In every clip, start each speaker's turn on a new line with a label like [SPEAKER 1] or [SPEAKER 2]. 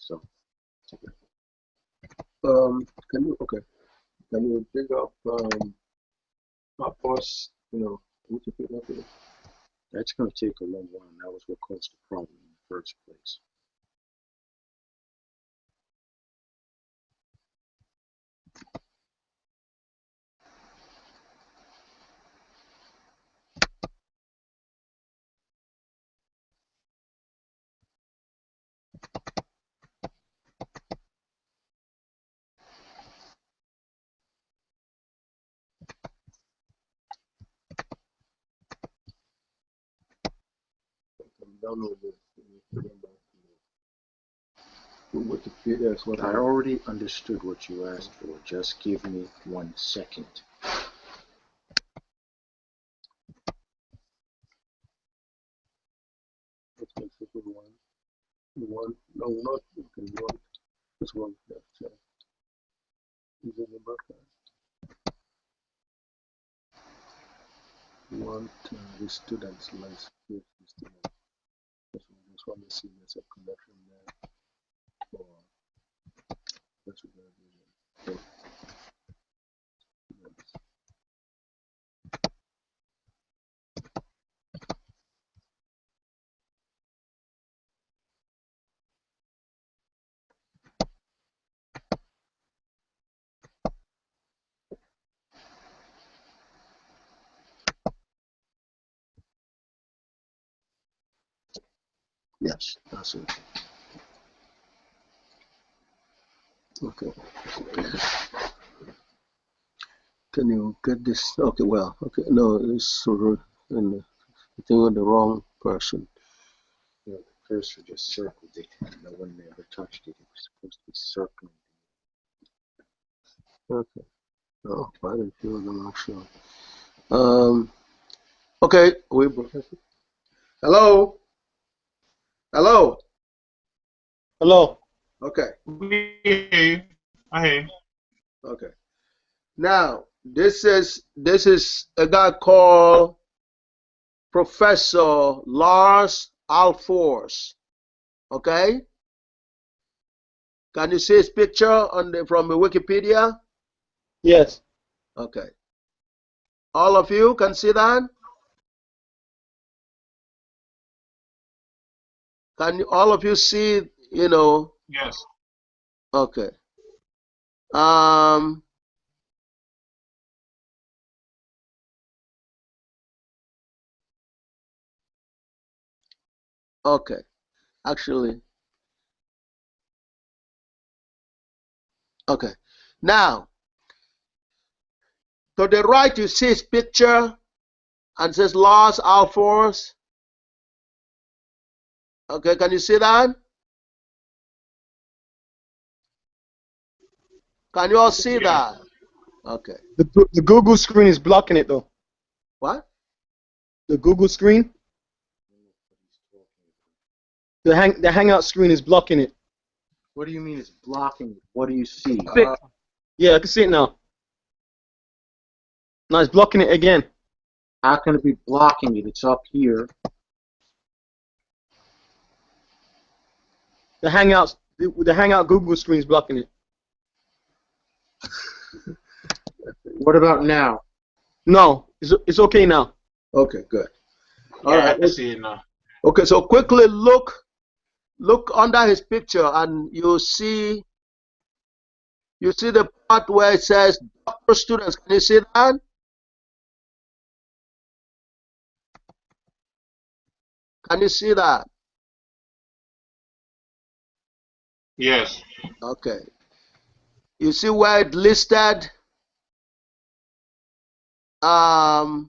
[SPEAKER 1] So
[SPEAKER 2] Can you bring up us, Wikipedia page?
[SPEAKER 1] that's going to take a long while. And that was what caused the problem in the first place.
[SPEAKER 2] I'm done with Wikipedia is what
[SPEAKER 1] I already understood what you asked for. Just give me 1 second.
[SPEAKER 2] Let's make it one. No, not okay. One. This one. That's is in the broadcast. Want the students list. Yes, the students. This one is see there's a connection there. For that's what we're doing. Students.
[SPEAKER 1] Yes, that's it.
[SPEAKER 2] Okay. Can you get this? Okay, well, okay, no, it's and I think with the wrong person.
[SPEAKER 1] You know, the cursor just circled it. No one ever touched it. It was supposed to be circling.
[SPEAKER 2] Okay. Oh, I didn't feel them. I'm sure. Okay, we. Hello. Hello.
[SPEAKER 3] Hello.
[SPEAKER 2] Okay.
[SPEAKER 3] I hear you.
[SPEAKER 2] Okay. Now this is a guy called Professor Lars Alfors. Okay. Can you see his picture on from the Wikipedia?
[SPEAKER 3] Yes.
[SPEAKER 2] Okay. All of you can see that? Can all of you see,
[SPEAKER 3] Yes.
[SPEAKER 2] Okay. Um, okay. Actually, okay. Now, to the right, you see his picture and says Lars Alfors. Okay, can you see that? Can you all see
[SPEAKER 3] Yeah.
[SPEAKER 2] that? Okay.
[SPEAKER 3] The Google screen is blocking it though.
[SPEAKER 2] What?
[SPEAKER 3] The Google screen, the Hangout screen is blocking it.
[SPEAKER 1] What do you mean it's blocking it? What do you see?
[SPEAKER 3] Yeah, I can see it now. Now it's blocking it again.
[SPEAKER 1] How can it be blocking it? It's up here.
[SPEAKER 3] The Hangout Google screen is blocking it.
[SPEAKER 1] What about now?
[SPEAKER 3] No, it's okay now.
[SPEAKER 2] Okay, good.
[SPEAKER 3] Yeah,
[SPEAKER 2] All right.
[SPEAKER 3] I can see it now.
[SPEAKER 2] Okay, so quickly look under his picture and you see the part where it says doctor students. Can you see that? Can you see that?
[SPEAKER 3] Yes.
[SPEAKER 2] Okay. You see where it listed Paul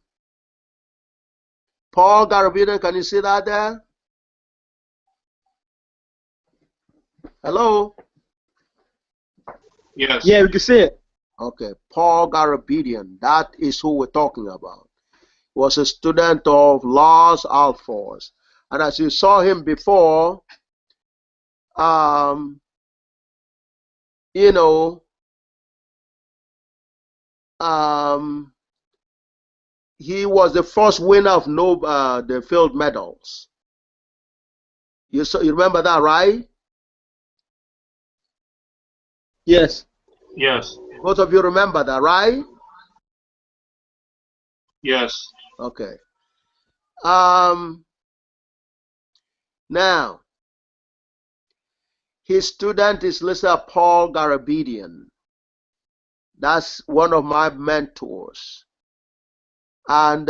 [SPEAKER 2] Garabino? Can you see that there? Hello?
[SPEAKER 3] Yes. Yeah, we can see it.
[SPEAKER 2] Okay, Paul Garabedian, that is who we're talking about. Was a student of Lars Alfors. And as you saw him before, you know, he was the first winner of the field medals. You remember that, right?
[SPEAKER 3] Yes. Yes.
[SPEAKER 2] Both of you remember that, right?
[SPEAKER 3] Yes.
[SPEAKER 2] Okay. Now, his student is Mr. Paul Garabedian. That's one of my mentors. And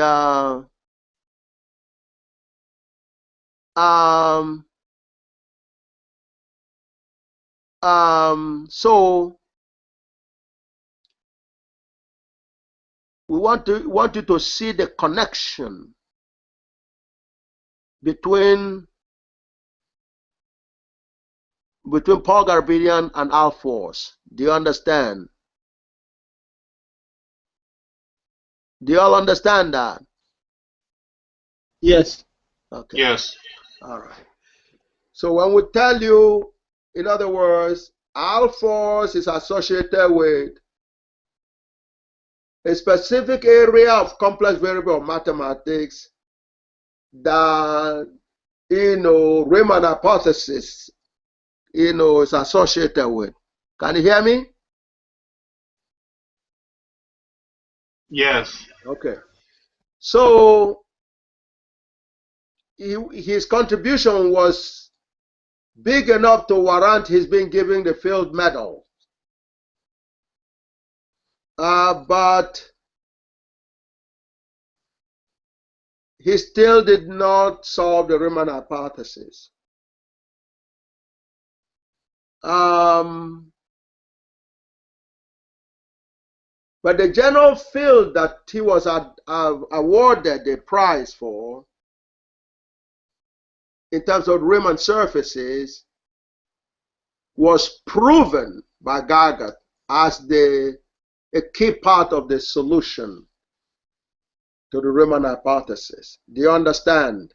[SPEAKER 2] so we want you to see the connection between Paul Garabedian and Alphonse. Do you understand? Do you all understand that?
[SPEAKER 3] Yes.
[SPEAKER 2] Okay.
[SPEAKER 3] Yes.
[SPEAKER 2] All right. So when we tell you, in other words, Alphonse is associated with a specific area of complex variable mathematics that, Riemann hypothesis, is associated with. Can you hear me?
[SPEAKER 3] Yes.
[SPEAKER 2] Okay. So his contribution was big enough to warrant his being given the Field Medal. But he still did not solve the Riemann hypothesis. But the general field that he was awarded the prize for, in terms of Riemann surfaces, was proven by GAGUT as a key part of the solution to the Riemann hypothesis. Do you understand?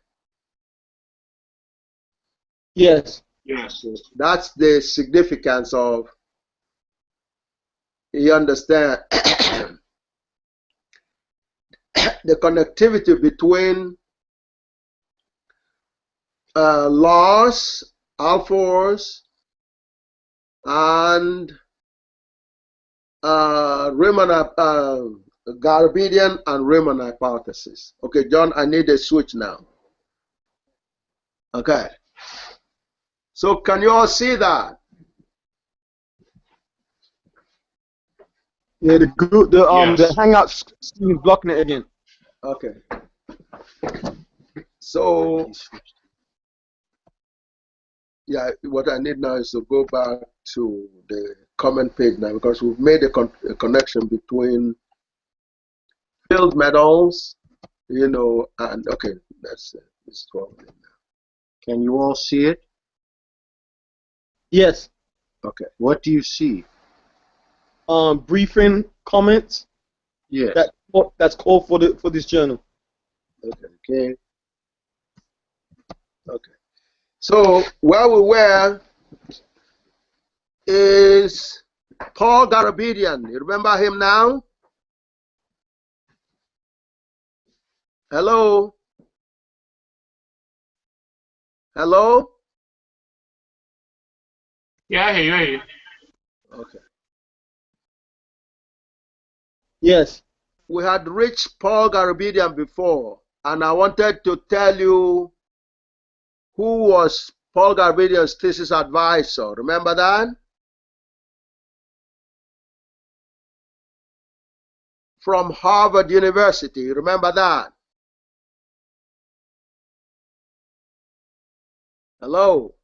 [SPEAKER 3] Yes.
[SPEAKER 2] Yes. That's the significance of, you understand, the connectivity between laws, alphas, and Riemann, Garabedian and Riemann hypothesis. Okay, John, I need a switch now. Okay. So can you all see that?
[SPEAKER 3] Yeah. The
[SPEAKER 2] Yes.
[SPEAKER 3] Hangout screen is blocking it again.
[SPEAKER 2] Okay. So yeah, what I need now is to go back to the comment page now, because we've made a connection between Field medals, and okay, that's it's 12 now.
[SPEAKER 1] Can you all see it?
[SPEAKER 3] Yes.
[SPEAKER 2] Okay.
[SPEAKER 1] What do you see?
[SPEAKER 3] Briefing comments.
[SPEAKER 1] Yes.
[SPEAKER 3] That's called for this journal.
[SPEAKER 2] Okay. So where we were is Paul Garabedian. You remember him now? Hello? Hello?
[SPEAKER 3] Yeah, I hear you. Okay. Yes.
[SPEAKER 2] We had reached Paul Garabedian before, and I wanted to tell you who was Paul Garabedian's thesis advisor. Remember that? From Harvard University. Remember that? Hello?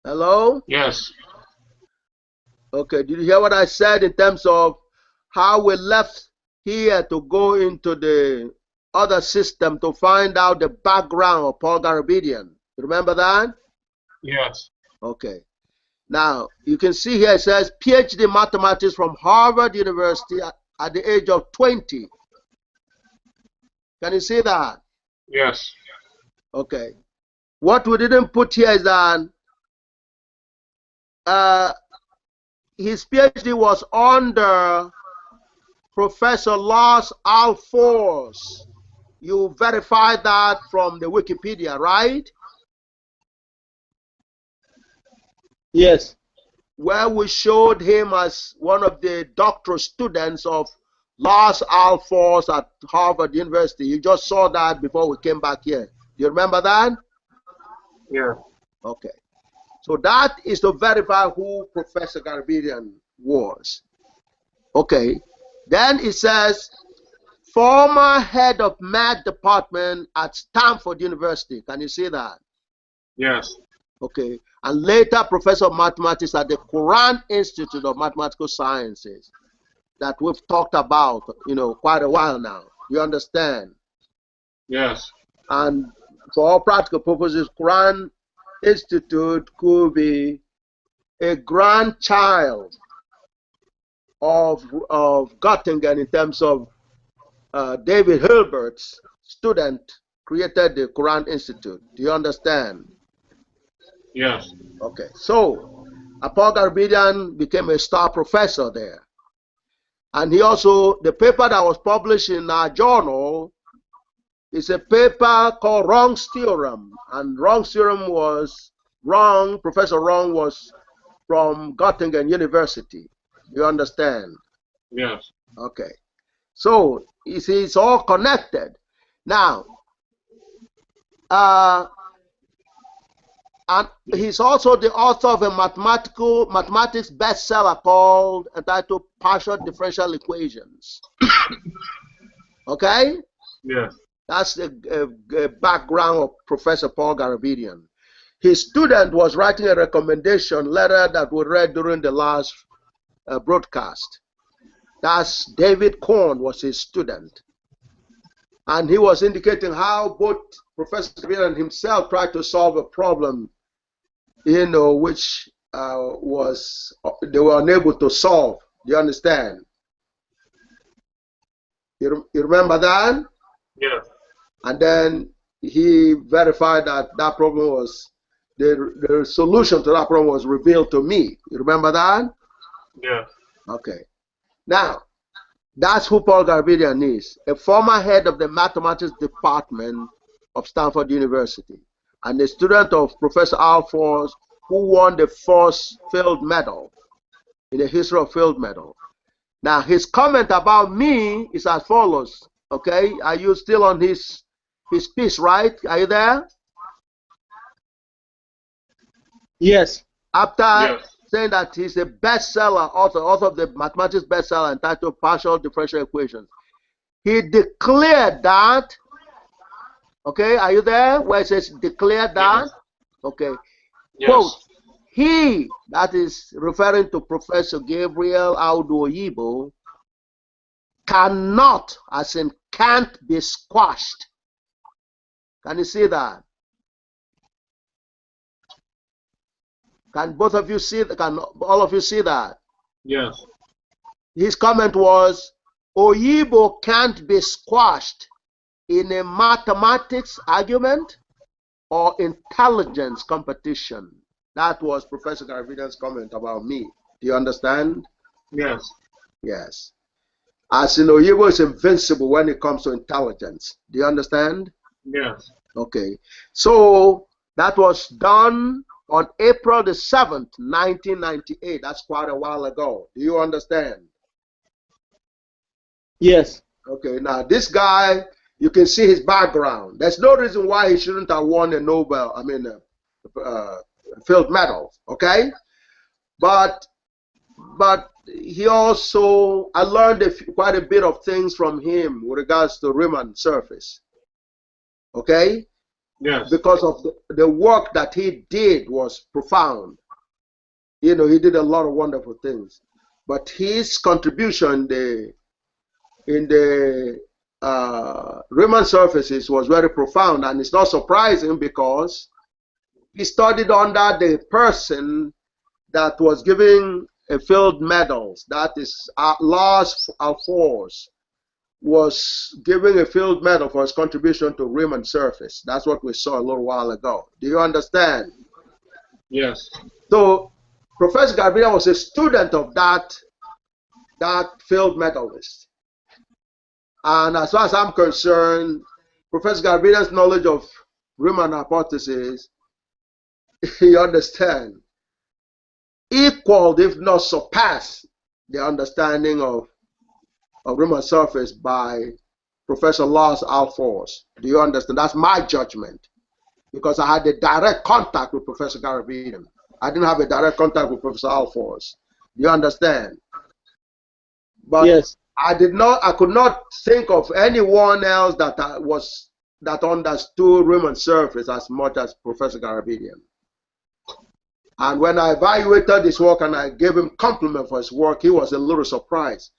[SPEAKER 2] Hello?
[SPEAKER 3] Yes.
[SPEAKER 2] Okay, did you hear what I said in terms of how we left here to go into the other system to find out the background of Paul Garabedian? Remember that?
[SPEAKER 3] Yes.
[SPEAKER 2] Okay. Now, you can see here it says PhD mathematics from Harvard University at the age of 20. Can you see that?
[SPEAKER 3] Yes.
[SPEAKER 2] Okay. What we didn't put here is that his PhD was under Professor Lars Alphonse. You verified that from the Wikipedia, right?
[SPEAKER 3] Yes.
[SPEAKER 2] where we showed him as one of the doctoral students of Lars Alfors at Harvard University. You just saw that before we came back here. Do you remember that?
[SPEAKER 3] Yeah.
[SPEAKER 2] Okay. So that is to verify who Professor Garabedian was. Okay. Then it says, former head of math department at Stanford University. Can you see that?
[SPEAKER 3] Yes.
[SPEAKER 2] Okay. And later professor of mathematics at the Quran Institute of Mathematical Sciences that we've talked about, quite a while now. You understand?
[SPEAKER 3] Yes.
[SPEAKER 2] And for all practical purposes, Quran Institute could be a grandchild of Göttingen in terms of David Hilbert's student created the Quran Institute. Do you understand?
[SPEAKER 3] Yes.
[SPEAKER 2] Okay, so Paul Garabedian became a star professor there. And he also, the paper that was published in our journal is a paper called Wrong's Theorem. And Wrong's Theorem was Wrong, Professor Wrong was from Göttingen University. You understand?
[SPEAKER 3] Yes.
[SPEAKER 2] Okay. So it's all connected. Now, and he's also the author of a mathematics bestseller entitled Partial Differential Equations. Okay?
[SPEAKER 3] Yes.
[SPEAKER 2] That's the background of Professor Paul Garabedian. His student was writing a recommendation letter that we read during the last broadcast. That's David Korn was his student. And he was indicating how both Professor Garabedian and himself tried to solve a problem, which they were unable to solve. Do you understand? You remember that?
[SPEAKER 3] Yes.
[SPEAKER 2] And then he verified that that problem was, the solution to that problem was revealed to me. You remember that?
[SPEAKER 3] Yes.
[SPEAKER 2] Okay. Now, that's who Paul Garabedian is, a former head of the mathematics department of Stanford University, and a student of Professor Alfors, who won the first field medal in the history of field medal. Now, his comment about me is as follows. Okay, are you still on his piece, right? Are you there?
[SPEAKER 3] Yes.
[SPEAKER 2] After
[SPEAKER 3] Yes.
[SPEAKER 2] saying that he's a bestseller, author of the mathematics bestseller entitled Partial Differential Equations, he declared that, okay, are you there? Where it says declared that?
[SPEAKER 3] Yes.
[SPEAKER 2] Okay.
[SPEAKER 3] Yes.
[SPEAKER 2] Quote, he, that is referring to Professor Gabriel Audu Oyibo, cannot, as in can't be squashed. Can you see that? Can both of you see that? Can all of you see that?
[SPEAKER 3] Yes.
[SPEAKER 2] His comment was, Oyibo can't be squashed in a mathematics argument or intelligence competition. That was Professor Garabedian's comment about me. Do you understand?
[SPEAKER 3] Yes.
[SPEAKER 2] Yes. As in, Oyibo is invincible when it comes to intelligence. Do you understand?
[SPEAKER 3] Yes.
[SPEAKER 2] Okay. So that was done on April the 7th, 1998. That's quite a while ago. Do you understand?
[SPEAKER 3] Yes.
[SPEAKER 2] Okay. Now, this guy, you can see his background. There's no reason why he shouldn't have won a Nobel, field medal. Okay? But he also, I learned quite a bit of things from him with regards to Riemann surface. Okay?
[SPEAKER 3] Yes.
[SPEAKER 2] Because of the work that he did was profound. He did a lot of wonderful things. But his contribution in the Riemann surfaces was very profound, and it's not surprising because he studied under the person that was giving a field medals. That is Lars Alfors was giving a field medal for his contribution to Riemann surface. That's what we saw a little while ago. Do you understand?
[SPEAKER 3] Yes.
[SPEAKER 2] So Professor Garabedian was a student of that field medalist. And as far as I'm concerned, Professor Garabedian's knowledge of Riemann hypothesis, you understand, equaled, if not surpassed, the understanding of Riemann surface by Professor Lars Alfors. Do you understand? That's my judgment, because I had a direct contact with Professor Garabedian. I didn't have a direct contact with Professor Alfors. Do you understand? But
[SPEAKER 4] Yes.
[SPEAKER 2] I could not think of anyone else that understood Riemann surface as much as Professor Garabedian. And when I evaluated his work and I gave him compliment for his work, he was a little surprised,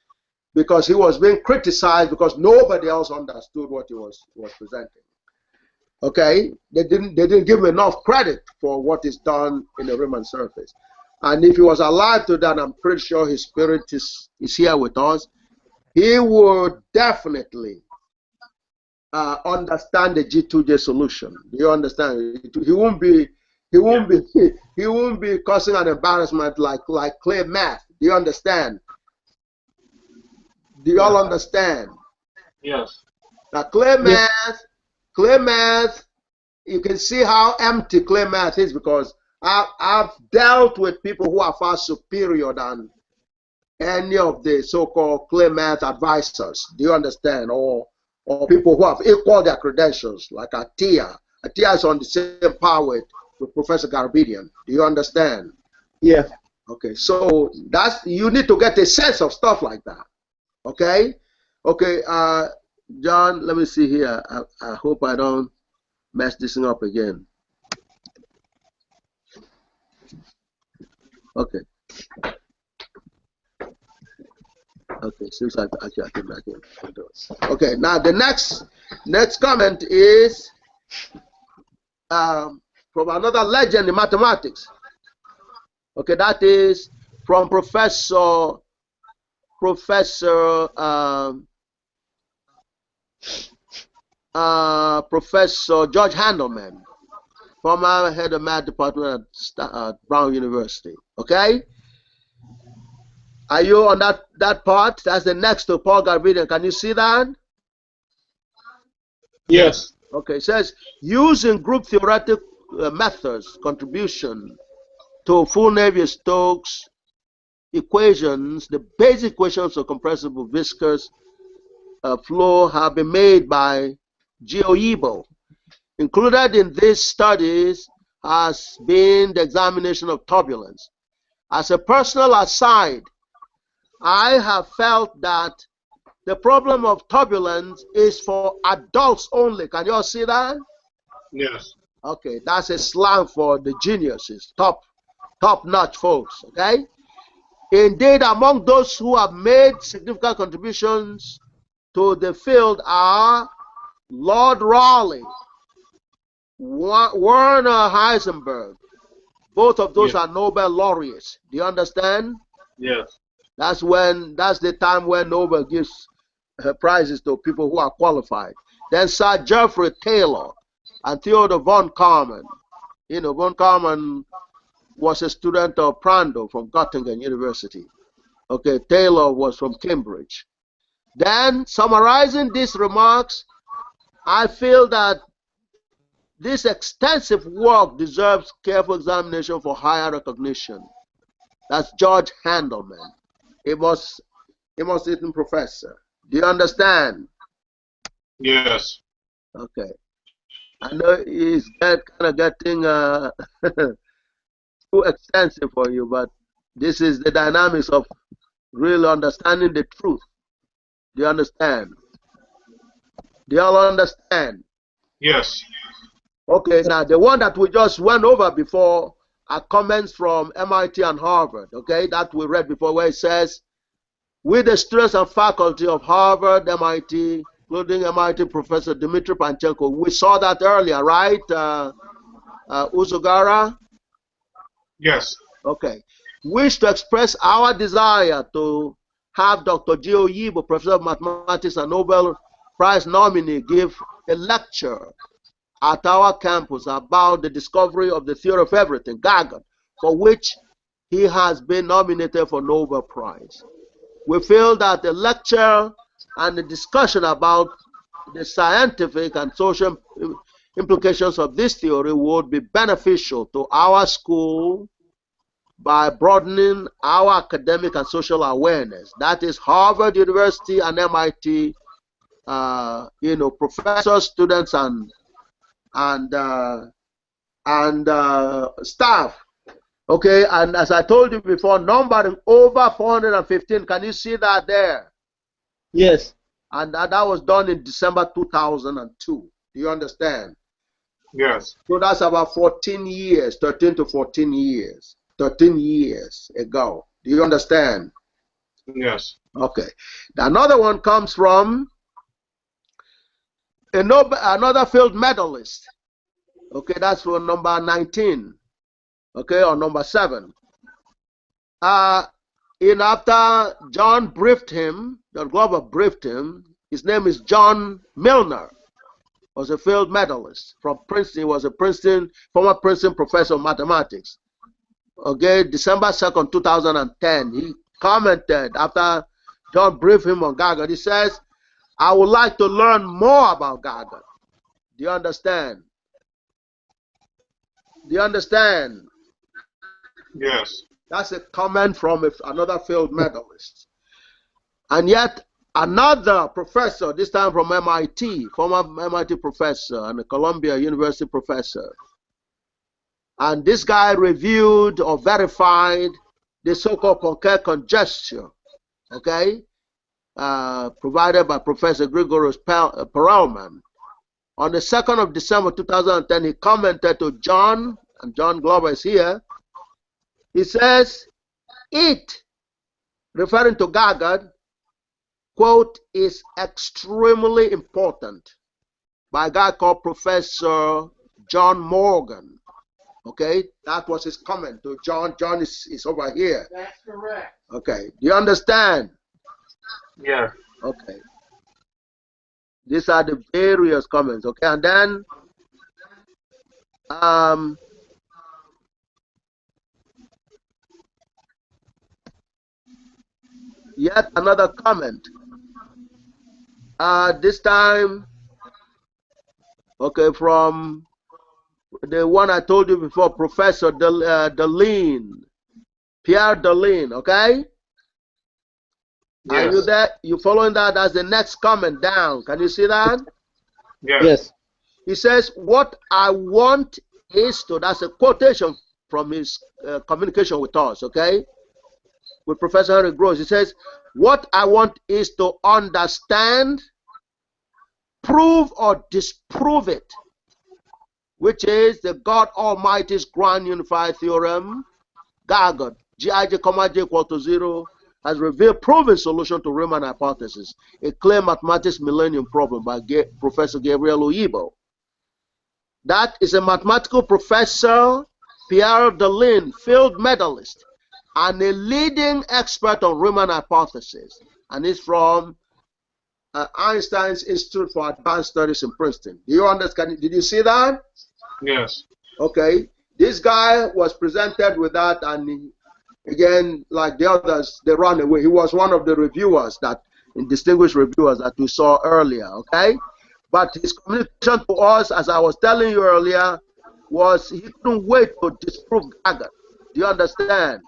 [SPEAKER 2] because he was being criticized because nobody else understood what he was presenting. Okay, they didn't give him enough credit for what is done in the Riemann surface. And if he was alive to that, I'm pretty sure his spirit is here with us. He would definitely understand the G2j solution. Do you understand? He won't be causing an embarrassment like ClayMath. Do you understand? Do you all understand?
[SPEAKER 3] Yes.
[SPEAKER 2] Now ClayMath, you can see how empty ClayMath is, because I've dealt with people who are far superior than any of the so-called ClayMath advisors. Do you understand? Or people who have equal their credentials, like Atia. Atia is on the same par with Professor Garabedian. Do you understand?
[SPEAKER 4] Yeah.
[SPEAKER 2] Okay, so you need to get a sense of stuff like that. Okay? Okay, John, let me see here. I hope I don't mess this thing up again. Okay. Okay, seems like I can do it. Okay, now the next comment is from another legend in mathematics. Okay, that is from Professor George Handelman, former head of math department at Brown University. Okay, are you on that part? That's the next to Paul Garabedian. Can you see that?
[SPEAKER 3] Yes.
[SPEAKER 2] Okay, it says using group theoretic methods, contribution to full Navier-Stokes equations, the basic equations of compressible viscous flow have been made by GAGUT. Included in these studies has been the examination of turbulence. As a personal aside, I have felt that the problem of turbulence is for adults only. Can you all see that?
[SPEAKER 3] Yes.
[SPEAKER 2] Okay, that's a slang for the geniuses, top-notch folks, okay? Indeed, among those who have made significant contributions to the field are Lord Rayleigh, Werner Heisenberg. Both of those are Nobel laureates. Do you understand?
[SPEAKER 3] Yes.
[SPEAKER 2] That's the time when Nobel gives prizes to people who are qualified. Then Sir Geoffrey Taylor and Theodor von Karman. You know, von Karman was a student of Prandtl from Göttingen University. Okay, Taylor was from Cambridge. Then, summarizing these remarks, I feel that this extensive work deserves careful examination for higher recognition. That's George Handelman. He was even professor. Do you understand?
[SPEAKER 3] Yes.
[SPEAKER 2] Okay. I know it's kind of getting too extensive for you, but this is the dynamics of really understanding the truth. Do you understand? Do you all understand?
[SPEAKER 3] Yes.
[SPEAKER 2] Okay, now the one that we just went over before are comments from MIT and Harvard, okay, that we read before, where it says, with the students and faculty of Harvard, MIT, including MIT Professor Dmitry Panchenko. We saw that earlier, right, Uzugara?
[SPEAKER 3] Yes.
[SPEAKER 2] Okay. Wish to express our desire to have Dr. Gio Yibo, Professor of Mathematics and Nobel Prize nominee, give a lecture at our campus about the discovery of the theory of everything, GAGUT, for which he has been nominated for Nobel Prize. We feel that the lecture and the discussion about the scientific and social implications of this theory would be beneficial to our school by broadening our academic and social awareness. That is Harvard University and MIT, professors, students, and staff. Okay, and as I told you before, numbering over 415. Can you see that there?
[SPEAKER 4] Yes.
[SPEAKER 2] And that was done in December 2002. Do you understand?
[SPEAKER 3] Yes.
[SPEAKER 2] So that's about 14 years, 13 to 14 years, 13 years ago. Do you understand?
[SPEAKER 3] Yes.
[SPEAKER 2] Okay. Another one comes from another field medalist. Okay, that's for number 19. Okay, or number 7. After John briefed him, John Glover briefed him, his name is John Milner, was a field medalist from Princeton. He was a former Princeton professor of mathematics. Okay, December 2nd, 2010, he commented after John briefed him on GAGUT. He says, I would like to learn more about GAGUT. Do you understand? Do you understand?
[SPEAKER 3] Yes.
[SPEAKER 2] That's a comment from another field medalist. And yet another professor, this time from MIT, former MIT professor and a Columbia University professor. And this guy reviewed or verified the so-called Poincare conjecture, okay, provided by Professor Gregorius Perelman. On the 2nd of December 2010, he commented to John, and John Glover is here. He says, it, referring to GAGUT, quote, is extremely important, by a guy called Professor John Morgan. Okay, that was his comment to John. John is over here.
[SPEAKER 4] That's correct.
[SPEAKER 2] Okay, do you understand?
[SPEAKER 3] Yes.
[SPEAKER 2] Okay. These are the various comments. Okay, and then yet another comment. This time, okay, from the one I told you before, Professor Deline, Pierre Deline, okay?
[SPEAKER 3] Yes.
[SPEAKER 2] Are you there? You following that? That's the next comment down. Can you see that?
[SPEAKER 3] Yes.
[SPEAKER 4] Yes.
[SPEAKER 2] He says, what I want is to, that's a quotation from his communication with us, okay? With Professor Henry Gross. He says, what I want is to understand, prove or disprove it, which is the God Almighty's grand unified theorem, GAGUT, G2j, J equal to 0, has revealed proven solution to Riemann hypothesis, a clear mathematics millennium problem by Professor Gabriel Oyibo. That is a mathematical professor, Pierre Deline, field medalist, and a leading expert on Riemann hypothesis, and is from Einstein's Institute for Advanced Studies in Princeton. Do you understand? Did you see that?
[SPEAKER 3] Yes.
[SPEAKER 2] Okay. This guy was presented with that, and he, again, like the others, they ran away. He was one of the reviewers distinguished reviewers that we saw earlier, okay? But his communication to us, as I was telling you earlier, was he couldn't wait to disprove GAGUT. Do you understand?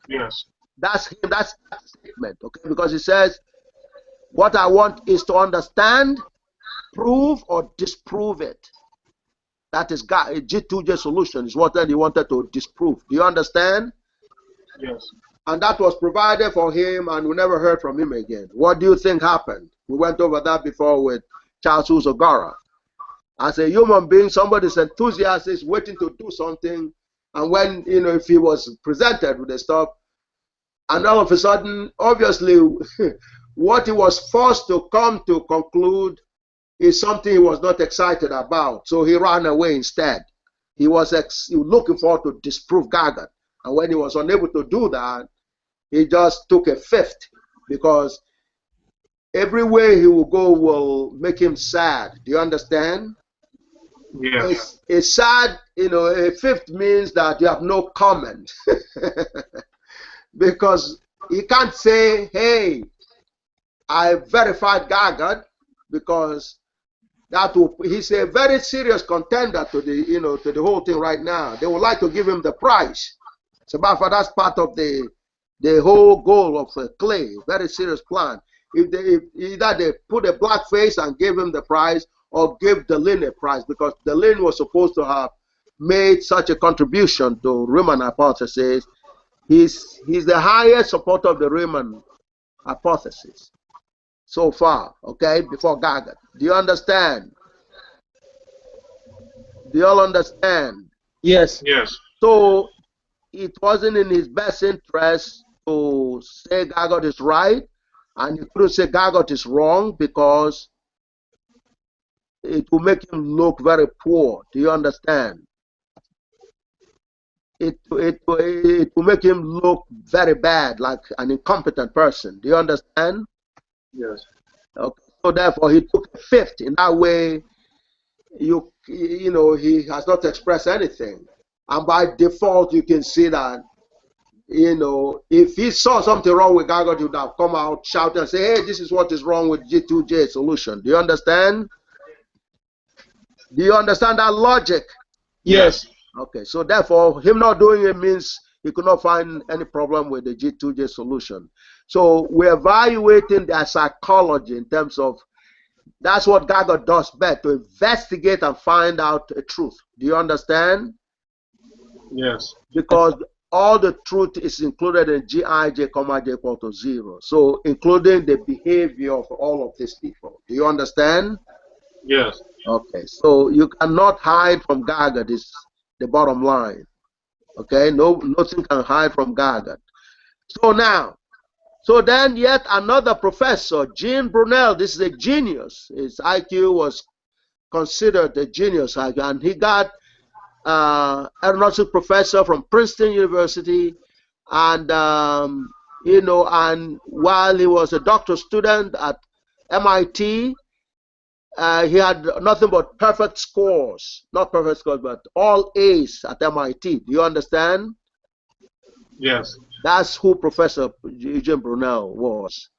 [SPEAKER 3] Yes.
[SPEAKER 2] That's him, that's that statement, okay? Because he says, what I want is to understand, prove, or disprove it. That is a G2j solution, is what then he wanted to disprove. Do you understand?
[SPEAKER 3] Yes.
[SPEAKER 2] And that was provided for him, and we never heard from him again. What do you think happened? We went over that before with Charles Uzogara. As a human being, somebody's enthusiastic, is waiting to do something, and when, if he was presented with the stuff, and all of a sudden, obviously, what he was forced to come to conclude is something he was not excited about, so he ran away instead. He was looking forward to disprove GAGUT, and when he was unable to do that, he just took a fifth, because every way he will go will make him sad. Do you understand?
[SPEAKER 3] Yes.
[SPEAKER 2] It's sad, a fifth means that you have no comment. Because he can't say, hey, I verified GAGUT, because he's a very serious contender to the, to the whole thing right now. They would like to give him the prize. So, for that's part of the whole goal of Clay. Very serious plan. If either they put a black face and gave him the prize, or give Delin a prize, because Delin was supposed to have made such a contribution to Riemann hypothesis. He's the highest supporter of the Riemann hypothesis so far, okay, before GAGUT. Do you understand? Do you all understand?
[SPEAKER 4] Yes.
[SPEAKER 3] Yes.
[SPEAKER 2] So it wasn't in his best interest to say GAGUT is right, and he couldn't say GAGUT is wrong because it will make him look very poor. Do you understand? It will make him look very bad, like an incompetent person. Do you understand?
[SPEAKER 3] Yes.
[SPEAKER 2] Okay. So therefore, he took a fifth. In that way, you know, he has not expressed anything, and by default, you can see that, you know, if he saw something wrong with GAGUT, he would have come out shouting and say, "Hey, this is what is wrong with G2j solution." Do you understand? Do you understand that logic?
[SPEAKER 4] Yes.
[SPEAKER 2] Okay, so therefore, him not doing it means he could not find any problem with the G2j solution. So we're evaluating their psychology in terms of, that's what GAGUT does best, to investigate and find out the truth. Do you understand?
[SPEAKER 3] Yes.
[SPEAKER 2] Because all the truth is included in Gij, comma j equal to 0. So including the behavior of all of these people. Do you understand?
[SPEAKER 3] Yes.
[SPEAKER 2] Okay, so you cannot hide from GAGUT is the bottom line. Okay, nothing can hide from GAGUT. So now, so then yet another professor, Jean Brunel, this is a genius. His IQ was considered a genius, and he got aeronautics professor from Princeton University, and you know, and while he was a doctoral student at MIT, he had nothing but perfect scores, not perfect scores, but all A's at MIT. Do you understand?
[SPEAKER 3] Yes.
[SPEAKER 2] That's who Professor Eugene Brunel was.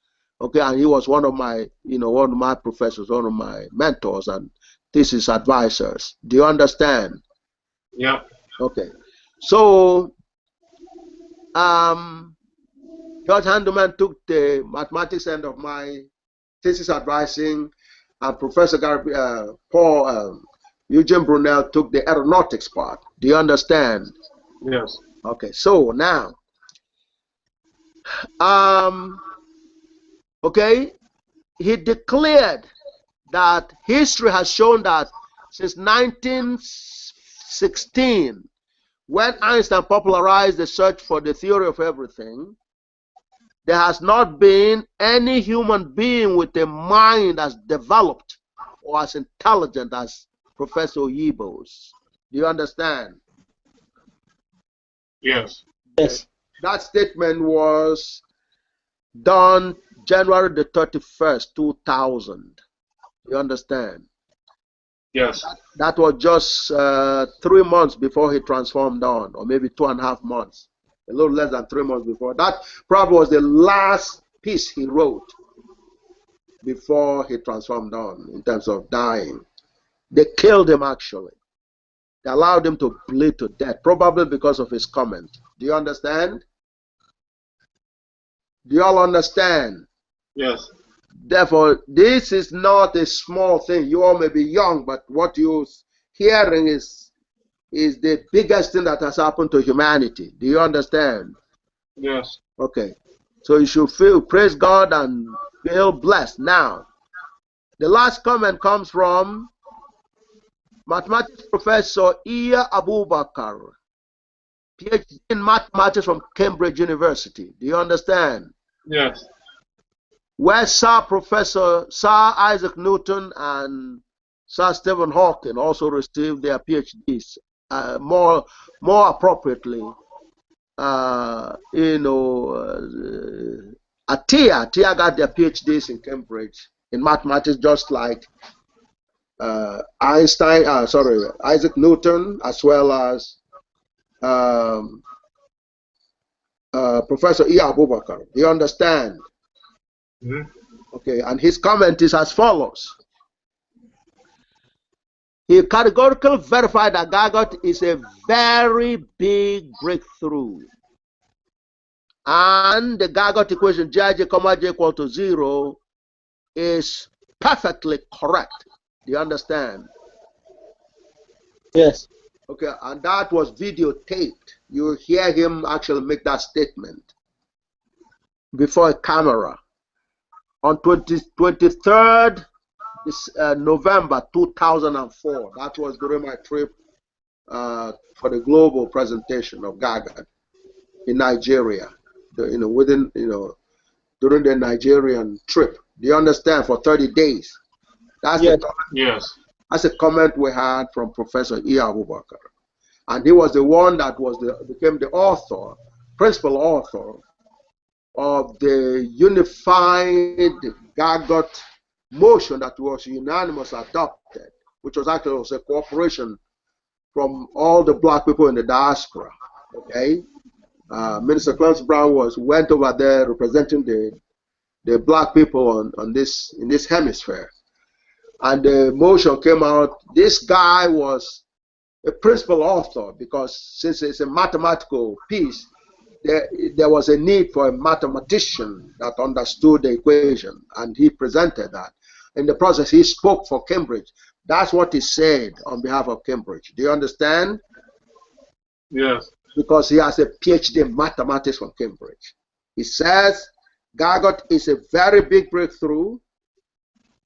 [SPEAKER 2] Okay, and he was one of my, you know, one of my professors, one of my mentors, and thesis advisors. Do you understand?
[SPEAKER 3] Yeah.
[SPEAKER 2] Okay, so George Handelman took the mathematics end of my thesis advising, and Professor Eugene Brunel took the aeronautics part. Do you understand?
[SPEAKER 3] Yes.
[SPEAKER 2] Okay, so now, okay, he declared that history has shown that since 1916, when Einstein popularized the search for the theory of everything, there has not been any human being with a mind as developed or as intelligent as Professor Yibo's. Do you understand?
[SPEAKER 3] Yes.
[SPEAKER 4] Yes.
[SPEAKER 2] That statement was done January the 31st, 2000. You understand?
[SPEAKER 3] Yes.
[SPEAKER 2] That was just 3 months before he transformed on, or maybe 2.5 months, a little less than 3 months before. That probably was the last piece he wrote before he transformed on, in terms of dying. They killed him, actually. They allowed him to bleed to death, probably because of his comment. Do you understand? Do you all understand?
[SPEAKER 3] Yes.
[SPEAKER 2] Therefore, this is not a small thing. You all may be young, but what you're hearing is the biggest thing that has happened to humanity. Do you understand?
[SPEAKER 3] Yes.
[SPEAKER 2] Okay. So you should praise God and feel blessed. Now, the last comment comes from mathematics professor Iya Abubakar, PhD in mathematics from Cambridge University. Do you understand?
[SPEAKER 3] Yes.
[SPEAKER 2] Where Sir Isaac Newton and Sir Stephen Hawking also received their PhDs. More appropriately, you know, Tia got their PhDs in Cambridge in mathematics, just like Isaac Newton, as well as Professor Iya Abubakar. Do you understand?
[SPEAKER 3] Mm-hmm.
[SPEAKER 2] Okay, and his comment is as follows. He categorically verified that GAGUT is a very big breakthrough. And the GAGUT equation Gij, comma j equal to 0 is perfectly correct. Do you understand?
[SPEAKER 4] Yes.
[SPEAKER 2] Okay, and that was videotaped. You hear him actually make that statement before a camera on 23rd November 2004. That was during my trip for the global presentation of GAGUT in Nigeria. During the Nigerian trip. Do you understand? For 30 days. That's
[SPEAKER 4] Yes.
[SPEAKER 3] Yes.
[SPEAKER 2] That's a comment we had from Professor E. Abubakar. And he was the one that became the author, principal author of the unified GAGUT motion that was unanimously adopted, which was actually a cooperation from all the black people in the diaspora. Okay, Minister Clarence Brown went over there representing the black people in this hemisphere, and the motion came out. This guy was a principal author because since it's a mathematical piece, there was a need for a mathematician that understood the equation, and he presented that. In the process, he spoke for Cambridge. That's what he said on behalf of Cambridge. Do you understand?
[SPEAKER 3] Yes.
[SPEAKER 2] Because he has a PhD in mathematics from Cambridge. He says GAGUT is a very big breakthrough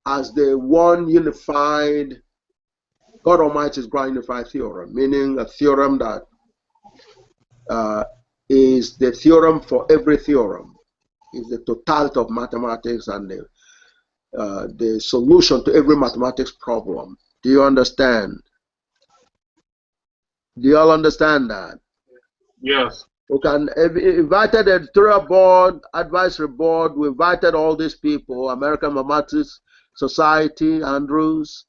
[SPEAKER 2] as the one unified, God Almighty's grand unified theorem, meaning a theorem that is the theorem for every theorem, is the totality of mathematics and the solution to every mathematics problem. Do you understand? Do you all understand that?
[SPEAKER 3] Yes.
[SPEAKER 2] We can invited the editorial board, advisory board. We invited all these people: American Mathematics Society, Andrews,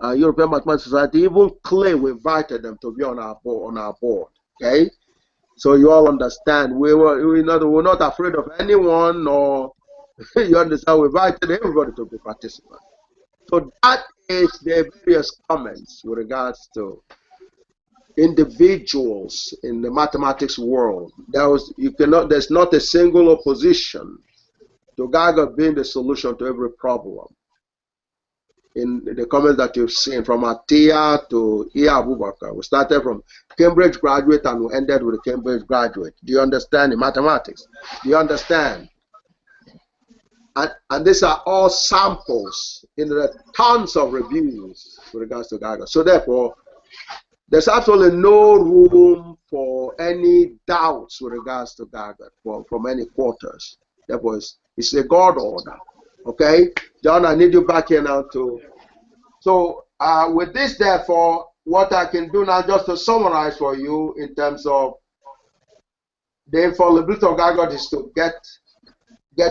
[SPEAKER 2] European Mathematics Society, even Clay. We invited them to be on our board. Okay, so you all understand. We're not afraid of anyone, or you understand. We invited everybody to be participants. So that is the various comments with regards to individuals in the mathematics world. There's not a single opposition to GAGUT being the solution to every problem. In the comments that you've seen, from Atia to E. Abubakar, we started from Cambridge graduate and we ended with a Cambridge graduate. Do you understand in mathematics? Do you understand? And these are all samples in the tons of reviews with regards to GAGUT. So therefore, there's absolutely no room for any doubts with regards to GAGUT from any quarters. Therefore, it's a God order. Okay? John, I need you back here now too. So with this, therefore, what I can do now, just to summarize for you in terms of the infallibility of GAGUT, is to get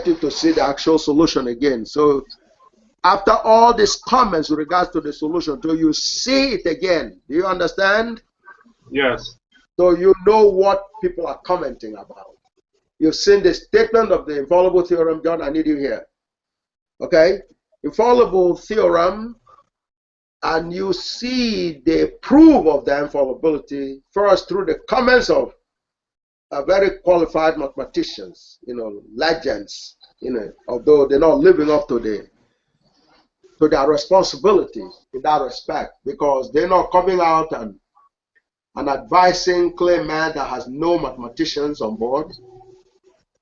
[SPEAKER 2] you to see the actual solution again. So after all these comments with regards to the solution, do you see it again? Do you understand?
[SPEAKER 3] Yes.
[SPEAKER 2] So you know what people are commenting about. You've seen the statement of the infallible theorem. John, I need you here. Okay? Infallible theorem, and you see the proof of the infallibility first through the comments of very qualified mathematicians, legends, although they're not living up to their responsibilities in that respect, because they're not coming out and advising ClayMath that has no mathematicians on board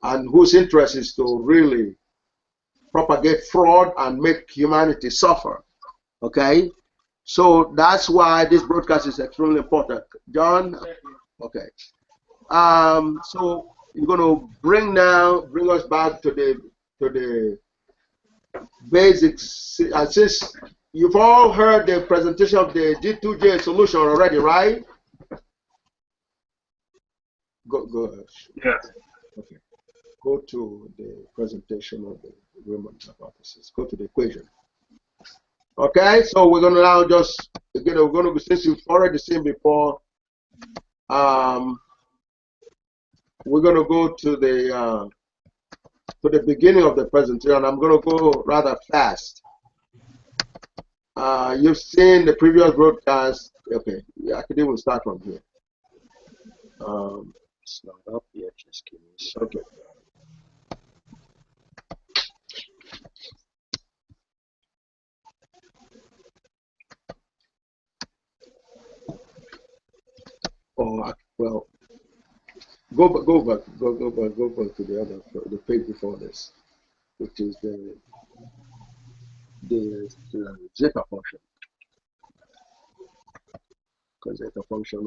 [SPEAKER 2] and whose interest is to really propagate fraud and make humanity suffer. Okay? So that's why this broadcast is extremely important. John? Okay. So you're going to bring us back to the basics. And since you've all heard the presentation of the G2j solution already, right? Go ahead.
[SPEAKER 3] Yes.
[SPEAKER 2] Okay. Go to the presentation of the Riemann hypothesis. Go to the equation. Okay, so we're going to now just, again, since you've already seen before, we're going to go to the beginning of the presentation. I'm going to go rather fast. You've seen the previous broadcast. Okay, I could even start from here.
[SPEAKER 1] It's not up yet. Just give me a second.
[SPEAKER 2] Okay. Oh, well, go back to the other, the page before this, which is the zeta function. Because zeta function,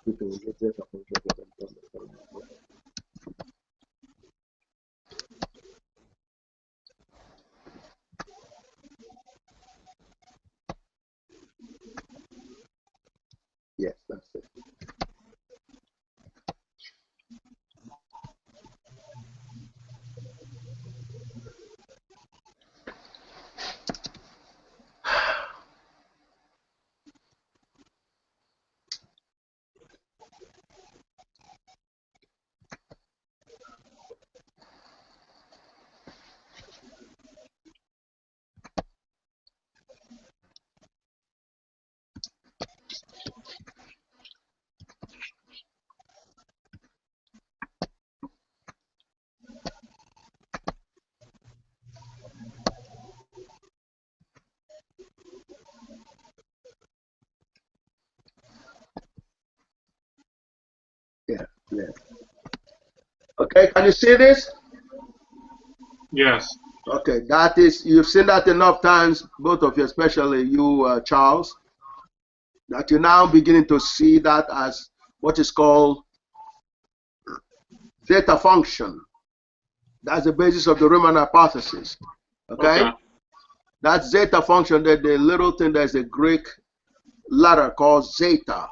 [SPEAKER 2] we can get zeta function. Yes, that's it. Yeah, yeah. Okay, can you see this?
[SPEAKER 3] Yes.
[SPEAKER 2] Okay, that is, you've seen that enough times, both of you, especially you, Charles, that you're now beginning to see that as what is called zeta function. That's the basis of the Riemann hypothesis. Okay? That zeta function, that the little thing, there's a Greek letter called zeta,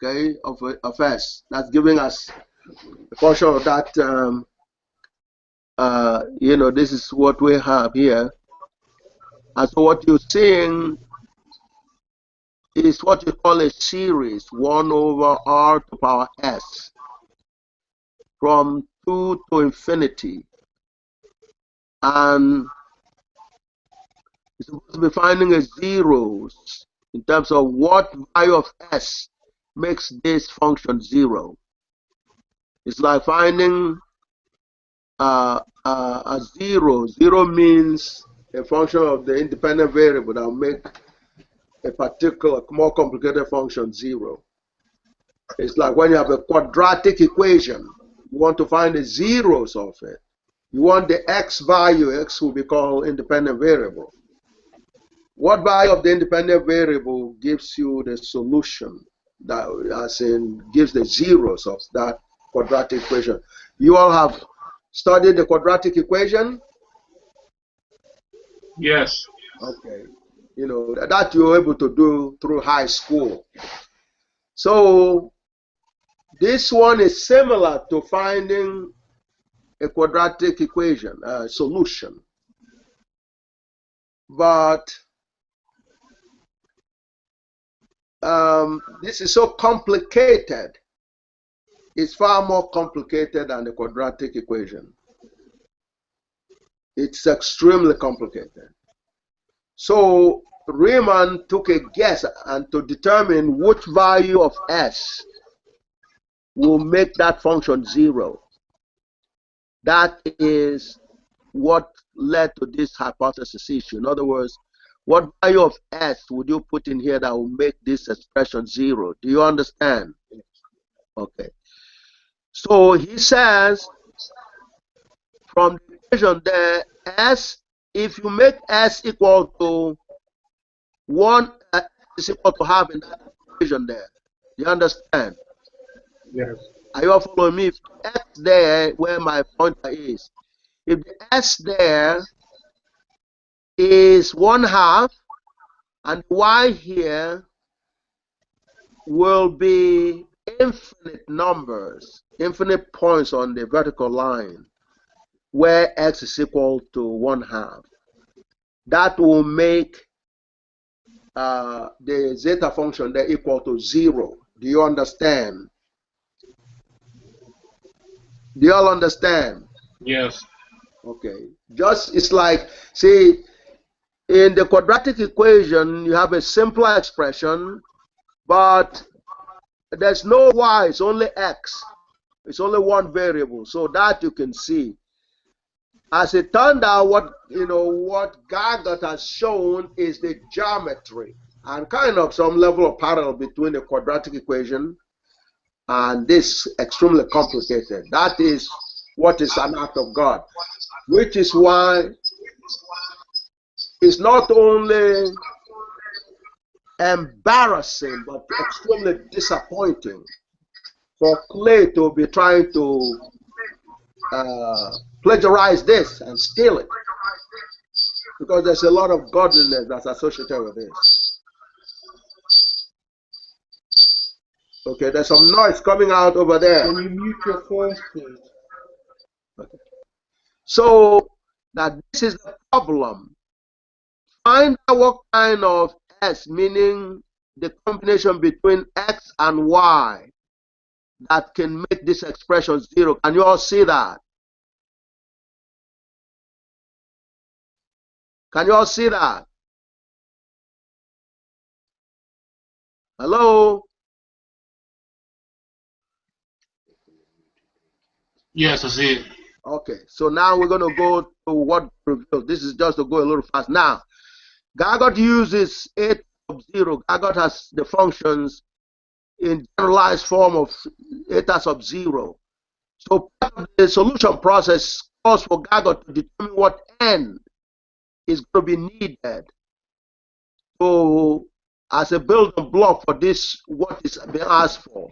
[SPEAKER 2] okay, of S. That's giving us a function of that, you know, this is what we have here. And so what you're seeing is what you call a series, 1 over r to the power s, from 2 to infinity. And you're supposed to be finding a zeros in terms of what value of s makes this function 0. It's like finding a zero. 0 means a function of the independent variable that will make a particular, more complicated function 0. It's like when you have a quadratic equation, you want to find the zeros of it. You want the x value, x will be called independent variable. What value of the independent variable gives you the solution, that as in gives the zeros of that quadratic equation? You all have studied the quadratic equation?
[SPEAKER 3] Yes.
[SPEAKER 2] Okay. You know, that you're able to do through high school. So this one is similar to finding a quadratic equation, solution. But this is so complicated. It's far more complicated than the quadratic equation. It's extremely complicated. So Riemann took a guess and to determine which value of s will make that function 0. That is what led to this hypothesis issue. In other words, what value of s would you put in here that will make this expression 0? Do you understand? Okay. So he says from the equation there, s, if you make s equal to 1, is equal to half in that equation there. You understand?
[SPEAKER 3] Yes.
[SPEAKER 2] Are you all following me? If x there, where my pointer is, if the s there is 1/2, and y here will be infinite numbers, infinite points on the vertical line, where x is equal to 1/2. That will make the zeta function there equal to 0. Do you understand? Do you all understand?
[SPEAKER 3] Yes.
[SPEAKER 2] Okay. Just, it's like, see, In the quadratic equation, you have a simpler expression, but there's no y, it's only x. It's only one variable, so that you can see. As it turned out, what GAGUT has shown is the geometry and kind of some level of parallel between the quadratic equation and this extremely complicated. That is what is an act of God, which is why it's not only embarrassing but extremely disappointing for Clay to be trying to plagiarize this and steal it, because there's a lot of godliness that's associated with this. Okay, there's some noise coming out over there.
[SPEAKER 4] Can you mute your phones, please?
[SPEAKER 2] Okay. So now this is the problem. Find out what kind of S, meaning the combination between X and Y, that can make this expression zero. Can you all see that? Can you all see that? Hello?
[SPEAKER 3] Yes, I see it.
[SPEAKER 2] Okay, so now we're going to go to what revealed. This is just to go a little fast. Now, GAGUT uses eta sub 0. GAGUT has the functions in generalized form of eta sub 0. So part of the solution process calls for GAGUT to determine what n is going to be needed. So as a building block for this, what is being asked for.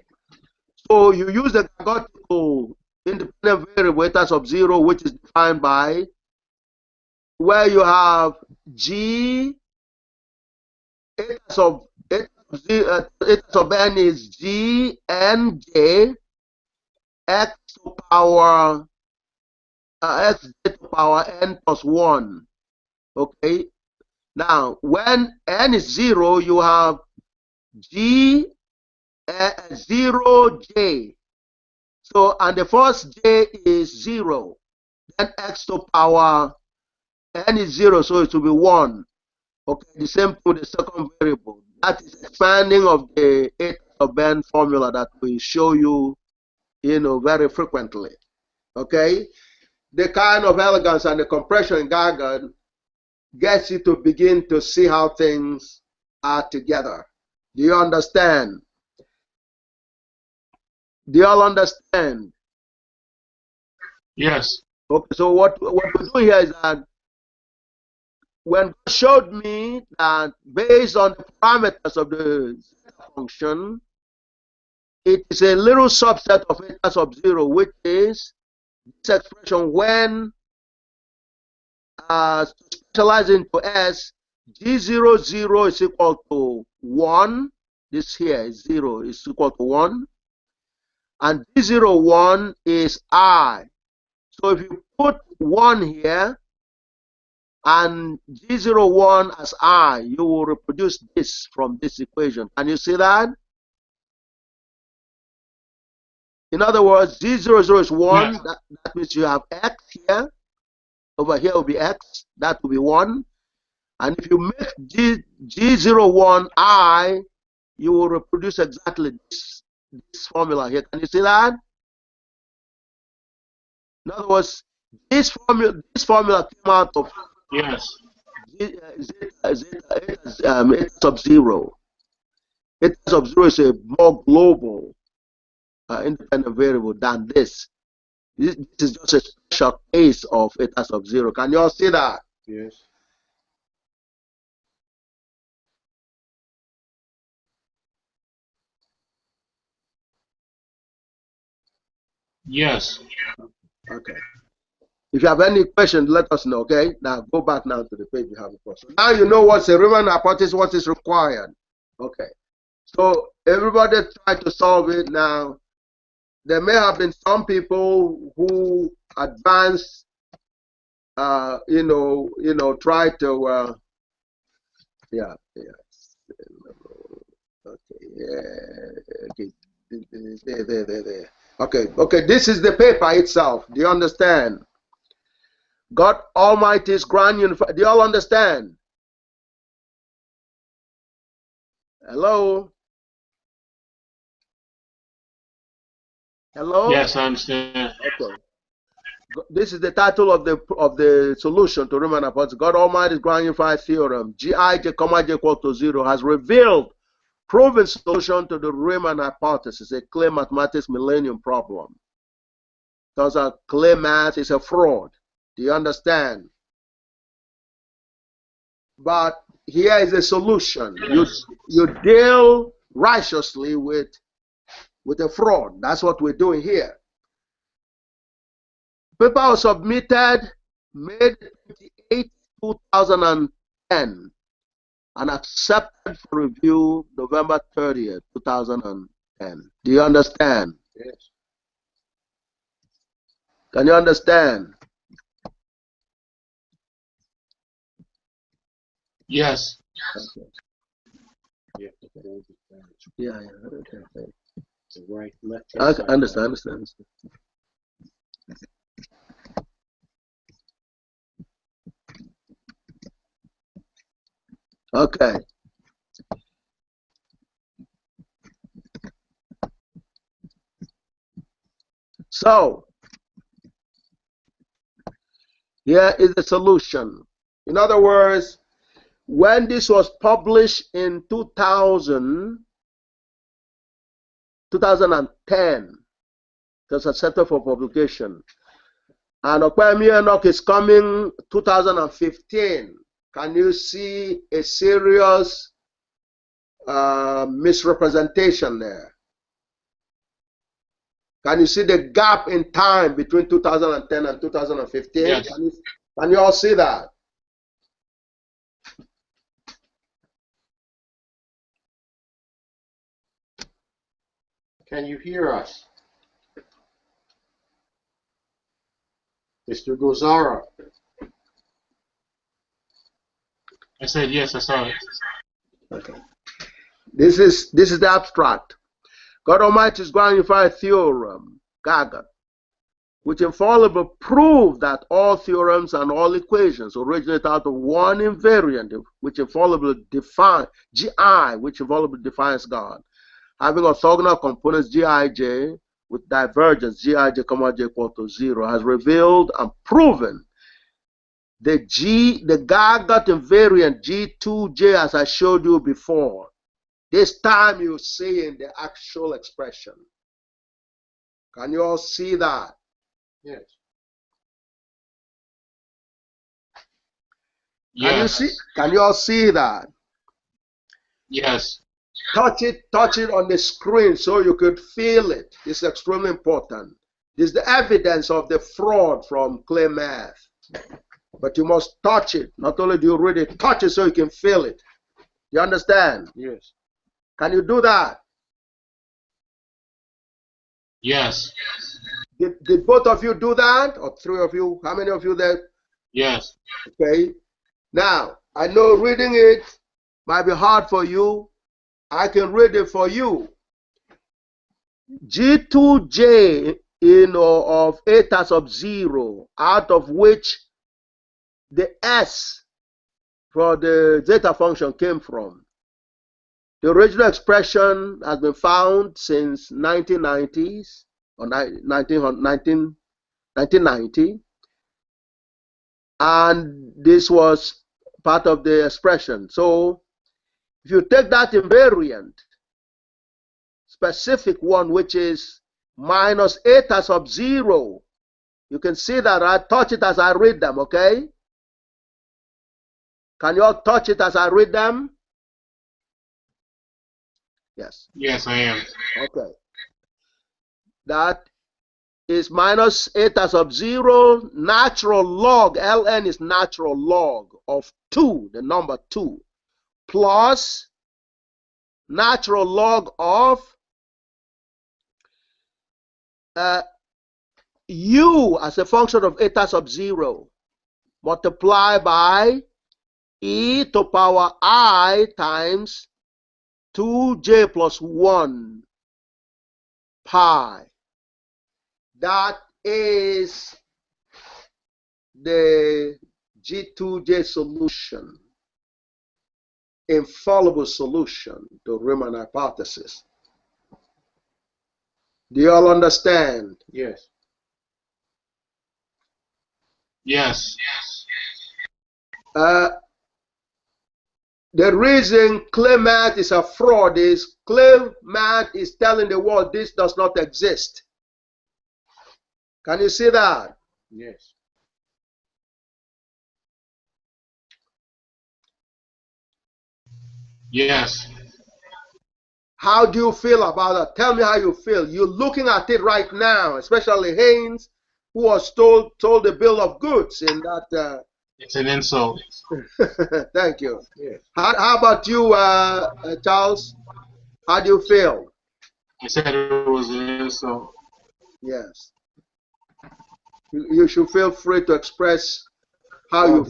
[SPEAKER 2] So you use the GAGUT independent variable eta sub 0, which is defined by where you have g eta sub n is g n j x to power x to power n plus 1. Okay. Now, when n is 0, you have g 0j. So, and the first j is 0. Then x to power n is 0, so it will be 1. Okay, the same for the second variable. That is expanding of the eta sub n formula that we show you, very frequently. Okay, the kind of elegance and the compression in GAGUT gets you to begin to see how things are together. Do you understand? Do you all understand?
[SPEAKER 3] Yes.
[SPEAKER 2] Okay, so what we do here is that when God showed me that based on the parameters of the function, it is a little subset of eta sub 0, which is this expression when specialize into S, G00 is equal to 1. This here is 0 is equal to 1. And G01 is I. So if you put 1 here and G01 as I, you will reproduce this from this equation. Can you see that? In other words, G00 is 1. Yes. That means you have X here. Over here will be X. That will be 1. And if you make G01 I, you will reproduce exactly this formula here. Can you see that? In other words, this formula came out of
[SPEAKER 3] Yes.
[SPEAKER 2] Eta sub 0. Eta sub 0 is a more global independent variable than this. This is just a special case of eta sub 0. Can you all see that?
[SPEAKER 1] Yes.
[SPEAKER 3] Yes.
[SPEAKER 2] Okay. If you have any questions, let us know. Okay. Now go back now to the page you have before. So now you know what's a Riemann hypothesis, what is required. Okay. So everybody try to solve it now. There may have been some people who advanced, try to, yeah. Okay, yeah, okay, there. Okay, this is the paper itself. Do you understand? God Almighty's grand unified. Do you all understand? Hello? Hello?
[SPEAKER 3] Yes, I understand.
[SPEAKER 2] Okay. This is the title of the solution to Riemann hypothesis. God Almighty's grand unified theorem, Gij, comma j equal to 0, has revealed proven solution to the Riemann hypothesis, a clear mathematics millennium problem. Because a ClayMath is a fraud. Do you understand? But here is a solution.
[SPEAKER 3] Yes.
[SPEAKER 2] You deal righteously with a fraud. That's what we're doing here. Paper was submitted May 28, 2010 and accepted for review November 30th, 2010. Do you understand?
[SPEAKER 1] Yes.
[SPEAKER 2] Can you understand?
[SPEAKER 3] Yes.
[SPEAKER 2] Okay.
[SPEAKER 1] You have to hold it down.
[SPEAKER 2] Yeah, yeah. Okay.
[SPEAKER 1] The right, left.
[SPEAKER 2] I understand. Okay. So, here is the solution. In other words, when this was published in 2010, it was accepted for publication. And Okwemi Enoch is coming 2015. Can you see a serious misrepresentation there? Can you see the gap in time between 2010 and 2015?
[SPEAKER 3] Yes.
[SPEAKER 2] Can you all see that?
[SPEAKER 1] Can you hear us? Mr. Gozara.
[SPEAKER 3] I said yes, I saw it.
[SPEAKER 2] Okay. This is the abstract. God Almighty's grand unified theorem, GAGUT, which infallibly proved that all theorems and all equations originate out of one invariant, which infallibly defines GI, which infallibly defines God, having orthogonal components Gij with divergence Gij, comma j equal to 0, has revealed and proven the GAGUT invariant G2j, as I showed you before. This time you see in the actual expression. Can you all see that?
[SPEAKER 1] Yes.
[SPEAKER 2] Can you see? Can you all see that?
[SPEAKER 3] Yes.
[SPEAKER 2] Touch it on the screen so you could feel it. It's extremely important. This is the evidence of the fraud from ClayMath. But you must touch it. Not only do you read it, touch it so you can feel it. You understand?
[SPEAKER 1] Yes.
[SPEAKER 2] Can you do that?
[SPEAKER 3] Yes.
[SPEAKER 2] Did both of you do that? Or three of you? How many of you there?
[SPEAKER 3] Yes.
[SPEAKER 2] Okay. Now, I know reading it might be hard for you. I can read it for you. G2j, of eta sub 0, out of which the s for the zeta function came from. The original expression has been found since 1990s or 1990, and this was part of the expression. So if you take that invariant, specific one, which is minus eta sub 0, you can see that I touch it as I read them, okay? Can you all touch it as I read them? Yes.
[SPEAKER 3] Yes, I am.
[SPEAKER 2] Okay. That is minus eta sub 0, natural log, ln is natural log of 2, the number 2, plus natural log of u as a function of eta sub 0 multiplied by e to power I times 2j plus 1 pi. That is the G2j solution. infallible solution to Riemann hypothesis. Do you all understand?
[SPEAKER 1] Yes.
[SPEAKER 3] Yes.
[SPEAKER 2] The reason ClayMath is a fraud is ClayMath is telling the world this does not exist. Can you see that?
[SPEAKER 1] Yes.
[SPEAKER 3] Yes.
[SPEAKER 2] How do you feel about that? Tell me how you feel. You're looking at it right now, especially Haynes, who was told the bill of goods in that.
[SPEAKER 3] It's an insult.
[SPEAKER 2] Thank you.
[SPEAKER 1] Yes.
[SPEAKER 2] How about you, Charles? How do you feel?
[SPEAKER 3] I said it was an insult.
[SPEAKER 2] Yes. You should feel free to express how you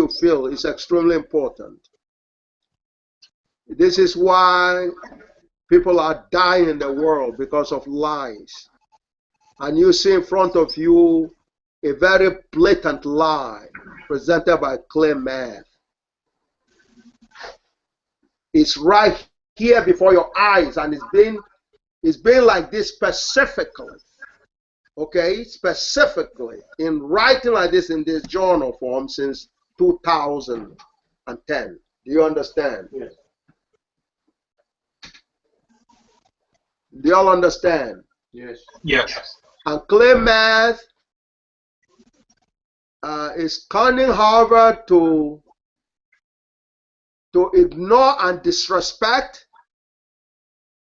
[SPEAKER 2] feel. It's extremely important. This is why people are dying in the world, because of lies. And you see in front of you a very blatant lie presented by ClayMath. It's right here before your eyes, and it's been like this specifically. Okay, specifically in writing like this in this journal form since 2010. Do you understand?
[SPEAKER 1] Yes.
[SPEAKER 2] Do you all understand?
[SPEAKER 1] Yes.
[SPEAKER 3] Yes.
[SPEAKER 2] And ClayMath is cunning, however, to ignore and disrespect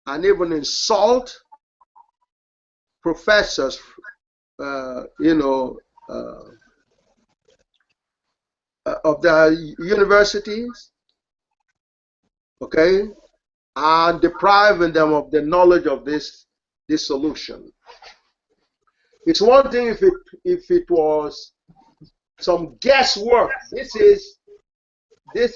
[SPEAKER 2] and even insult professors, of the universities, okay, and depriving them of the knowledge of this solution. It's one thing if it was some guesswork. This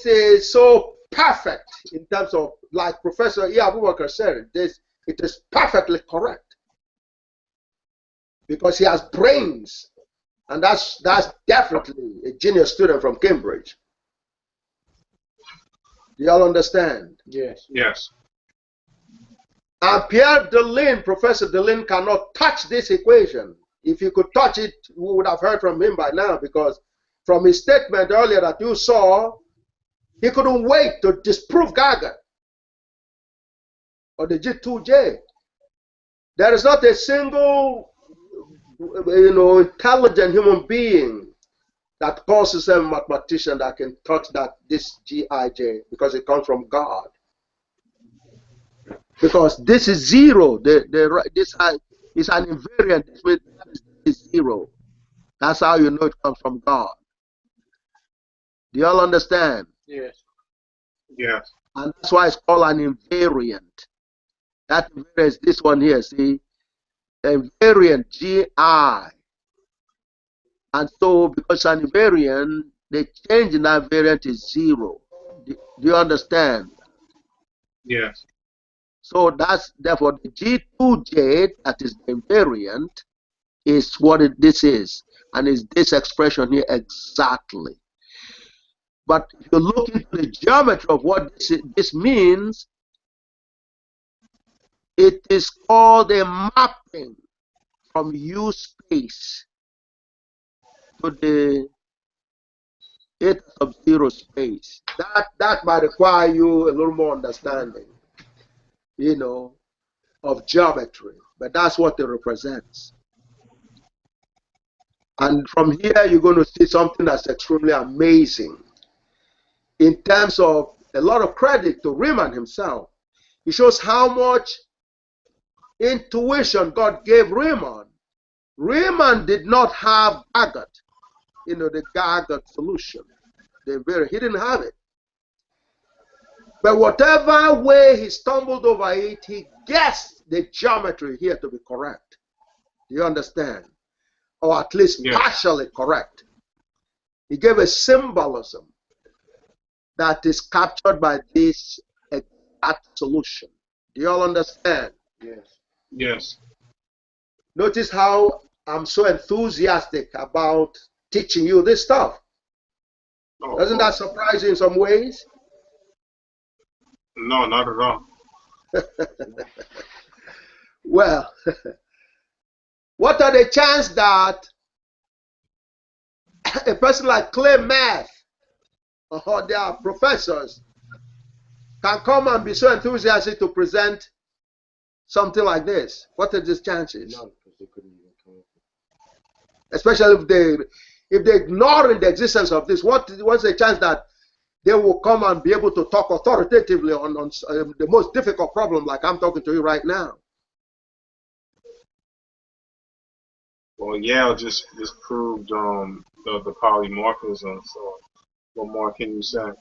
[SPEAKER 2] is so perfect in terms of, like Professor Abubakar said, it is perfectly correct because he has brains, and that's definitely a genius student from Cambridge. Do y'all understand?
[SPEAKER 1] Yes.
[SPEAKER 3] Yes.
[SPEAKER 2] And Pierre Delin, Professor Delin, cannot touch this equation. If he could touch it, we would have heard from him by now, because from his statement earlier that you saw, he couldn't wait to disprove GAGUT or the G2j. There is not a single, intelligent human being that calls himself a mathematician that can touch this GIJ, because it comes from God. Because this is zero. This is an invariant. This is zero. That's how you know it comes from God. Do you all understand?
[SPEAKER 1] Yes.
[SPEAKER 3] Yes.
[SPEAKER 2] And that's why it's called an invariant. That invariant is this one here, see? Invariant, GI. And so, because an invariant, the change in that variant is zero. Do you understand?
[SPEAKER 3] Yes.
[SPEAKER 2] So that's, therefore, the G2j, that is the invariant, is what this is. And is this expression here exactly. But if you look into the geometry of what this means, it is called a mapping from U space to the eta sub 0 space. That might require you a little more understanding, of geometry. But that's what it represents. And from here, you're going to see something that's extremely amazing in terms of a lot of credit to Riemann himself. It shows how much intuition God gave Riemann. Riemann did not have GAGUT, the GAGUT solution. He didn't have it. But whatever way he stumbled over it, he guessed the geometry here to be correct. Do you understand? Or at least partially correct. He gave a symbolism that is captured by this exact solution. Do you all understand?
[SPEAKER 1] Yes.
[SPEAKER 3] Yes.
[SPEAKER 2] Notice how I'm so enthusiastic about teaching you this stuff. Doesn't that surprise you in some ways?
[SPEAKER 3] No, not at all.
[SPEAKER 2] Well, what are the chances that a person like ClayMath or their professors can come and be so enthusiastic to present something like this? What are the chances?
[SPEAKER 1] None, because they couldn't even come up with
[SPEAKER 2] Especially if they ignore the existence of this, what's the chance that they will come and be able to talk authoritatively on the most difficult problem like I'm talking to you right now?
[SPEAKER 3] Well, Yale just proved the polymorphism. So, what more can you say?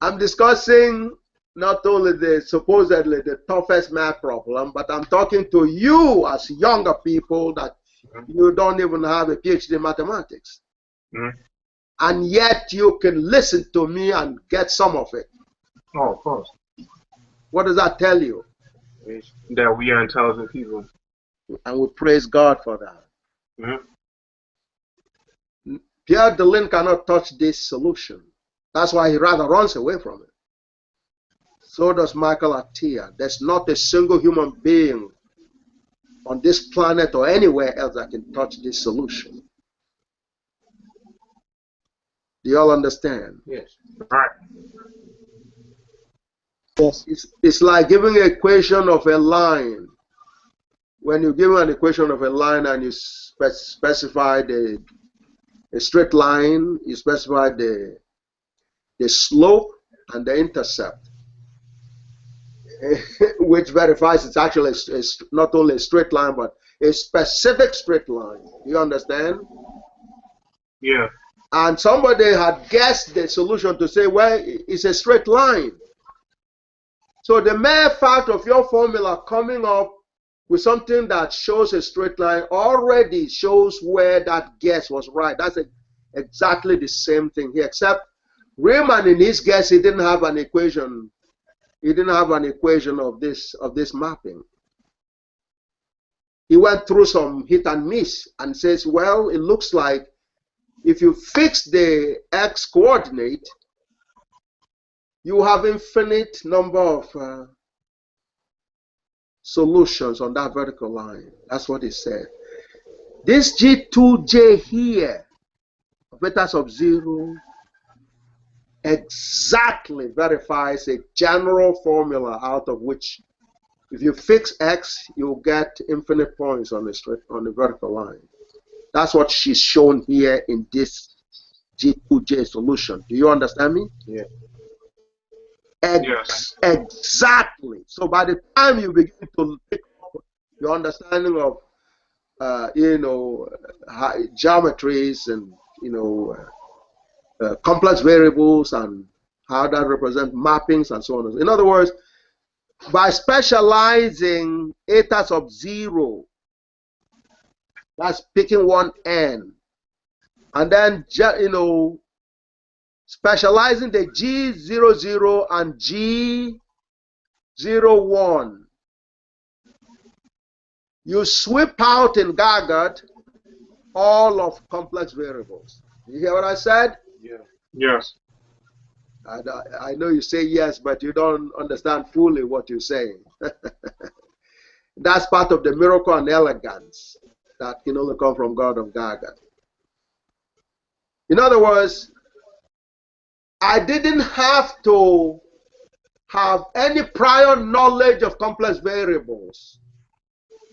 [SPEAKER 2] I'm discussing not only supposedly the toughest math problem, but I'm talking to you as younger people that you don't even have a PhD in mathematics.
[SPEAKER 3] Mm-hmm.
[SPEAKER 2] And yet you can listen to me and get some of it.
[SPEAKER 3] Oh, of course.
[SPEAKER 2] What does that tell you?
[SPEAKER 3] That we are intelligent people.
[SPEAKER 2] And we praise God for that.
[SPEAKER 3] Mm-hmm.
[SPEAKER 2] Pierre Delin cannot touch this solution. That's why he rather runs away from it. So does Michael Atiyah. There's not a single human being on this planet or anywhere else that can touch this solution. Do you all understand?
[SPEAKER 1] Yes.
[SPEAKER 3] Right.
[SPEAKER 4] Yes.
[SPEAKER 2] It's like giving an equation of a line. When you give an equation of a line and you specify a straight line, you specify the slope and the intercept, which verifies it's actually not only a straight line, but a specific straight line. Do you understand?
[SPEAKER 3] Yeah.
[SPEAKER 2] And somebody had guessed the solution to say, well, it's a straight line. So the mere fact of your formula coming up with something that shows a straight line already shows where that guess was right. That's exactly the same thing here, except Riemann in his guess, he didn't have an equation. He didn't have an equation of this mapping. He went through some hit and miss and says, well, it looks like if you fix the x coordinate, you have infinite number of solutions on that vertical line. That's what he said. This G2j here, beta sub 0, exactly verifies a general formula out of which if you fix x, you'll get infinite points on the vertical line. That's what she's shown here in this G2j solution. Do you understand me?
[SPEAKER 1] Yeah.
[SPEAKER 3] Yes.
[SPEAKER 2] Exactly. So by the time you begin to pick up your understanding of geometries and complex variables and how that represents mappings and so on. In other words, by specializing eta sub 0, that's picking one n, and then specializing the G00 and G01, you sweep out in GAGUT all of complex variables. You hear what I said?
[SPEAKER 1] Yeah.
[SPEAKER 3] Yes.
[SPEAKER 2] I know you say yes, but you don't understand fully what you're saying. That's part of the miracle and elegance that can only come from God of GAGUT. In other words, I didn't have to have any prior knowledge of complex variables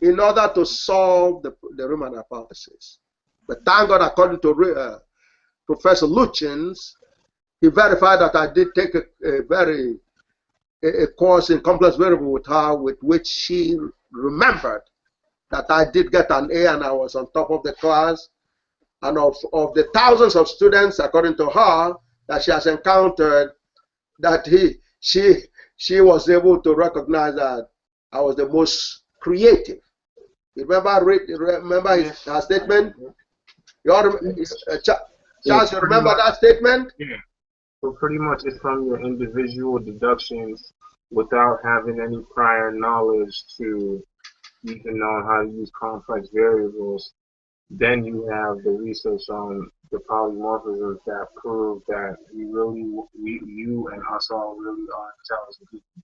[SPEAKER 2] in order to solve the Riemann hypothesis. But thank God, according to Professor Lutyens, he verified that I did take a course in complex variable with her, with which she remembered that I did get an A and I was on top of the class. And of the thousands of students, according to her, that she has encountered, that she was able to recognize that I was the most creative. You remember her statement? You all Charles, you remember that statement?
[SPEAKER 3] Yeah. So pretty much it's from your individual deductions without having any prior knowledge to even know how to use complex variables. then you have the research on the polymorphisms that prove that you and us all really are intelligent people.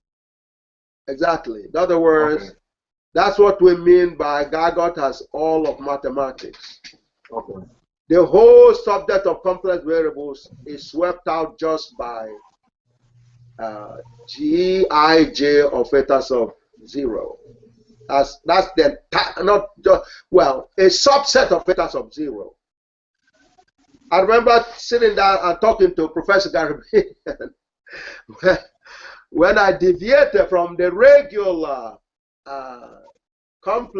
[SPEAKER 2] Exactly. In other
[SPEAKER 3] Okay.
[SPEAKER 2] words, that's what we mean by GAGUT has all of mathematics.
[SPEAKER 3] Okay.
[SPEAKER 2] The whole subject of complex variables is swept out just by GIJ of theta of 0. That's the not just, well, a subset of theta of 0. I remember sitting down and talking to Professor Garibaldi when I deviated from the regular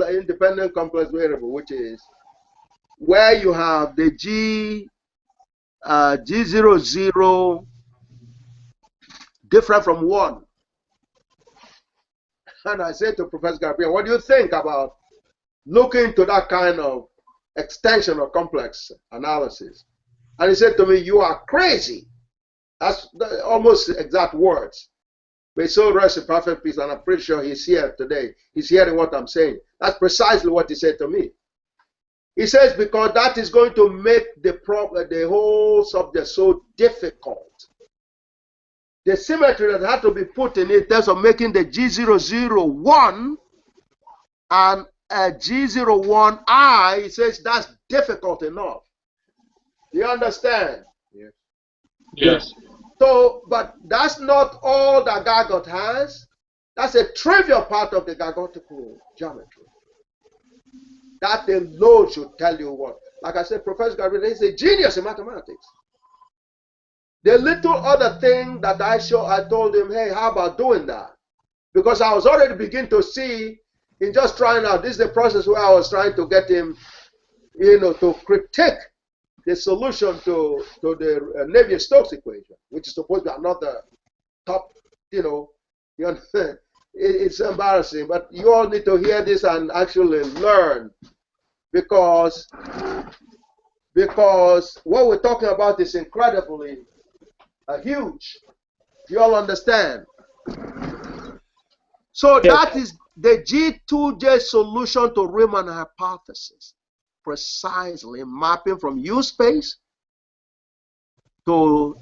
[SPEAKER 2] independent complex variable, which is where you have the G00 different from 1. And I said to Professor Gabriel, what do you think about looking into that kind of extension of complex analysis? And he said to me, you are crazy. That's almost exact words. May so rest in perfect peace, and I'm pretty sure he's here today. He's hearing what I'm saying. That's precisely what he said to me. He says, because that is going to make the whole subject so difficult. The symmetry that had to be put in terms of making the G001 and a G01I, he says that's difficult enough. Do you understand?
[SPEAKER 1] Yes.
[SPEAKER 3] Yes.
[SPEAKER 2] So, but that's not all that GAGUT has. That's a trivial part of the GAGUTical geometry. That alone should tell you what. Like I said, Professor Gabriel is a genius in mathematics. The little other thing that I told him, hey, how about doing that? Because I was already beginning to see in just trying out, this is the process where I was trying to get him, to critique the solution to the Navier-Stokes equation, which is supposed to be another top, you understand? It's embarrassing, but you all need to hear this and actually learn, because what we're talking about is incredibly huge. You all understand? So that is the G2j solution to Riemann hypothesis, precisely mapping from U space to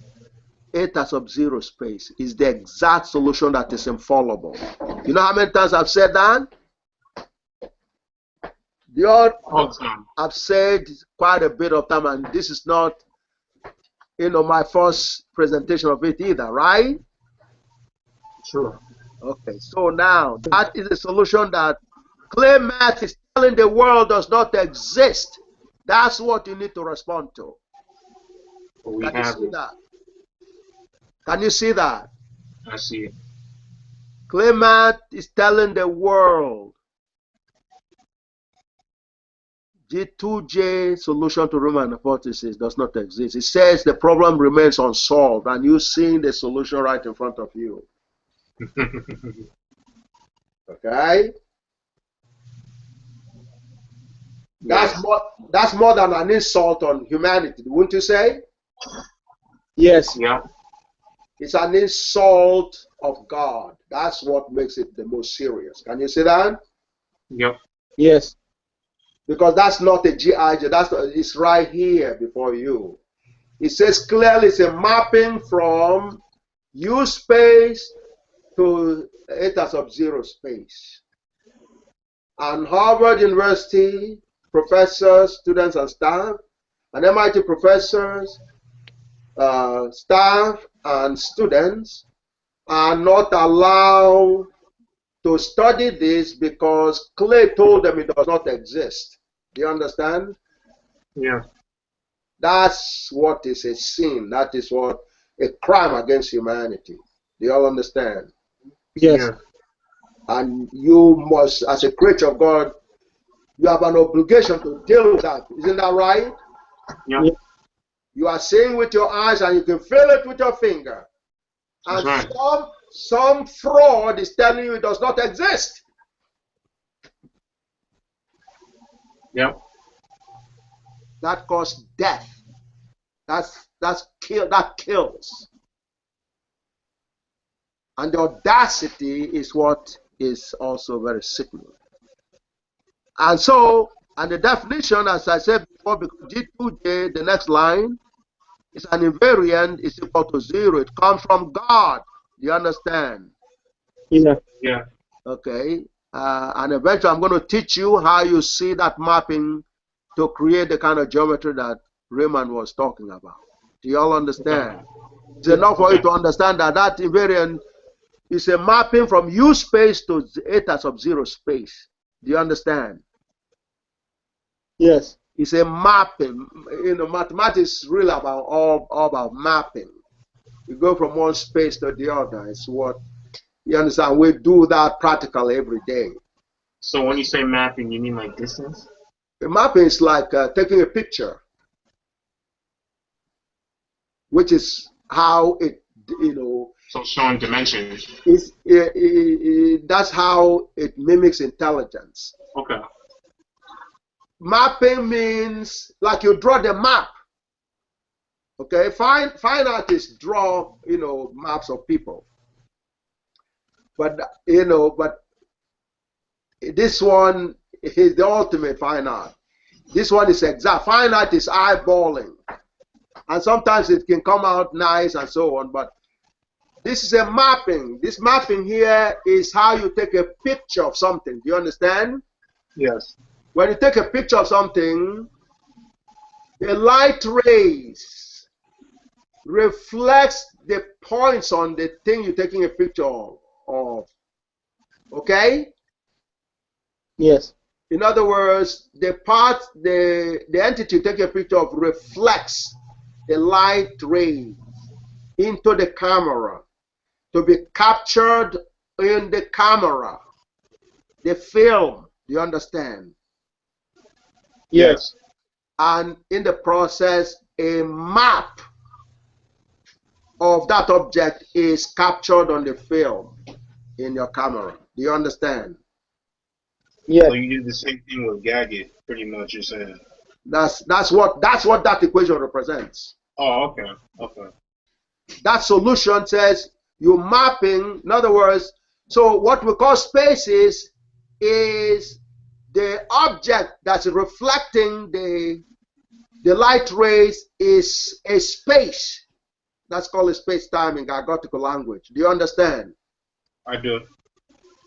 [SPEAKER 2] eta sub 0 space is the exact solution that is infallible. You know how many times I've said that? I've said quite a bit of time, and this is not, my first presentation of it either, right?
[SPEAKER 3] Sure.
[SPEAKER 2] Okay, so now that is a solution that ClayMath is telling the world does not exist. That's what you need to respond to.
[SPEAKER 3] We
[SPEAKER 2] Can you
[SPEAKER 3] have
[SPEAKER 2] see
[SPEAKER 3] it.
[SPEAKER 2] that? Can you see that?
[SPEAKER 3] I see it.
[SPEAKER 2] ClayMath is telling the world G2j solution to Riemann hypothesis does not exist. It says the problem remains unsolved, and you're seeing the solution right in front of you. Okay?
[SPEAKER 3] Yes.
[SPEAKER 2] That's more than an insult on humanity, wouldn't you say?
[SPEAKER 4] Yes.
[SPEAKER 3] Yeah.
[SPEAKER 2] It's an insult of God. That's what makes it the most serious. Can you see that?
[SPEAKER 3] Yep.
[SPEAKER 4] Yes.
[SPEAKER 2] Because that's not a GIJ. It's right here before you. It says clearly it's a mapping from U space to eta sub 0 space. And Harvard University professors, students, and staff, and MIT professors, staff, and students are not allowed to study this because Clay told them it does not exist. Do you understand?
[SPEAKER 3] Yeah.
[SPEAKER 2] That's what is a sin. That is what a crime against humanity. Do you all understand?
[SPEAKER 4] Yes.
[SPEAKER 3] Yeah.
[SPEAKER 2] And you must, as a creature of God, you have an obligation to deal with that. Isn't that right?
[SPEAKER 3] Yeah.
[SPEAKER 4] Yeah.
[SPEAKER 2] You are seeing with your eyes and you can feel it with your finger. And
[SPEAKER 3] That's right.
[SPEAKER 2] some fraud is telling you it does not exist.
[SPEAKER 3] Yep.
[SPEAKER 2] That causes death. That kills. And the audacity is what is also very sickening. And so And the definition, as I said before, because G2j, the next line, is an invariant is equal to 0. It comes from God. Do you understand?
[SPEAKER 4] Yeah.
[SPEAKER 3] Yeah.
[SPEAKER 2] Okay. And eventually I'm going to teach you how you see that mapping to create the kind of geometry that Riemann was talking about. Do you all understand? It's enough for you to understand that that invariant is a mapping from U space to eta sub 0 space. Do you understand?
[SPEAKER 4] Yes.
[SPEAKER 2] It's a mapping. You know, mathematics is really about all about mapping. You go from one space to the other. It's what you understand. We do that practically every day.
[SPEAKER 3] So when you say mapping, you mean like distance?
[SPEAKER 2] The mapping is like taking a picture, which is how it, you know,
[SPEAKER 3] So showing dimensions.
[SPEAKER 2] That's how it mimics intelligence.
[SPEAKER 3] Okay.
[SPEAKER 2] Mapping means like you draw the map. Okay, fine artists draw, you know, maps of people. But you know, but this one is the ultimate fine art. This one is exact. Fine art is eyeballing, and sometimes it can come out nice and so on. But this is a mapping. This mapping here is how you take a picture of something. Do you understand?
[SPEAKER 3] Yes.
[SPEAKER 2] When you take a picture of something, the light rays reflects the points on the thing you're taking a picture of. Okay?
[SPEAKER 4] Yes.
[SPEAKER 2] In other words, the entity you take a picture of reflects the light ray into the camera to be captured in the camera, the film. Do you understand?
[SPEAKER 4] Yes.
[SPEAKER 2] And in the process, a map of that object is captured on the film in your camera. Do you understand?
[SPEAKER 4] Yes.
[SPEAKER 3] So you do the same thing with GAGUT, pretty much. You're saying.
[SPEAKER 2] That's what that equation represents.
[SPEAKER 3] Oh, okay. Okay.
[SPEAKER 2] That solution says you're mapping. In other words, so what we call spaces is the object that's reflecting the light rays is a space. That's called a space-time in GAGUTical language. Do you understand?
[SPEAKER 3] I do.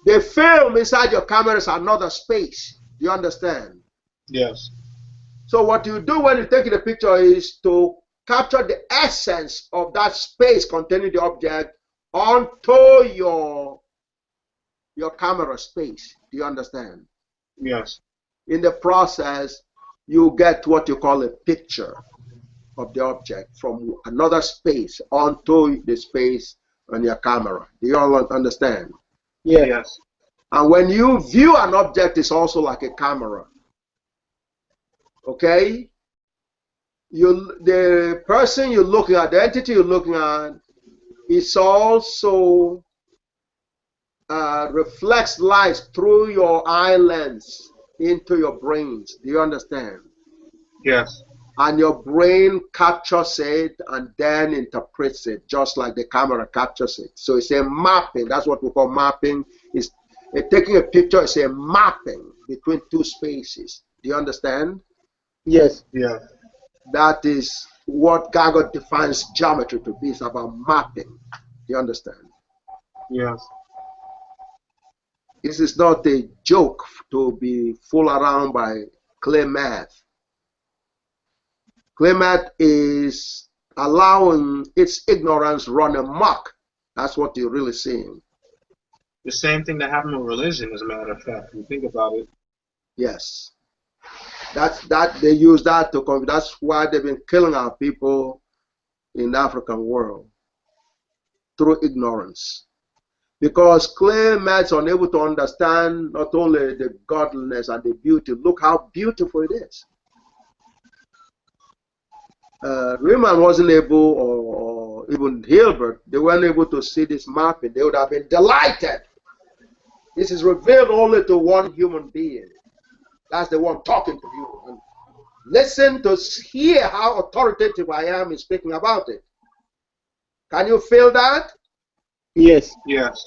[SPEAKER 2] The film inside your camera is another space. Do you understand?
[SPEAKER 3] Yes.
[SPEAKER 2] So what you do when you take the picture is to capture the essence of that space containing the object onto your camera space. Do you understand?
[SPEAKER 3] Yes.
[SPEAKER 2] In the process, you get what you call a picture of the object from another space onto the space on your camera. Do you all understand?
[SPEAKER 4] Yes.
[SPEAKER 3] Yes.
[SPEAKER 2] And when you view an object, it's also like a camera. Okay? The person you're looking at, the entity you're looking at, is also reflects light through your eye lens into your brains. Do you understand?
[SPEAKER 3] Yes.
[SPEAKER 2] And your brain captures it and then interprets it, just like the camera captures it. So it's a mapping. That's what we call mapping. It's taking a picture is a mapping between two spaces. Do you understand?
[SPEAKER 4] Yes.
[SPEAKER 3] Yeah.
[SPEAKER 2] That is what GAGUT defines geometry to be. It's about mapping. Do you understand?
[SPEAKER 3] Yes.
[SPEAKER 2] This is not a joke to be fooled around by ClayMath. ClayMath is allowing its ignorance run amok. That's what you're really seeing.
[SPEAKER 3] The same thing that happened with religion, as a matter of fact. If you think about it.
[SPEAKER 2] Yes. They use that to that's why they've been killing our people in the African world through ignorance. Because ClayMath is unable to understand not only the godliness and the beauty. Look how beautiful it is. Riemann wasn't able, or even Hilbert, they weren't able to see this mapping. They would have been delighted. This is revealed only to one human being. That's the one talking to you. And listen to hear how authoritative I am in speaking about it. Can you feel that?
[SPEAKER 4] Yes.
[SPEAKER 3] Yes.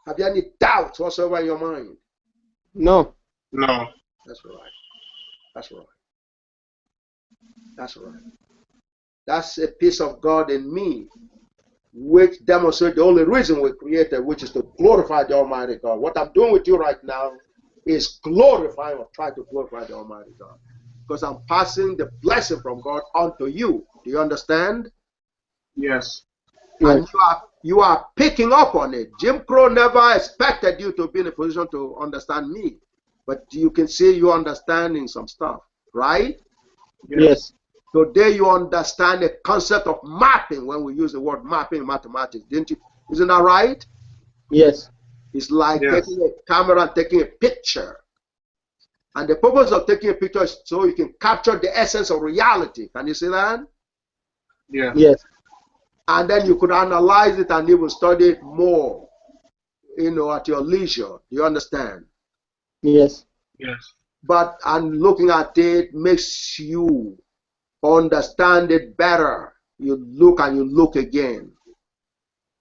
[SPEAKER 2] Have you any doubts whatsoever in your mind?
[SPEAKER 4] No.
[SPEAKER 3] No.
[SPEAKER 2] That's right. That's right. That's right. That's a piece of God in me, which demonstrates the only reason we're created, which is to glorify the Almighty God. What I'm doing with you right now is glorifying or try to glorify the Almighty God. Because I'm passing the blessing from God onto you. Do you understand?
[SPEAKER 3] Yes.
[SPEAKER 2] And you are picking up on it. Jim Crow never expected you to be in a position to understand me. But you can see you understanding some stuff, right?
[SPEAKER 4] Yes.
[SPEAKER 2] Today you understand the concept of mapping when we use the word mapping in mathematics, didn't you? Isn't that right?
[SPEAKER 4] Yes.
[SPEAKER 2] It's like
[SPEAKER 3] Yes.
[SPEAKER 2] taking a camera and taking a picture. And the purpose of taking a picture is so you can capture the essence of reality. Can you see that?
[SPEAKER 3] Yes.
[SPEAKER 4] Yes.
[SPEAKER 2] And then you could analyze it and even study it more, you know, at your leisure. Do you understand?
[SPEAKER 4] Yes.
[SPEAKER 3] Yes.
[SPEAKER 2] But and looking at it makes you understand it better. You look and you look again,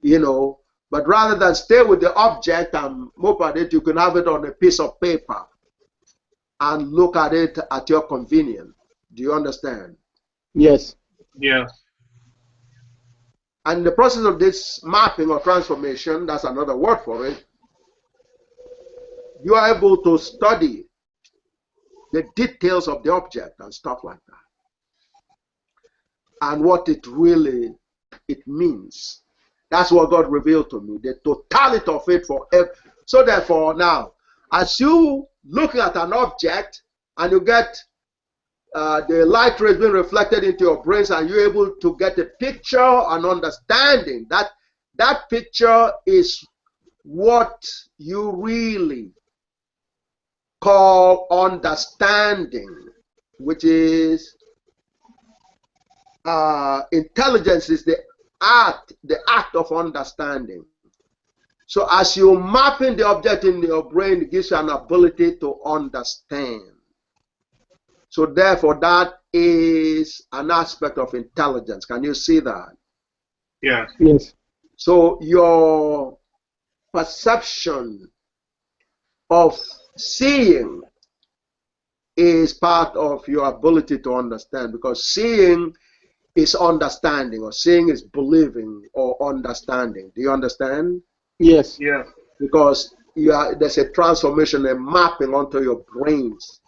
[SPEAKER 2] you know. But rather than stay with the object and move at it, you can have it on a piece of paper and look at it at your convenience. Do you understand?
[SPEAKER 4] Yes.
[SPEAKER 3] Yes.
[SPEAKER 2] And the process of this mapping or transformation, that's another word for it, you are able to study the details of the object and stuff like that. And what it really means. That's what God revealed to me, the totality of it for every. So therefore now, as you looking at an object and you get the light rays being reflected into your brains and you're able to get a picture and understanding, that picture is what you really call understanding, which is intelligence is the act of understanding. So as you mapping the object in your brain, it gives you an ability to understand. So therefore, that is an aspect of intelligence. Can you see that?
[SPEAKER 3] Yes.
[SPEAKER 4] Yes.
[SPEAKER 2] So your perception of seeing is part of your ability to understand, because seeing is understanding, or seeing is believing or understanding. Do you understand?
[SPEAKER 4] Yes.
[SPEAKER 3] Yes.
[SPEAKER 2] Because there's a transformation, a mapping onto your brains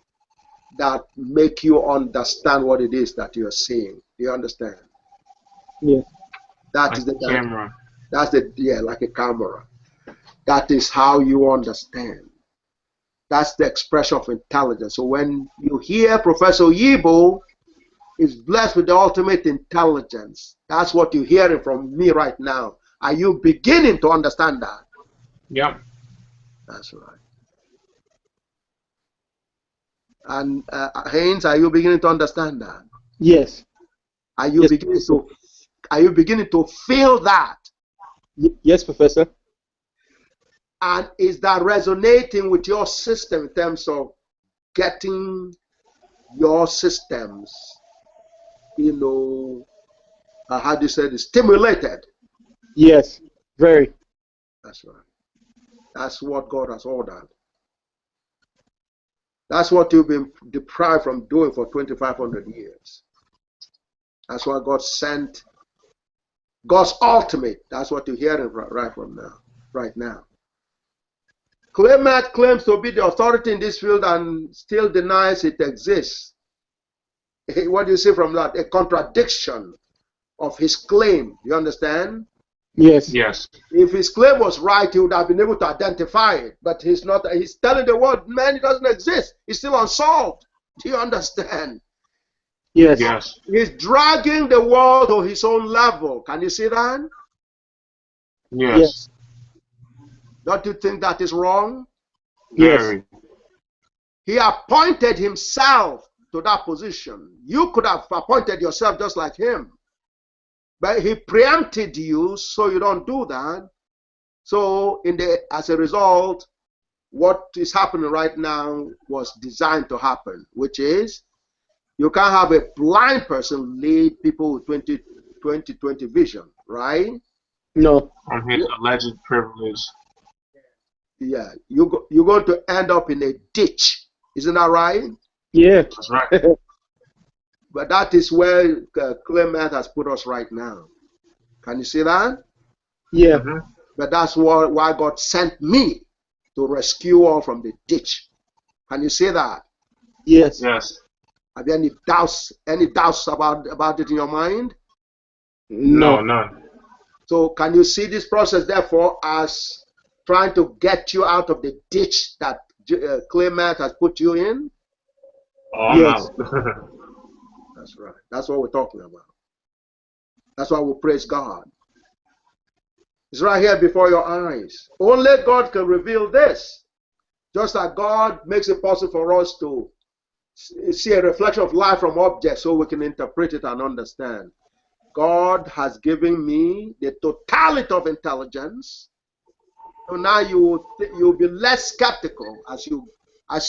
[SPEAKER 2] that make you understand what it is that you're seeing. Do you understand?
[SPEAKER 4] Yes.
[SPEAKER 2] That
[SPEAKER 3] Like
[SPEAKER 2] is the
[SPEAKER 3] camera.
[SPEAKER 2] That's like a camera. That is how you understand. That's the expression of intelligence. So when you hear Professor Yibo is blessed with the ultimate intelligence, that's what you're hearing from me right now. Are you beginning to understand that?
[SPEAKER 3] Yep.
[SPEAKER 2] That's right. And Haynes, are you beginning to understand that?
[SPEAKER 4] Yes.
[SPEAKER 2] Are you
[SPEAKER 4] Yes,
[SPEAKER 2] beginning
[SPEAKER 4] Professor.
[SPEAKER 2] to feel that?
[SPEAKER 4] Yes, Professor.
[SPEAKER 2] And is that resonating with your system in terms of getting your systems, you know, how do you say it, stimulated?
[SPEAKER 4] Yes. Very.
[SPEAKER 2] That's right. That's what God has ordered. That's what you've been deprived from doing for 2,500 years. That's why God sent God's ultimate. That's what you're hearing right now. ClayMath claims to be the authority in this field and still denies it exists. What do you see from that? A contradiction of his claim. You understand?
[SPEAKER 4] Yes.
[SPEAKER 3] Yes.
[SPEAKER 2] If his claim was right, he would have been able to identify it. But he's not. He's telling the world, man, it doesn't exist. It's still unsolved. Do you understand?
[SPEAKER 4] Yes.
[SPEAKER 3] Yes.
[SPEAKER 2] He's dragging the world to his own level. Can you see that?
[SPEAKER 3] Yes.
[SPEAKER 4] Yes.
[SPEAKER 2] Don't you think that is wrong?
[SPEAKER 4] Yes.
[SPEAKER 3] Very.
[SPEAKER 2] He appointed himself to that position. You could have appointed yourself just like him. But he preempted you so you don't do that. So as a result, what is happening right now was designed to happen, which is you can't have a blind person lead people with 20/20 vision, right?
[SPEAKER 4] No.
[SPEAKER 3] On his alleged privilege.
[SPEAKER 2] Yeah, you're going to end up in a ditch. Isn't that right?
[SPEAKER 4] Yeah.
[SPEAKER 3] That's right.
[SPEAKER 2] But that is where ClayMath has put us right now. Can you see that?
[SPEAKER 4] Yeah.
[SPEAKER 3] hmm
[SPEAKER 2] But that's why God sent me to rescue all from the ditch. Can you see that?
[SPEAKER 4] Yes.
[SPEAKER 3] Yes.
[SPEAKER 2] Have you any doubts? Any doubts about it in your mind?
[SPEAKER 3] No,
[SPEAKER 4] No.
[SPEAKER 3] none.
[SPEAKER 2] So can you see this process, therefore, as trying to get you out of the ditch that ClayMath has put you in?
[SPEAKER 3] Oh, I'm
[SPEAKER 4] Yes.
[SPEAKER 3] out.
[SPEAKER 2] That's right. That's what we're talking about. That's why we praise God. It's right here before your eyes. Only God can reveal this. Just like God makes it possible for us to see a reflection of light from objects so we can interpret it and understand. God has given me the totality of intelligence. So now you'll be less skeptical as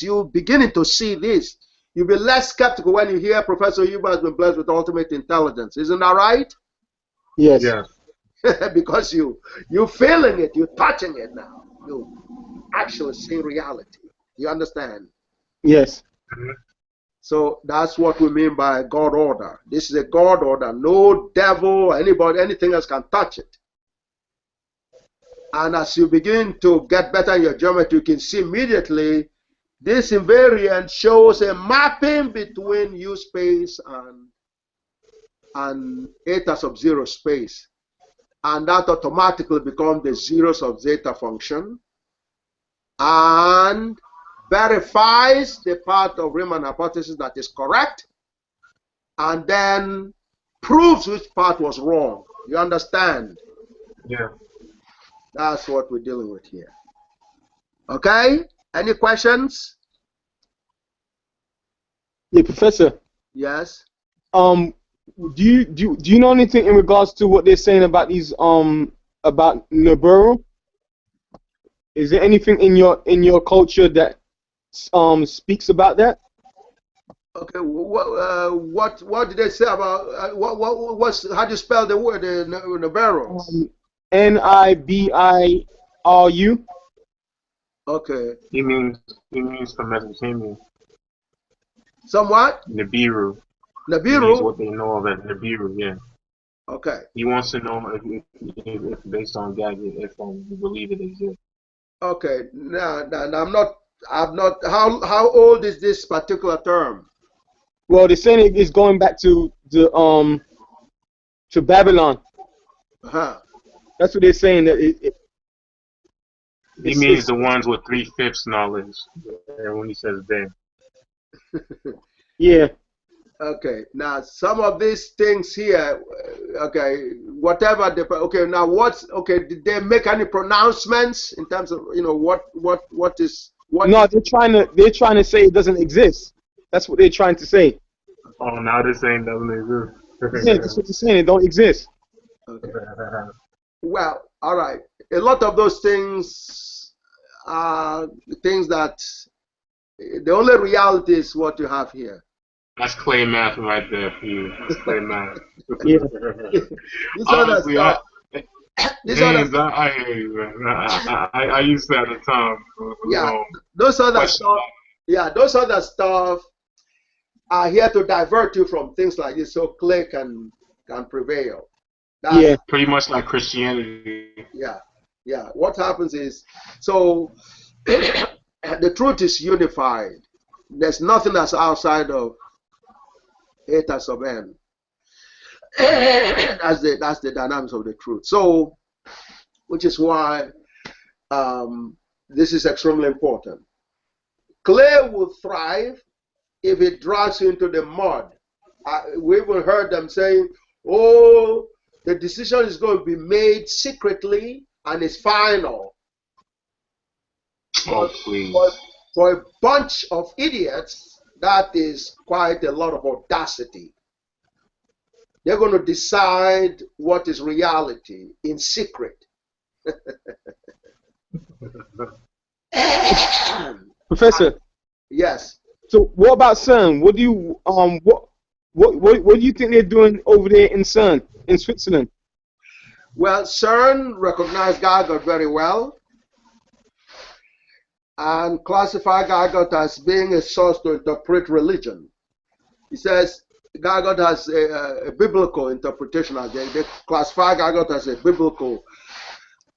[SPEAKER 2] you beginning to see this. You'll be less skeptical when you hear Professor Huber has been blessed with ultimate intelligence. Isn't that right?
[SPEAKER 4] Yes.
[SPEAKER 3] Yes.
[SPEAKER 2] Because you're feeling it, you're touching it now. You actually see reality. You understand?
[SPEAKER 4] Yes.
[SPEAKER 3] Mhm.
[SPEAKER 2] So that's what we mean by God order. This is a God order. No devil, anybody, anything else can touch it. And as you begin to get better in your geometry, you can see immediately this invariant shows a mapping between U space and eta sub zero space. And that automatically becomes the zeros of zeta function and verifies the part of Riemann hypothesis that is correct, and then proves which part was wrong. You understand?
[SPEAKER 3] Yeah.
[SPEAKER 2] That's what we're dealing with here. Okay? Any questions?
[SPEAKER 4] Yeah, Professor.
[SPEAKER 2] Yes?
[SPEAKER 4] Do you know anything in regards to what they're saying about these about Nibiru? Is there anything in your culture that speaks about that?
[SPEAKER 2] Okay, what did they say about how do you spell the word Nibiru?
[SPEAKER 4] Nibiru.
[SPEAKER 2] Okay.
[SPEAKER 3] He means from Mesopotamia.
[SPEAKER 2] Somewhat?
[SPEAKER 3] Nibiru. He means
[SPEAKER 2] Nibiru?
[SPEAKER 3] what they know of as Nibiru. Yeah.
[SPEAKER 2] Okay.
[SPEAKER 3] He wants to know if based on GAGUT, if you believe it exists.
[SPEAKER 2] Okay. Now I'm not how old is this particular term?
[SPEAKER 4] Well, they're saying it's going back to Babylon.
[SPEAKER 2] Uh-huh.
[SPEAKER 4] That's what they're saying. That
[SPEAKER 3] He means the ones with 3/5 knowledge. When he says they.
[SPEAKER 4] yeah.
[SPEAKER 2] Okay, now some of these things here, okay, whatever the, okay, now did they make any pronouncements in terms of, what is,
[SPEAKER 4] No, they're trying to say it doesn't exist. That's what they're trying to say.
[SPEAKER 3] Oh, now they're saying doesn't exist.
[SPEAKER 4] Yeah, that's what they're saying. It don't exist.
[SPEAKER 2] okay, well, all right, a lot of those things are things that, the only reality is what you have here.
[SPEAKER 3] That's ClayMath right there for you. That's ClayMath.
[SPEAKER 4] Yeah.
[SPEAKER 2] This other
[SPEAKER 3] Honestly,
[SPEAKER 2] stuff, this other
[SPEAKER 3] James,
[SPEAKER 2] stuff,
[SPEAKER 3] I hear you, man. I used to at the time.
[SPEAKER 2] yeah,
[SPEAKER 3] So,
[SPEAKER 2] those other
[SPEAKER 3] question
[SPEAKER 2] stuff, yeah, those other stuff are here to divert you from things like this so Clay can prevail.
[SPEAKER 4] Yeah.
[SPEAKER 3] pretty much like Christianity.
[SPEAKER 2] Yeah. What happens is, so the truth is unified. There's nothing that's outside of eta sub n. That's the dynamics of the truth. So, which is why this is extremely important. Clay will thrive if it drags you into the mud. We even heard them saying, oh, the decision is going to be made secretly and it's final.
[SPEAKER 3] Oh, please.
[SPEAKER 2] For a bunch of idiots, that is quite a lot of audacity. They're going to decide what is reality in secret.
[SPEAKER 4] Professor.
[SPEAKER 2] Yes.
[SPEAKER 4] So what about CERN? What do you what do you think they're doing over there in CERN in Switzerland?
[SPEAKER 2] Well, CERN recognized GAGUT very well. and classify GAGUT as being a source to interpret religion. He says GAGUT has a biblical interpretation. They classify GAGUT as a biblical,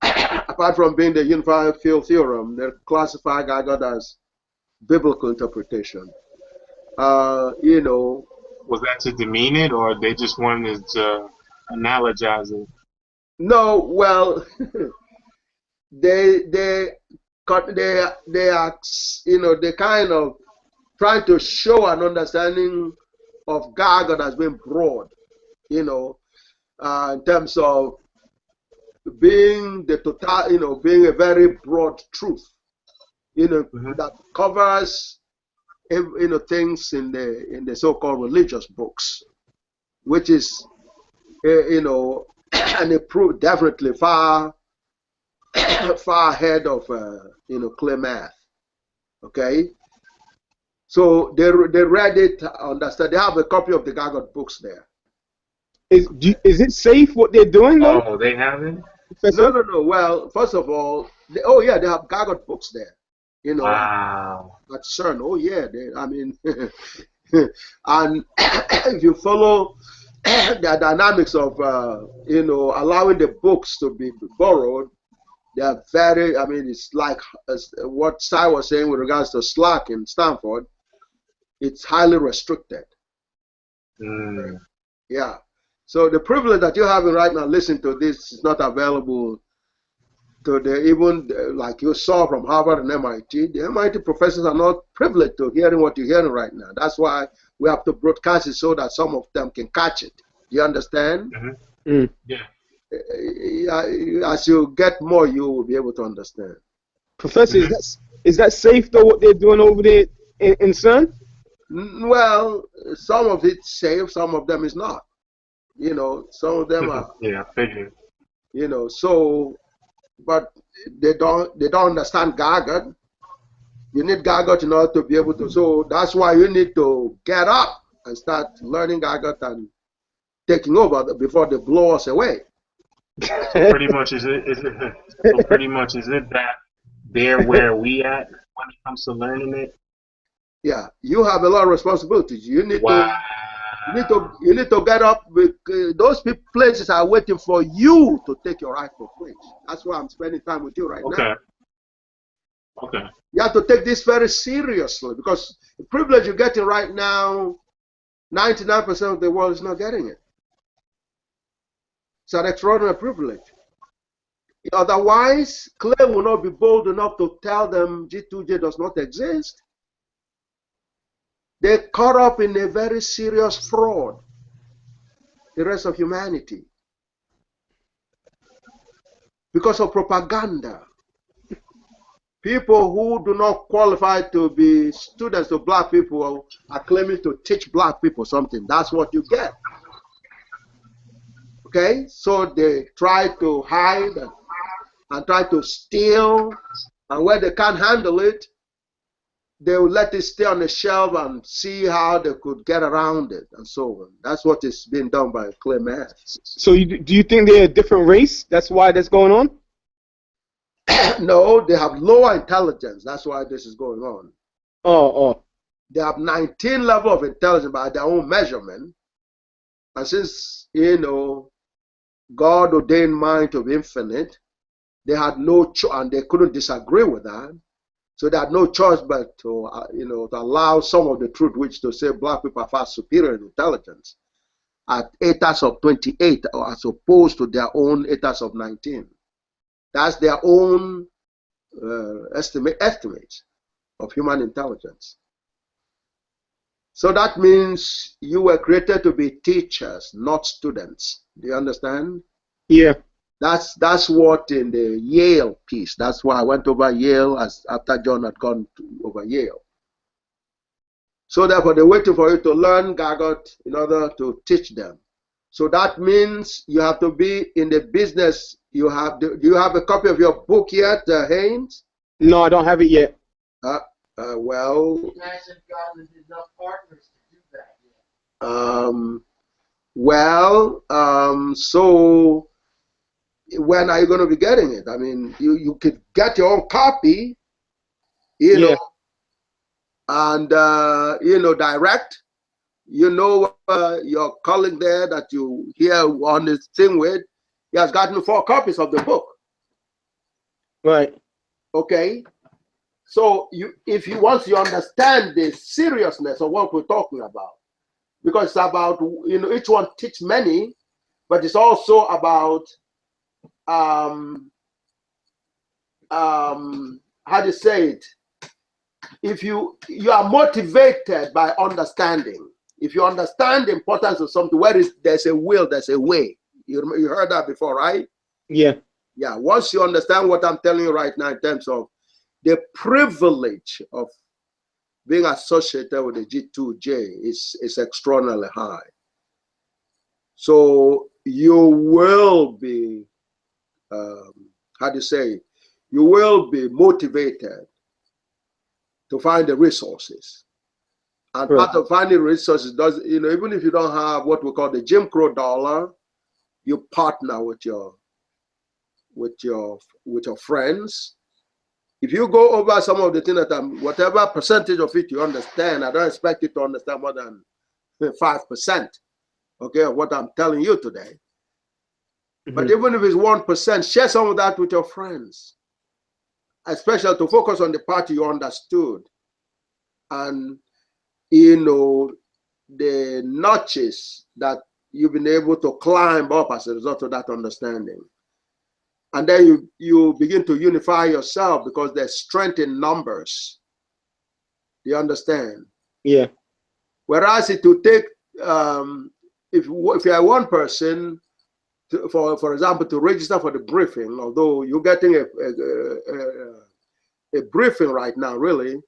[SPEAKER 2] apart from being the unified field theorem, they classify GAGUT as biblical interpretation. You know.
[SPEAKER 3] Was that to demean it, or they just wanted to analogize it?
[SPEAKER 2] No, well, they are, you know, they kind of trying to show an understanding of GAGUT as being broad, you know, in terms of being the total, you know, being a very broad truth, you know, that covers, you know, things in the so-called religious books, which is, you know, and it proved definitely far ahead of, you know, ClayMath. Okay, so they read it, understand. They have a copy of the GAGUT books there.
[SPEAKER 4] Is it safe what they're doing though?
[SPEAKER 3] Oh, they haven't?
[SPEAKER 2] No. Well, first of all, oh yeah, they have GAGUT books there. You know,
[SPEAKER 3] wow.
[SPEAKER 2] At CERN. Oh yeah, I mean, and if you follow the dynamics of, you know, allowing the books to be borrowed, they are very, I mean, it's like what Sai was saying with regards to Slack in Stanford. It's highly restricted. Yeah. So the privilege that you're having right now, listening to this, is not available to the, even like you saw from Harvard and MIT. The MIT professors are not privileged to hearing what you're hearing right now. That's why we have to broadcast it so that some of them can catch it. You understand?
[SPEAKER 3] Yeah.
[SPEAKER 2] As you get more, you will be able to understand.
[SPEAKER 4] Professor, is that safe though what they're doing over there in CERN?
[SPEAKER 2] Well, some of it's safe, some of them is not. You know, some of them are.
[SPEAKER 3] Yeah, I figured.
[SPEAKER 2] You know, so, but they don't understand GAGUT. You need GAGUT in order to be able to. So that's why you need to get up and start learning GAGUT and taking over before they blow us away.
[SPEAKER 3] Pretty much is it that they're where we at when it comes to learning it?
[SPEAKER 2] Yeah, you have a lot of responsibilities. You need you need to get up. Those places are waiting for you to take your rightful place. That's why I'm spending time with you right now.
[SPEAKER 3] Okay. You
[SPEAKER 2] have to take this very seriously, because the privilege you're getting right now, 99% of the world is not getting it. It's an extraordinary privilege. Otherwise, Clay will not be bold enough to tell them G2j does not exist. They're caught up in a very serious fraud, the rest of humanity, because of propaganda. People who do not qualify to be students of black people are claiming to teach black people something. That's what you get. Okay, so they try to hide and try to steal, and where they can't handle it, they will let it stay on the shelf and see how they could get around it, and so on. That's what is being done by ClayMath.
[SPEAKER 4] So do you think they're a different race? That's why that's going on?
[SPEAKER 2] No, they have lower intelligence. That's why this is going on.
[SPEAKER 4] Oh.
[SPEAKER 2] They have 19 level of intelligence by their own measurement. And since, you know, God ordained mind to be infinite, they had no choice, and they couldn't disagree with that. So they had no choice but to, you know, to allow some of the truth, which to say black people are far superior in intelligence at etas of 28, as opposed to their own etas of 19. That's their own estimates of human intelligence. So that means you were created to be teachers, not students. Do you understand?
[SPEAKER 4] Yeah.
[SPEAKER 2] That's what in the Yale piece. That's why I went over Yale after John had gone over Yale. So therefore, they're waiting for you to learn GAGUT in order to teach them. So that means you have to be in the business. Do you have a copy of your book yet, Haynes?
[SPEAKER 4] No, I don't have it yet.
[SPEAKER 2] Well.
[SPEAKER 5] You guys have gotten enough partners to do that yet.
[SPEAKER 2] So when are you going to be getting it? I mean, you could get your own copy, you
[SPEAKER 4] Yeah.
[SPEAKER 2] know, and direct. Your colleague there that you hear on this thing with, he has gotten 4 copies of the book.
[SPEAKER 4] Right.
[SPEAKER 2] Okay, so once you understand the seriousness of what we're talking about, because it's about each one teach many, but it's also about how do you say it? If you are motivated by understanding, if you understand the importance of something, there's a will, there's a way. You heard that before, right?
[SPEAKER 4] Yeah.
[SPEAKER 2] Yeah. Once you understand what I'm telling you right now in terms of the privilege of being associated with the G2j is extraordinarily high. So you will be, how do you say, you will be motivated to find the resources. And
[SPEAKER 4] Right.
[SPEAKER 2] part of finding resources does, even if you don't have what we call the Jim Crow dollar, you partner with your friends. If you go over some of the things that whatever percentage of it you understand, I don't expect you to understand more than 5%, okay, of what I'm telling you today. But even if it's 1%, share some of that with your friends, especially to focus on the part you understood. And, the notches that you've been able to climb up as a result of that understanding. And then you begin to unify yourself because there's strength in numbers. Do you understand?
[SPEAKER 4] Yeah.
[SPEAKER 2] Whereas it would take, if you are one person, for example, to register for the briefing, although you're getting a briefing right now, really,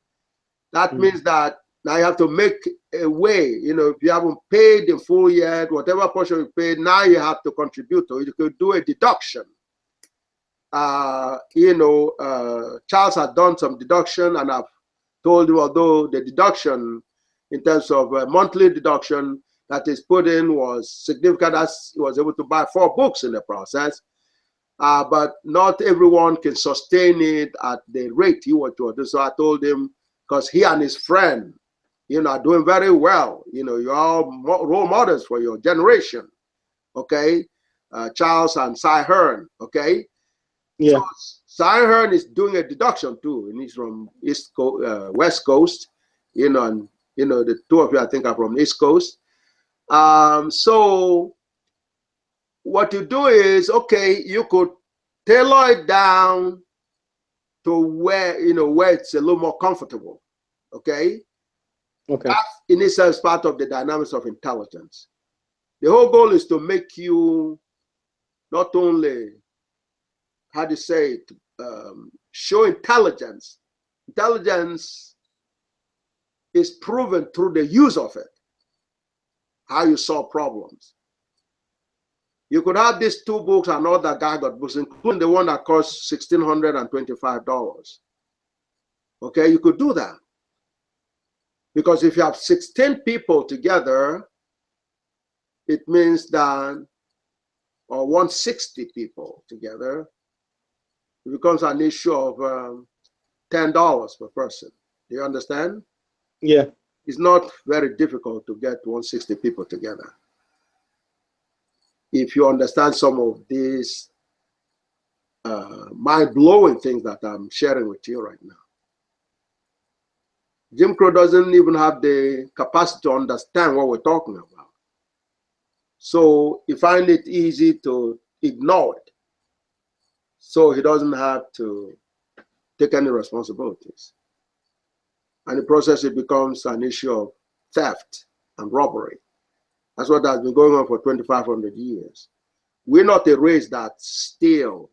[SPEAKER 2] that means that now you have to make a way. If you haven't paid in full yet, whatever portion you paid, now you have to contribute to it. You could do a deduction. Charles had done some deduction, and I've told you, although the deduction in terms of monthly deduction that is put in was significant, as he was able to buy 4 books in the process. But not everyone can sustain it at the rate he wanted to do. So I told him, because he and his friend, are doing very well. You're all role models for your generation. Okay, Charles and Cy Hearn. Okay,
[SPEAKER 4] Yeah.
[SPEAKER 2] so Cy Hearn is doing a deduction too, and he's from West Coast. And the 2 of you I think are from East Coast. So what you do is, okay, you could tailor it down to where it's a little more comfortable. Okay.
[SPEAKER 4] Okay.
[SPEAKER 2] That's in itself part of the dynamics of intelligence. The whole goal is to make you not only, how do you say it, show intelligence. Intelligence is proven through the use of it, how you solve problems. You could have these 2 books and other GAGUT books, including the one that costs $1,625. Okay, you could do that. Because if you have 16 people together, it means that, or 160 people together, it becomes an issue of $10 per person. Do you understand?
[SPEAKER 4] Yeah.
[SPEAKER 2] It's not very difficult to get 160 people together. If you understand some of these mind-blowing things that I'm sharing with you right now. Jim Crow doesn't even have the capacity to understand what we're talking about. So he finds it easy to ignore it. So he doesn't have to take any responsibilities. And in the process, it becomes an issue of theft and robbery. That's what has been going on for 2,500 years. We're not a race that steal.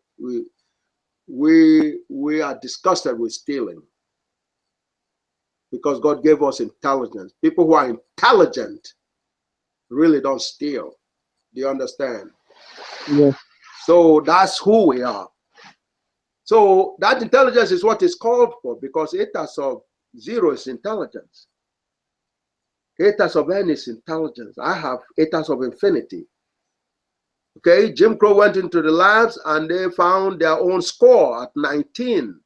[SPEAKER 2] We are disgusted with stealing because God gave us intelligence. People who are intelligent really don't steal. Do you understand?
[SPEAKER 4] Yeah.
[SPEAKER 2] So that's who we are. So that intelligence is what is called for, because eta sub 0 is intelligence. Eta sub n is intelligence. I have eta sub infinity. Okay, Jim Crow went into the labs and they found their own score at 19.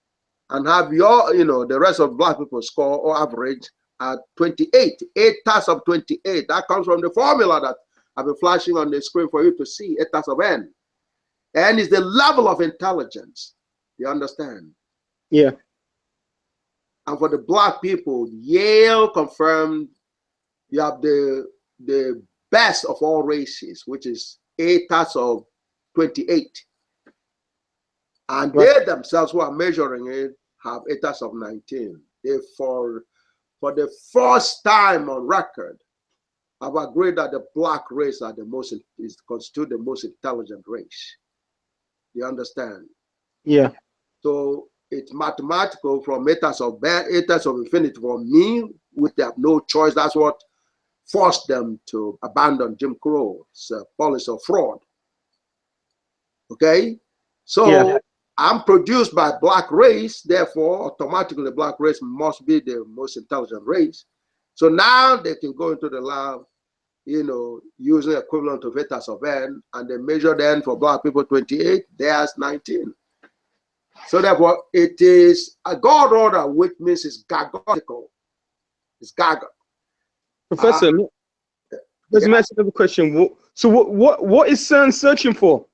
[SPEAKER 2] and have your, the rest of black people score or average at 28, 8 of 28. That comes from the formula that I've been flashing on the screen for you to see, 8 of n. N is the level of intelligence. You understand?
[SPEAKER 4] Yeah.
[SPEAKER 2] And for the black people, Yale confirmed you have the best of all races, which is 8 of 28. And
[SPEAKER 4] Right.
[SPEAKER 2] they themselves who are measuring it have 8 of 19. They, for the first time on record, have agreed that the black race constitute the most intelligent race. You understand?
[SPEAKER 4] Yeah.
[SPEAKER 2] So it's mathematical from 8 of infinity for me, which they have no choice. That's what forced them to abandon Jim Crow's policy of fraud. Okay? So
[SPEAKER 4] Yeah.
[SPEAKER 2] I'm produced by black race, therefore automatically the black race must be the most intelligent race. So now they can go into the lab, using equivalent of 8 of n, and they measure the n for black people 28, there's 19. So therefore it is a God order, which means it's GAGUTical. It's GAGUT.
[SPEAKER 4] Professor, let's
[SPEAKER 2] Yeah.
[SPEAKER 4] ask another question. So what is CERN searching for?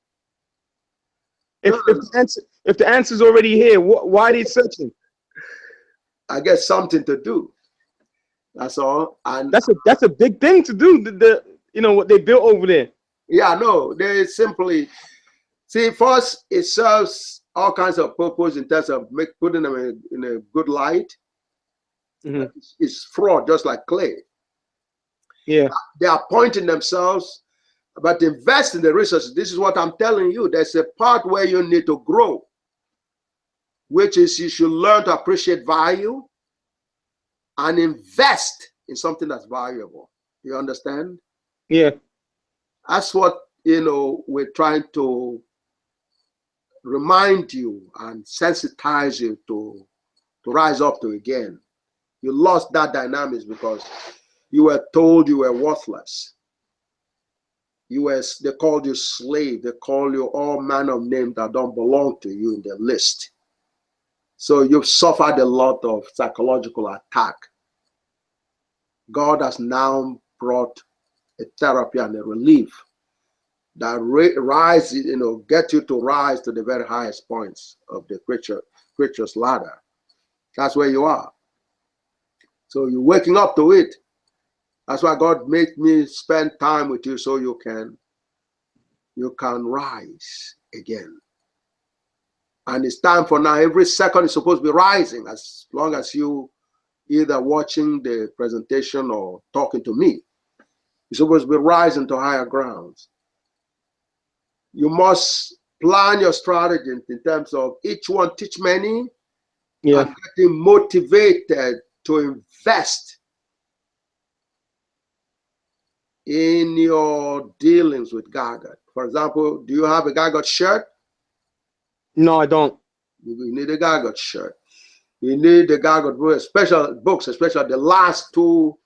[SPEAKER 4] If the answer's already here, why are they searching?
[SPEAKER 2] I guess something to do. That's all. And
[SPEAKER 4] That's a big thing to do. What they built over there.
[SPEAKER 2] yeah, no, they simply see. First, it serves all kinds of purpose in terms of putting them in a good light.
[SPEAKER 4] Mm-hmm.
[SPEAKER 2] It's fraud, just like clay.
[SPEAKER 4] Yeah.
[SPEAKER 2] They are pointing themselves, but invest in the resources. This is what I'm telling you. There's a part where you need to grow, which is you should learn to appreciate value and invest in something that's valuable. You understand?
[SPEAKER 4] Yeah.
[SPEAKER 2] That's what we're trying to remind you and sensitize you to rise up to again. You lost that dynamics because you were told you were worthless. They called you slave. They call you all manner of names that don't belong to you in the list. So you've suffered a lot of psychological attack. God has now brought a therapy and a relief that get you to rise to the very highest points of the creature's ladder. That's where you are. So you're waking up to it. That's why God made me spend time with you so you can rise again. And it's time for now. Every second is supposed to be rising, as long as you either watching the presentation or talking to me. You're supposed to be rising to higher grounds. You must plan your strategy in terms of each one teach many,
[SPEAKER 4] Yeah.
[SPEAKER 2] and getting motivated to invest in your dealings with GAGUT. For example, do you have a GAGUT shirt?
[SPEAKER 4] No, I don't.
[SPEAKER 2] You need a GAGUT shirt. You need the GAGUT books, especially the last 2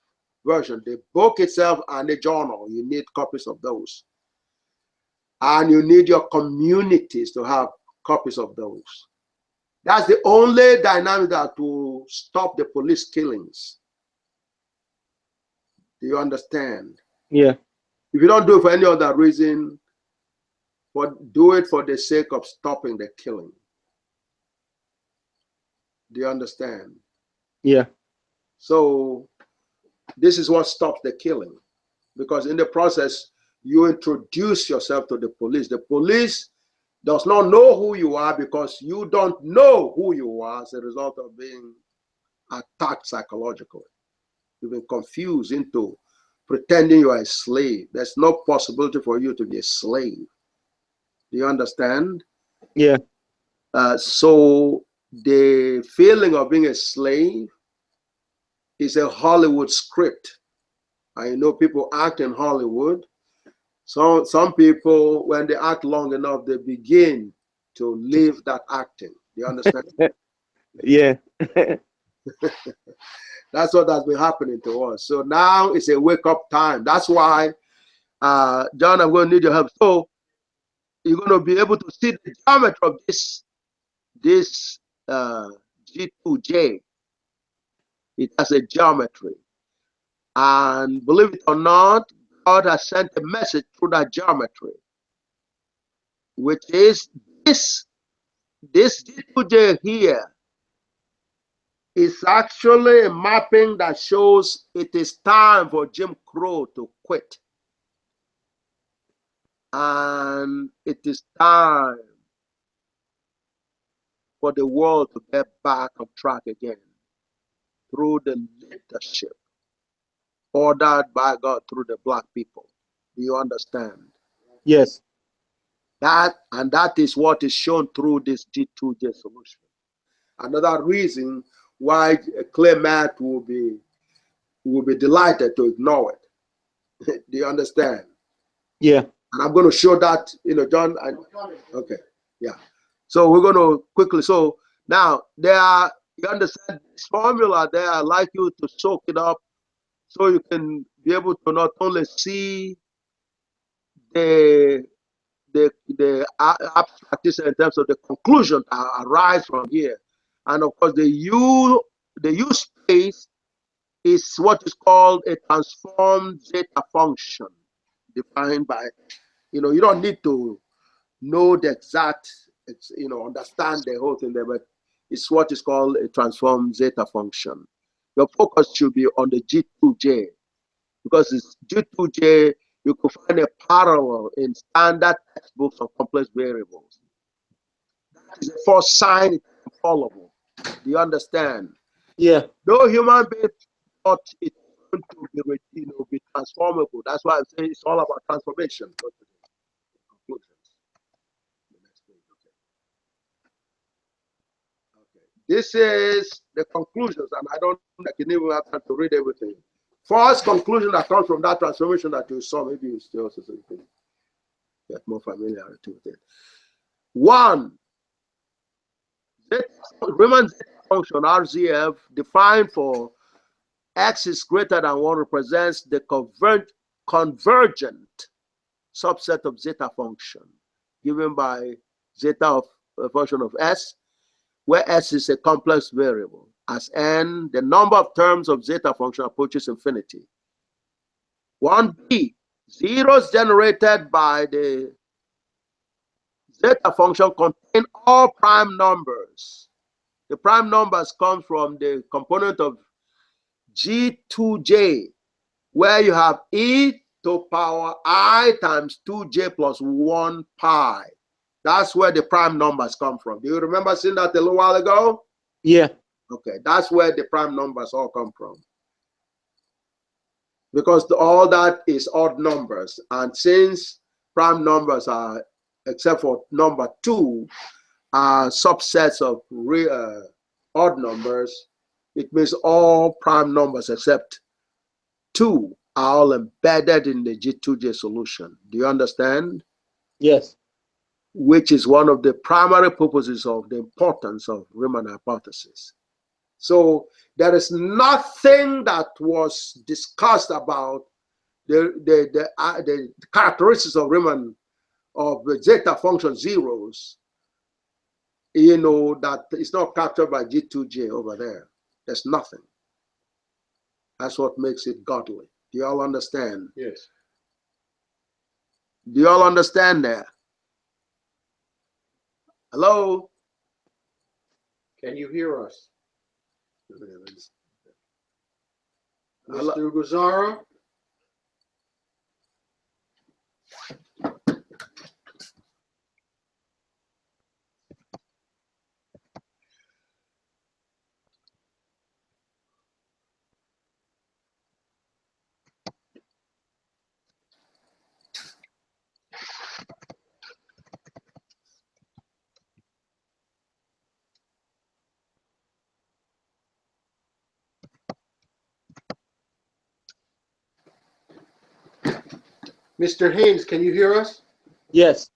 [SPEAKER 2] versions, the book itself and the journal. You need copies of those. And you need your communities to have copies of those. That's the only dynamic that will stop the police killings. Do you understand?
[SPEAKER 4] Yeah.
[SPEAKER 2] If you don't do it for any other reason, but do it for the sake of stopping the killing. Do you understand?
[SPEAKER 4] Yeah.
[SPEAKER 2] So this is what stops the killing, because in the process, you introduce yourself to the police. The police does not know who you are because you don't know who you are as a result of being attacked psychologically. You've been confused into pretending you are a slave. There's no possibility for you to be a slave. Do you understand?
[SPEAKER 4] Yeah.
[SPEAKER 2] So the feeling of being a slave is a Hollywood script. I know people act in Hollywood. So some people, when they act long enough, they begin to live that acting. Do you understand?
[SPEAKER 4] Yeah.
[SPEAKER 2] That's what has been happening to us. So now it's a wake-up time. That's why, John, I'm going to need your help. So you're going to be able to see the geometry of this G2j. It has a geometry. And believe it or not, God has sent a message through that geometry, which is this G2j here is actually a mapping that shows it is time for Jim Crow to quit. And it is time for the world to get back on track again through the leadership ordered by God through the black people. Do you understand?
[SPEAKER 4] Yes.
[SPEAKER 2] That is what is shown through this G2j solution. Another reason why ClayMath will be delighted to ignore it. Do you understand?
[SPEAKER 4] Yeah.
[SPEAKER 2] And I'm going to show that, John. Okay, yeah. So we're going to quickly. So now you understand this formula there. I'd like you to soak it up so you can be able to not only see the abstract in terms of the conclusion that arise from here, and of course the U space is what is called a transformed zeta function, defined by, you don't need to know the exact, understand the whole thing there, but it's what is called a transformed zeta function. Your focus should be on the G2j, because it's G2j, you can find a parallel in standard textbooks of complex variables. That is the first sign it's controllable. Do you understand?
[SPEAKER 4] Yeah.
[SPEAKER 2] No human being thought it's going to be transformable. That's why I say it's all about transformation. Go to the conclusions. The next page, okay. This is the conclusions, and I can even have time to read everything. First conclusion that comes from that transformation that you saw, maybe you still also so you can get more familiar with it. One, Riemann function RZF defined for x is greater than 1 represents the convergent subset of zeta function given by zeta of a function of s, where s is a complex variable. As n, the number of terms of zeta function approaches infinity. 1b, zeros generated by the zeta function contain all prime numbers. The prime numbers come from the component of G2j, where you have e to power I times 2j plus 1 pi. That's where the prime numbers come from. Do you remember seeing that a little while ago?
[SPEAKER 4] Yeah.
[SPEAKER 2] Okay, that's where the prime numbers all come from. Because all that is odd numbers. And since prime numbers are, except for number 2, are subsets of odd numbers, it means all prime numbers except 2 are all embedded in the G2j solution. Do you understand?
[SPEAKER 4] Yes.
[SPEAKER 2] Which is one of the primary purposes of the importance of Riemann hypothesis. So there is nothing that was discussed about the characteristics of Riemann of the zeta function zeros, that is not captured by G2j over there. There's nothing. That's what makes it godly. Do you all understand?
[SPEAKER 1] Yes.
[SPEAKER 2] Do you all understand that? Hello?
[SPEAKER 1] Can you hear us?
[SPEAKER 2] Hello?
[SPEAKER 1] Mr. Guzara? Mr. Haynes, can you hear us?
[SPEAKER 4] Yes.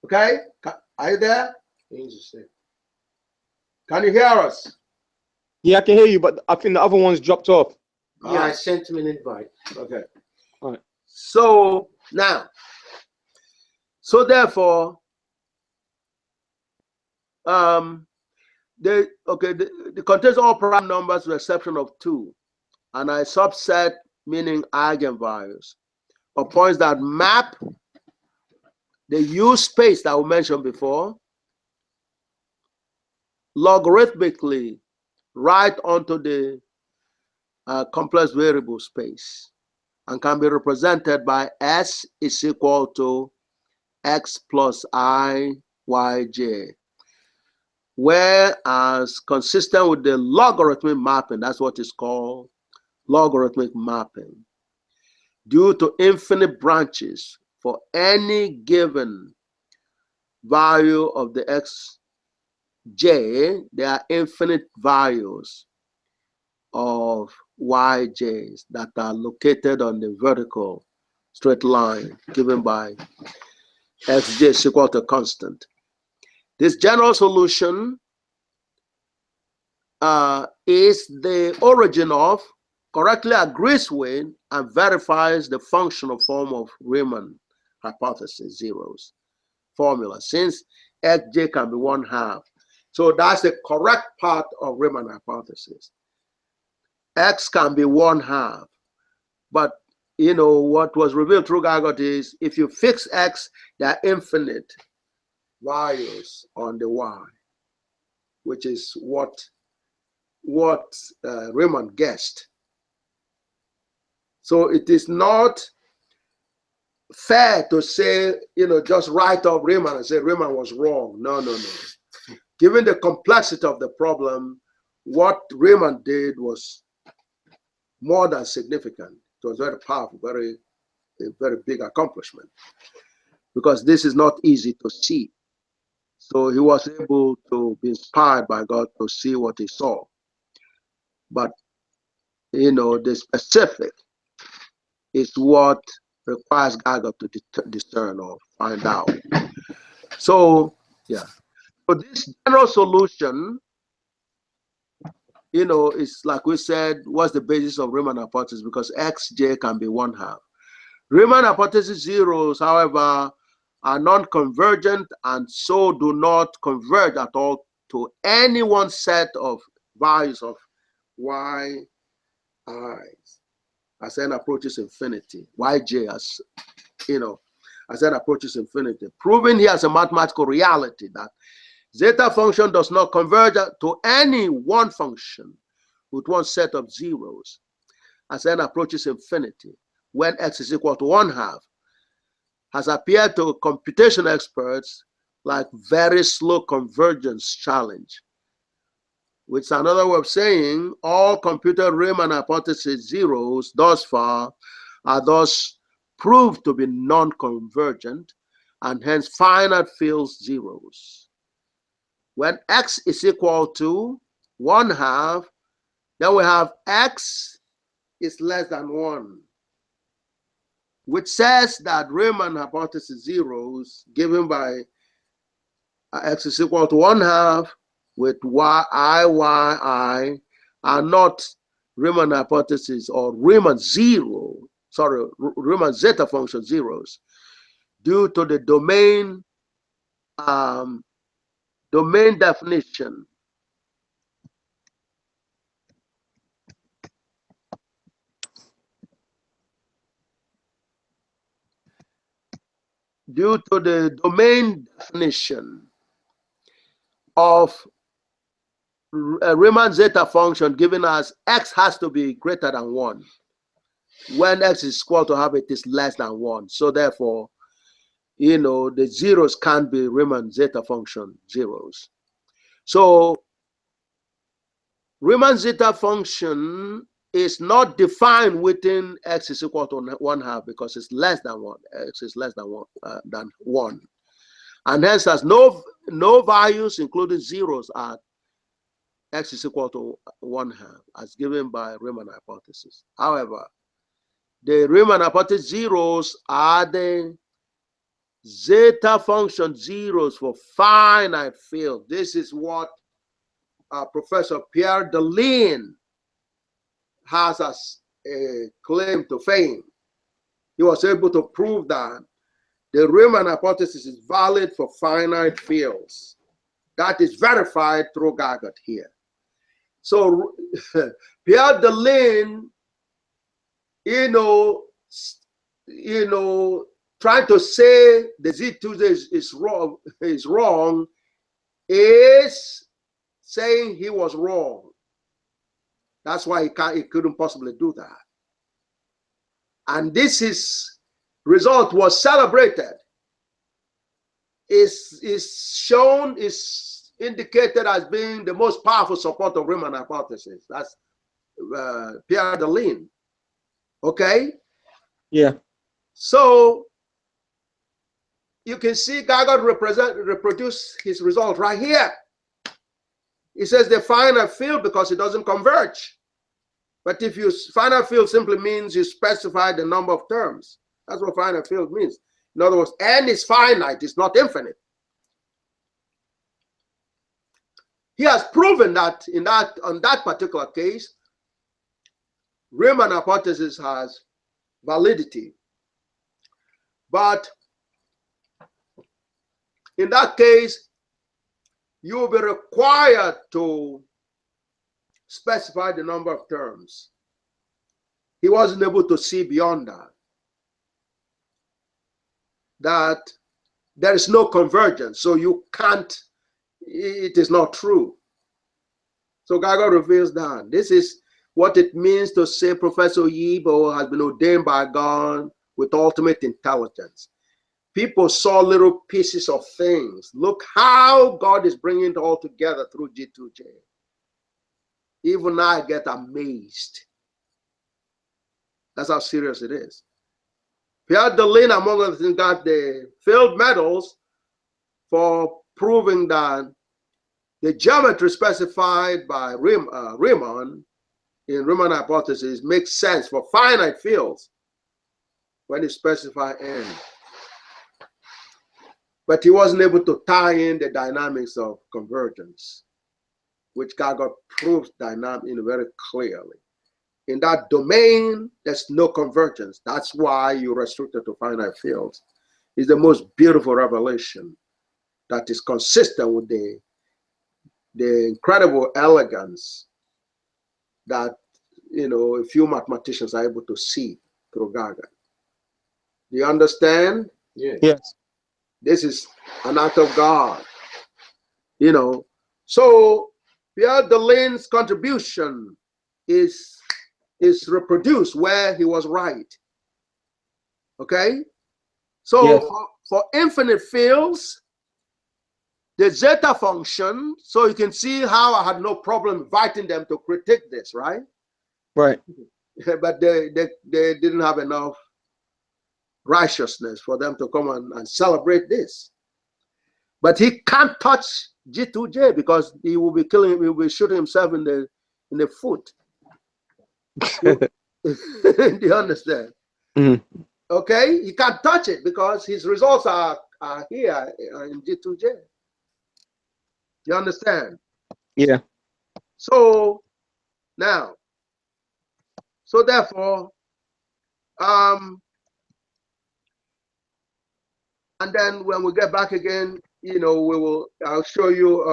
[SPEAKER 2] Okay? Are you there?
[SPEAKER 1] Haynes is there.
[SPEAKER 2] Can you hear us?
[SPEAKER 4] Yeah, I can hear you, but I think the other one's dropped off.
[SPEAKER 5] Yeah, I sent him an invite.
[SPEAKER 2] Okay.
[SPEAKER 4] All right.
[SPEAKER 2] So now, so therefore, the contains all prime numbers with the exception of 2, and a subset meaning eigenvalues, or points that map the U space that we mentioned before logarithmically right onto the complex variable space, and can be represented by S is equal to X plus I Y J. Whereas consistent with the logarithmic mapping, that's what is called logarithmic mapping, due to infinite branches for any given value of the xj, there are infinite values of yj's that are located on the vertical straight line given by xj is equal to constant. This general solution is the origin of, correctly agrees with, and verifies the functional form of Riemann hypothesis zeros formula, since xj can be 1/2. So that's the correct part of Riemann hypothesis. X can be 1/2. But you know what was revealed through GAGUT is if you fix x, there are infinite values on the y, which is what Riemann guessed. So it is not fair to say, just write off Riemann and say Riemann was wrong. No. Given the complexity of the problem, what Riemann did was more than significant. It was very powerful, a very big accomplishment, because this is not easy to see. So he was able to be inspired by God to see what he saw. But, the specific is what requires GAGUT to discern or find out. So, yeah. So this general solution, is like we said, was the basis of Riemann hypothesis, because xj can be 1/2. Riemann hypothesis zeros, however, are non-convergent and so do not converge at all to any one set of values of y i's as n approaches infinity, yj as n approaches infinity, proving here as a mathematical reality that zeta function does not converge to any one function with one set of zeros as n approaches infinity when x is equal to 1/2, has appeared to computation experts like very slow convergence challenge, which is another way of saying all computed Riemann hypothesis zeros thus far are thus proved to be non-convergent and hence finite field zeros. When x is equal to 1/2, then we have x is less than 1, which says that Riemann hypothesis zeros given by x is equal to 1/2 with yi are not Riemann hypothesis or Riemann Riemann zeta function zeros, due to the domain definition. Due to the domain definition of a Riemann zeta function given as x has to be greater than 1. When x is equal to half, it is less than 1. So therefore, the zeros can't be Riemann zeta function zeros. So Riemann zeta function is not defined within x is equal to 1/2 because it's less than 1. X is less than 1. And hence has no values, including zeros, at x is equal to 1/2, as given by Riemann hypothesis. However, the Riemann hypothesis zeros are the zeta function zeros for finite field. This is what Professor Pierre Deline has as a claim to fame. He was able to prove that the Riemann hypothesis is valid for finite fields. That is verified through GAGUT here. So Pierre Deline, trying to say the Z2j is wrong is saying he was wrong. That's why he couldn't possibly do that. And this result was celebrated. Is indicated as being the most powerful support of Riemann hypothesis. That's Pierre Deline. Okay?
[SPEAKER 4] Yeah.
[SPEAKER 2] So you can see GAGUT reproduce his result right here. He says the finite field because it doesn't converge. But if you finite field simply means you specify the number of terms. That's what finite field means. In other words, n is finite, it's not infinite. He has proven that on that particular case, Riemann hypothesis has validity. But in that case, you will be required to specify the number of terms. He wasn't able to see beyond that. That there is no convergence, so you can't, it is not true. So GAGUT reveals that. This is what it means to say Professor Yibo has been ordained by God with ultimate intelligence. People saw little pieces of things. Look how God is bringing it all together through G2j. Even I get amazed. That's how serious it is. Pierre Deline, among other things, got the field medals for proving that the geometry specified by Riemann in Riemann hypothesis makes sense for finite fields when you specify n. But he wasn't able to tie in the dynamics of convergence, which GAGUT proves very clearly. In that domain, there's no convergence. That's why you restrict it to finite fields. It's the most beautiful revelation that is consistent with the incredible elegance that a few mathematicians are able to see through GAGUT. Do you understand?
[SPEAKER 5] Yeah.
[SPEAKER 4] Yes.
[SPEAKER 2] This is an act of God. So Pierre Deline's contribution is reproduced where he was right. Okay? So
[SPEAKER 4] Yes.
[SPEAKER 2] for infinite fields, the zeta function, so you can see how I had no problem inviting them to critique this, right?
[SPEAKER 4] Right.
[SPEAKER 2] But they didn't have enough righteousness for them to come and celebrate this. But he can't touch G2j because he will be killing him, he will be shooting himself in the foot. Do you understand?
[SPEAKER 4] Mm-hmm.
[SPEAKER 2] Okay, he can't touch it because his results are here in G2j. You understand?
[SPEAKER 4] Yeah.
[SPEAKER 2] So now, so therefore, and then when we get back again, I'll show you,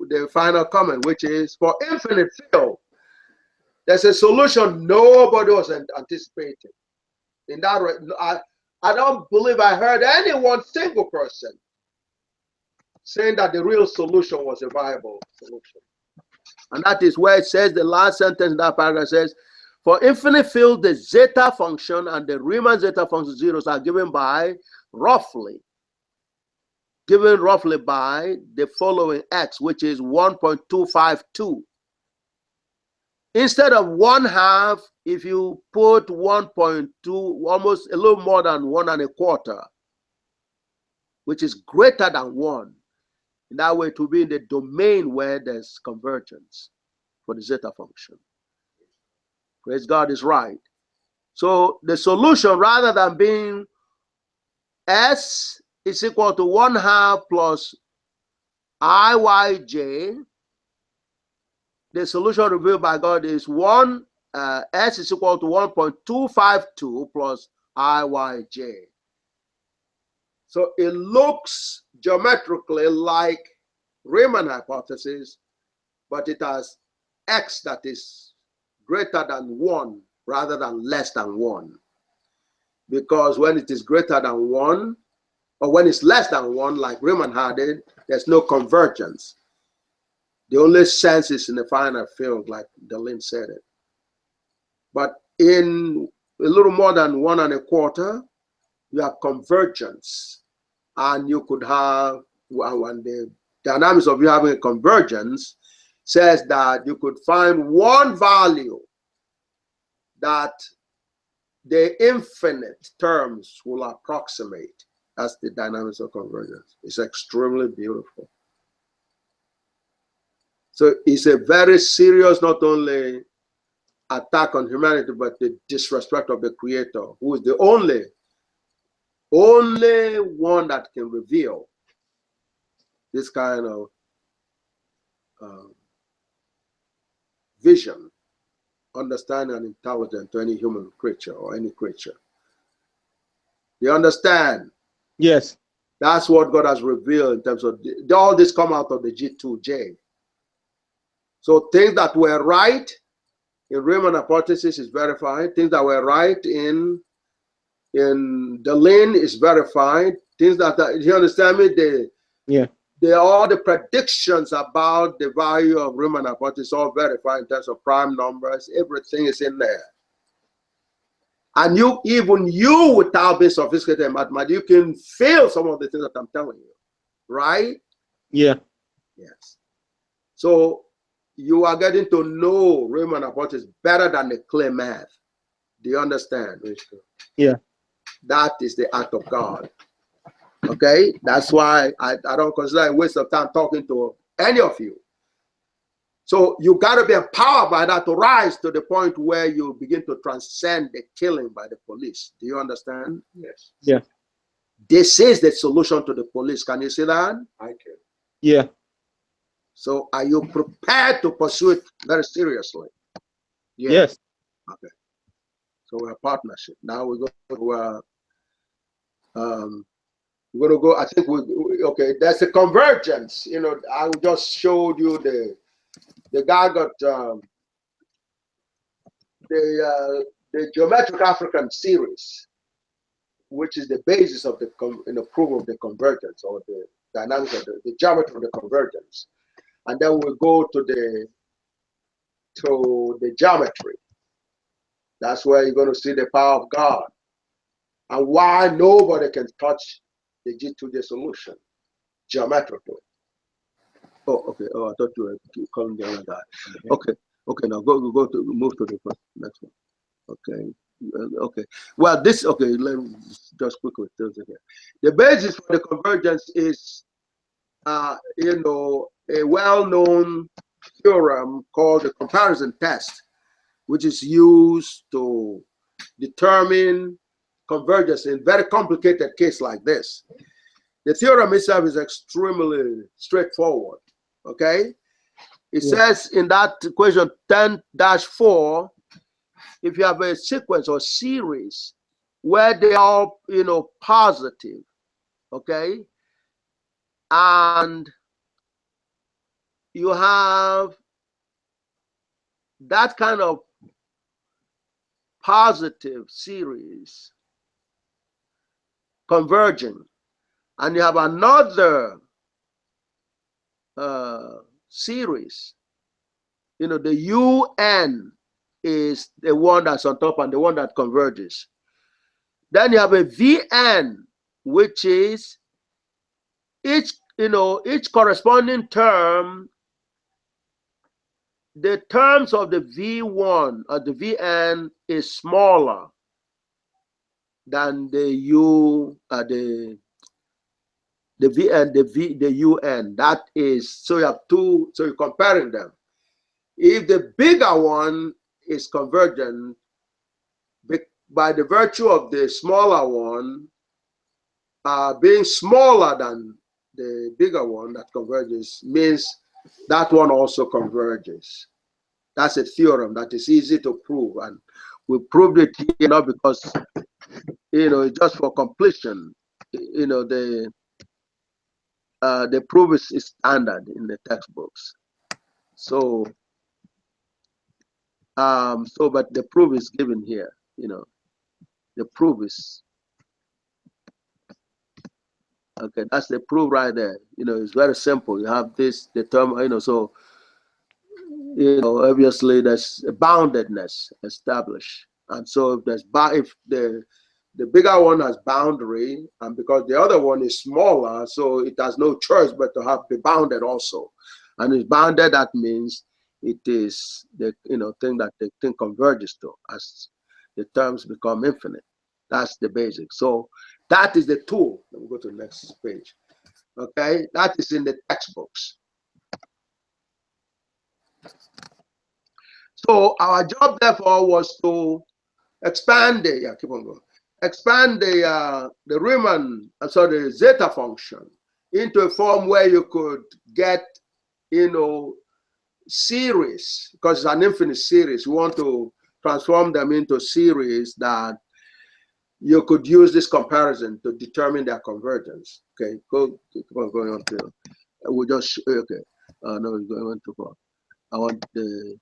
[SPEAKER 2] the final comment, which is for infinite field, there's a solution nobody was anticipating. In that, I don't believe I heard any one single person saying that the real solution was a viable solution. And that is where it says, the last sentence in that paragraph says, for infinite field, the zeta function and the Riemann zeta function zeros are given roughly by the following x, which is 1.252. Instead of 1/2, if you put 1.2, almost a little more than 1 1/4, which is greater than 1. In that way, it will be in the domain where there's convergence for the zeta function. Praise God is right. So the solution, rather than being S is equal to 1/2 plus IYJ, the solution revealed by God is 1, S is equal to 1.252 plus IYJ. So it looks geometrically like Riemann hypothesis, but it has X that is greater than 1 rather than less than 1. Because when it is greater than 1, or when it's less than 1, like Riemann had it, there's no convergence. The only sense is in the finite field, like Delin said it. But in a little more than 1 1/4, you have convergence. And you could have, when the dynamics of you having a convergence says that you could find one value that the infinite terms will approximate. That's the dynamics of convergence. It's extremely beautiful. So it's a very serious, not only attack on humanity, but the disrespect of the Creator, who is the only one that can reveal this kind of vision, understanding, and intelligence to any human creature or any creature. You understand?
[SPEAKER 4] Yes.
[SPEAKER 2] That's what God has revealed in terms of all this come out of the G2j. So things that were right in Riemann hypothesis is verified. Things that were right in Delin is verified. Things that you understand me? All the predictions about the value of Riemann hypothesis all verified in terms of prime numbers. Everything is in there. And even you without being sophisticated in mathematics, you can feel some of the things that I'm telling you, right?
[SPEAKER 4] Yeah.
[SPEAKER 2] Yes. So you are getting to know Riemann hypothesis better than the ClayMath. Do you understand?
[SPEAKER 4] Yeah.
[SPEAKER 2] That is the act of God. Okay? That's why I don't consider it a waste of time talking to any of you. So you got to be empowered by that to rise to the point where you begin to transcend the killing by the police. Do you understand?
[SPEAKER 5] Yes.
[SPEAKER 4] Yeah.
[SPEAKER 2] This is the solution to the police. Can you see that?
[SPEAKER 5] I can.
[SPEAKER 4] Yeah.
[SPEAKER 2] So are you prepared to pursue it very seriously? Yeah.
[SPEAKER 4] Yes.
[SPEAKER 2] Okay. So we're a partnership. Now we're going to go, I think okay, there's a convergence. You know, I just showed you the GAGUT, the geometric African series, which is the basis of the proof of the convergence, or the dynamics of the geometry of the convergence. And then we go to the geometry. That's where you're going to see the power of God and why nobody can touch the G2j solution geometrically. Oh, okay. Oh, I thought you were calling the other guy. Okay. Okay. Now move to the next one. Okay. Okay. Well, let me just quickly tell you here. The basis for the convergence is, a well-known theorem called the comparison test, which is used to determine convergence in very complicated case like this. The theorem itself is extremely straightforward. Okay, it says in that equation 10-4, if you have a sequence or series where they are, positive, okay, and you have that kind of positive series converging, and you have another series, the UN is the one that's on top and the one that converges. Then you have a VN, which is each corresponding term, the terms of the V1 or the VN is smaller than the the UN. That is, so you have two, so you're comparing them. If the bigger one is convergent, by the virtue of the smaller one being smaller than the bigger one that converges, means that one also converges. That's a theorem that is easy to prove, and we proved it here not because it's just for completion. The proof is standard in the textbooks. So but the proof is given here. The proof is okay. That's the proof right there. It's very simple. You have this determine. So obviously there's a boundedness established, and so if the bigger one has boundary, and because the other one is smaller, so it has no choice but to have be bounded also. And it's bounded, that means it is the thing that the thing converges to as the terms become infinite. That's the basic. So that is the tool. Let me go to the next page. Okay, that is in the textbooks. So our job, therefore, was to expand expand the Riemann, the zeta function into a form where you could get, series, because it's an infinite series. We want to transform them into series that you could use this comparison to determine their convergence. Okay, keep on going on to. We'll just okay. No, it's going on too far. I want the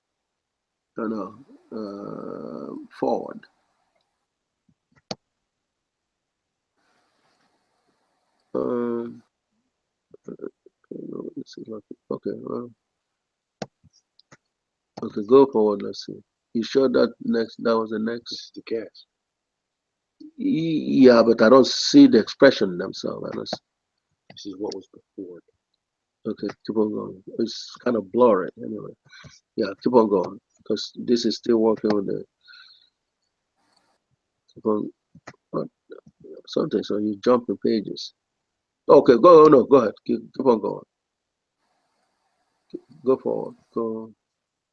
[SPEAKER 2] forward. Okay, okay, go forward. Let's see. You showed that next. That was the next.
[SPEAKER 1] The gas.
[SPEAKER 2] Yeah, but I don't see the expression themselves.
[SPEAKER 1] This is what was before.
[SPEAKER 2] Okay, keep on going. It's kind of blurry anyway. Yeah, keep on going because this is still working with the. Keep on. Something. So you jump in pages. Okay, go. No, go ahead. Keep on going. Go forward. Go.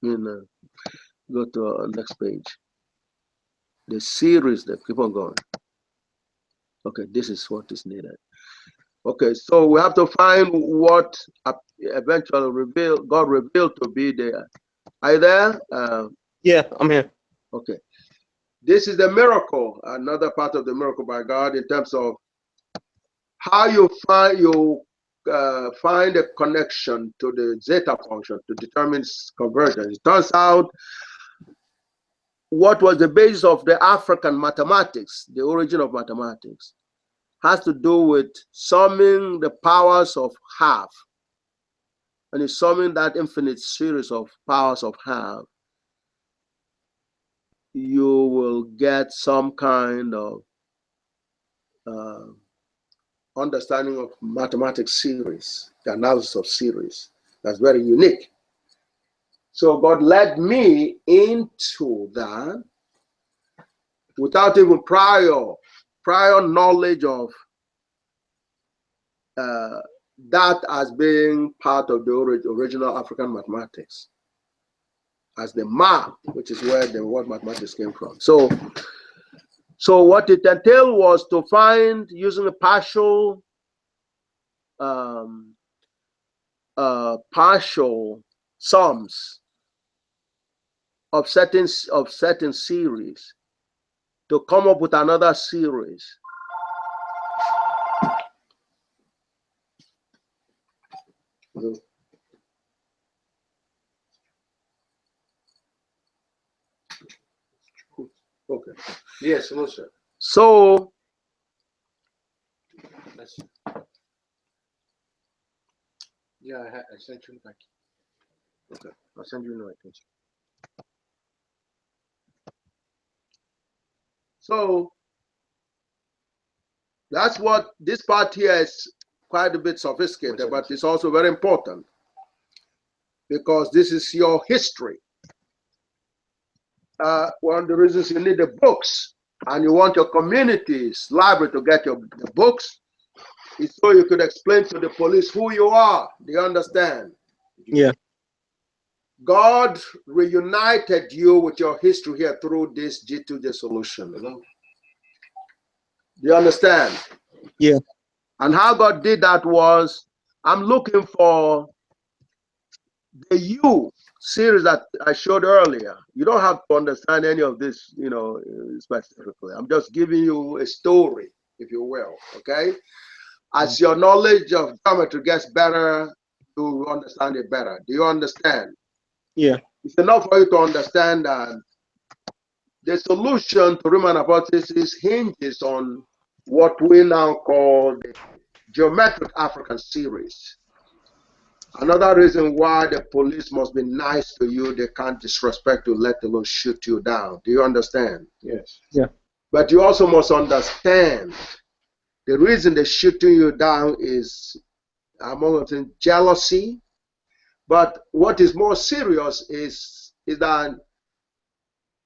[SPEAKER 2] Go to next page. The series that keep on going. Okay, this is what is needed. Okay, so we have to find what eventually God revealed to be there. Are you there?
[SPEAKER 4] Yeah, I'm here.
[SPEAKER 2] Okay. This is the miracle, another part of the miracle by God in terms of how you find a connection to the zeta function to determine convergence. It turns out what was the basis of the African mathematics, the origin of mathematics, has to do with summing the powers of half. And in summing that infinite series of powers of half, you will get some kind of understanding of mathematics series, the analysis of series. That's very unique. So God led me into that without even prior knowledge of that as being part of the original African mathematics, as the math, which is where the word mathematics came from. So what it entailed was to find, using a partial sums of certain series to come up with another series. Okay.
[SPEAKER 5] Yes, hello, sir.
[SPEAKER 2] So
[SPEAKER 5] Yeah, I sent you back.
[SPEAKER 2] okay, I'll send you an invite. So that's what this part here is quite a bit sophisticated, but it's also very important because this is your history. One of the reasons you need the books and you want your community's library to get the books is so you could explain to the police who you are. Do you understand?
[SPEAKER 4] Yeah.
[SPEAKER 2] God reunited you with your history here through this G2j solution. Do you understand?
[SPEAKER 4] Yeah.
[SPEAKER 2] And how God did that was, I'm looking for the you series that I showed earlier. You don't have to understand any of this, specifically. I'm just giving you a story, if you will, okay? As your knowledge of geometry gets better, you understand it better. Do you understand?
[SPEAKER 4] Yeah.
[SPEAKER 2] It's enough for you to understand that the solution to Riemann hypothesis hinges on what we now call the geometric African series. Another reason why the police must be nice to you, they can't disrespect you, let alone shoot you down. Do you understand?
[SPEAKER 1] Yes.
[SPEAKER 4] Yeah.
[SPEAKER 2] But you also must understand the reason they're shooting you down is, among other things, jealousy. But what is more serious is that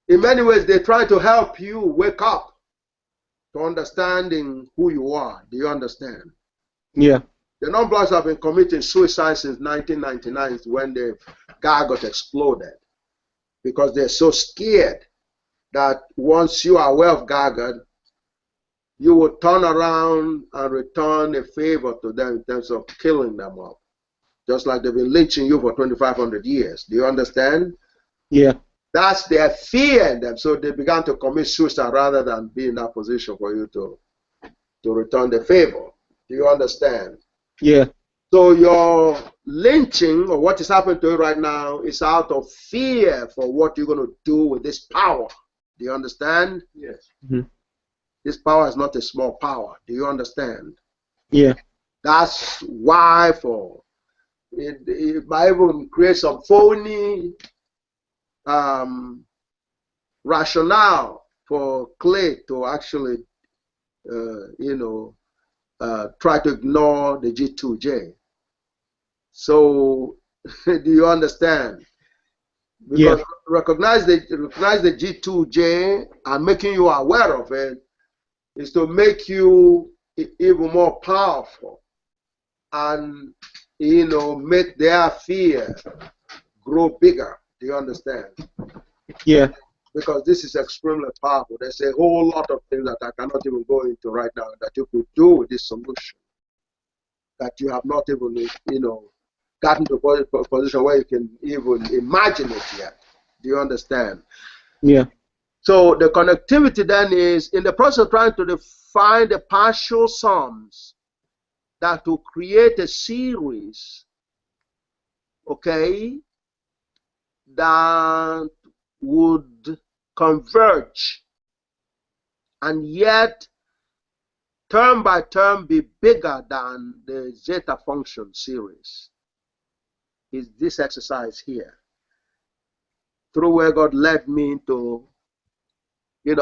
[SPEAKER 2] in many ways they try to help you wake up to understanding who you are. Do you understand?
[SPEAKER 4] Yeah.
[SPEAKER 2] The non-blacks have been committing suicide since 1999 when the GAGUT exploded, because they're so scared that once you are aware of GAGUT, you will turn around and return a favor to them in terms of killing them up, just like they've been lynching you for 2,500 years. Do you understand?
[SPEAKER 4] Yeah.
[SPEAKER 2] That's their fear in them. So they began to commit suicide rather than be in that position for you to return the favor. Do you understand?
[SPEAKER 4] Yeah.
[SPEAKER 2] So your lynching, or what is happening to you right now, is out of fear for what you're going to do with this power. Do you understand?
[SPEAKER 1] Yes.
[SPEAKER 4] Mm-hmm.
[SPEAKER 2] This power is not a small power. Do you understand?
[SPEAKER 4] Yeah.
[SPEAKER 2] That's why it might even create some phony rationale for Clay to actually, try to ignore the G2j. So, do you understand? Because
[SPEAKER 4] Yeah.
[SPEAKER 2] recognize the G2j and making you aware of it is to make you even more powerful and, make their fear grow bigger. Do you understand?
[SPEAKER 4] Yeah.
[SPEAKER 2] Because this is extremely powerful. There's a whole lot of things that I cannot even go into right now that you could do with this solution that you have not even, gotten to a position where you can even imagine it yet. Do you understand?
[SPEAKER 4] Yeah.
[SPEAKER 2] So the connectivity then is in the process of trying to define the partial sums that will create a series, okay, that would converge and yet term by term be bigger than the zeta function series is this exercise here, through where God led me to,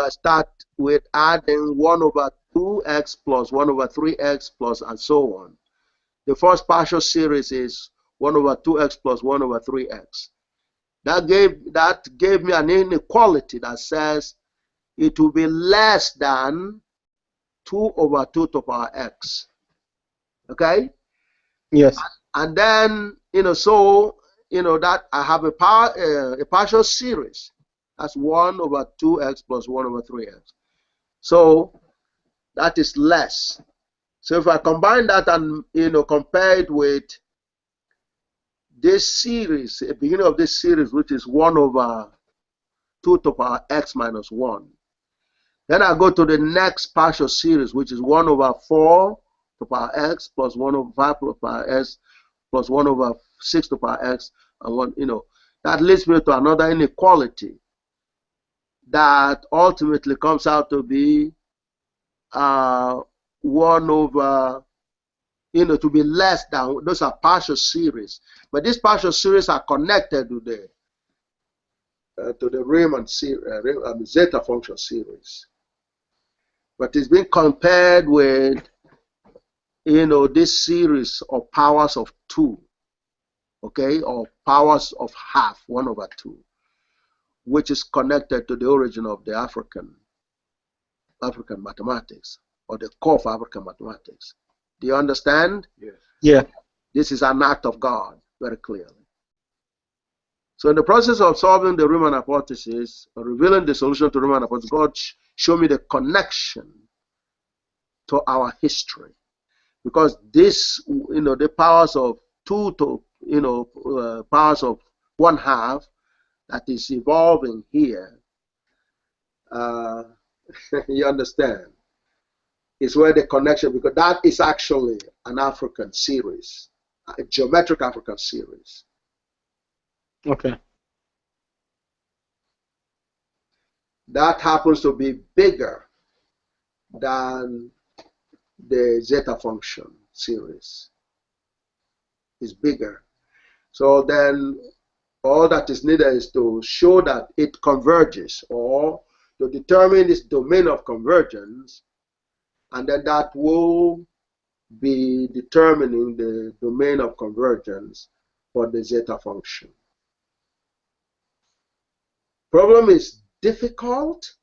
[SPEAKER 2] start with adding 1 over 2x plus 1 over 3x plus and so on. The first partial series is 1 over 2x plus 1 over 3x. That gave me an inequality that says it will be less than 2 over 2 to the power x. Okay?
[SPEAKER 4] Yes.
[SPEAKER 2] And then, that I have a partial series. That's 1 over 2x plus 1 over 3x. So that is less. So if I combine that and, compare it with this series, the beginning of this series, which is 1 over 2 to the power x minus 1. Then I go to the next partial series, which is 1 over 4 to the power x plus 1 over 5 to the power x plus 1 over 6 to the power x, and 1, that leads me to another inequality that ultimately comes out to be 1 over, to be less than, those are partial series. But these partial series are connected to the Riemann zeta function series. But it's being compared with, this series of powers of 2, okay, or powers of half, 1 over 2, which is connected to the origin of the African mathematics, or the core of African mathematics. Do you understand?
[SPEAKER 1] Yes.
[SPEAKER 4] Yeah.
[SPEAKER 2] This is an act of God, very clearly. So in the process of solving the Riemann hypothesis, or revealing the solution to the Riemann hypothesis, God showed me the connection to our history. Because this, the powers of 2 to, powers of 1/2 that is evolving here, you understand, is where the connection, because that is actually an African series, a geometric African series.
[SPEAKER 4] Okay.
[SPEAKER 2] That happens to be bigger than the zeta function series. It's bigger. So then all that is needed is to show that it converges, or to determine its domain of convergence, and then that will be determining the domain of convergence for the zeta function. Problem is difficult,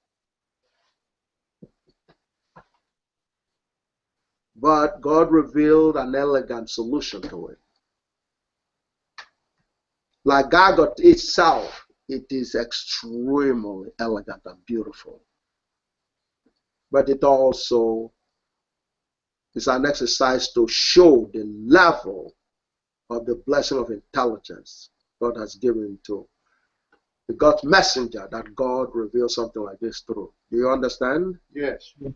[SPEAKER 2] but God revealed an elegant solution to it. Like GAGUT itself, it is extremely elegant and beautiful. But it also is an exercise to show the level of the blessing of intelligence God has given to the God messenger that God revealed something like this through. Do you understand?
[SPEAKER 5] Yes.
[SPEAKER 2] Do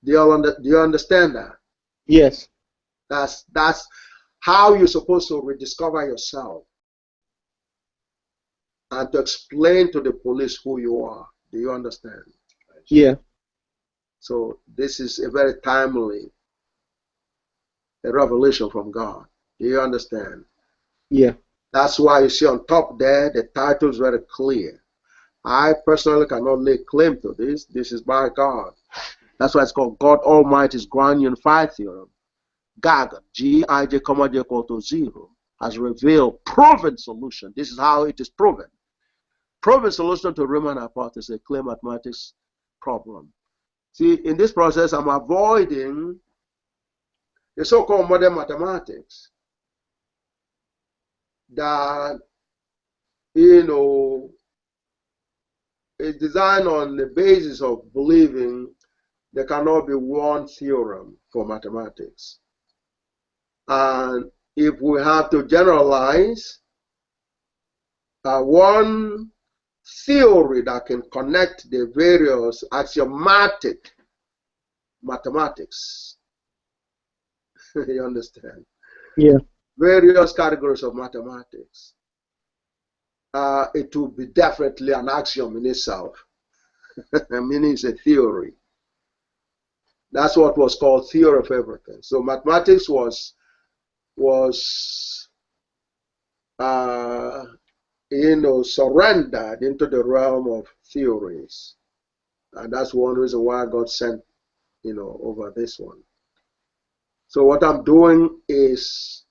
[SPEAKER 2] you understand that?
[SPEAKER 4] Yes.
[SPEAKER 2] That's how you're supposed to rediscover yourself and to explain to the police who you are. Do you understand?
[SPEAKER 4] Yeah.
[SPEAKER 2] So this is a very timely revelation from God. Do you understand?
[SPEAKER 4] Yeah.
[SPEAKER 2] That's why you see on top there, the title is very clear. I personally cannot lay claim to this. This is by God. That's why it's called God Almighty's Grand Unified Theorem. GAGUT, G2j, j equal to 0, has revealed proven solution. This is how it is proven. Proven solution to Riemann hypothesis, a clear mathematics problem. See, in this process, I'm avoiding the so-called modern mathematics that, is designed on the basis of believing there cannot be one theorem for mathematics. And if we have to generalize, one theory that can connect the various axiomatic mathematics, you understand?
[SPEAKER 4] Yeah.
[SPEAKER 2] Various categories of mathematics, it will be definitely an axiom in itself. Meaning it's a theory. That's what was called theory of everything. So mathematics was surrendered into the realm of theories, and that's one reason why God sent over this one. So what I'm doing is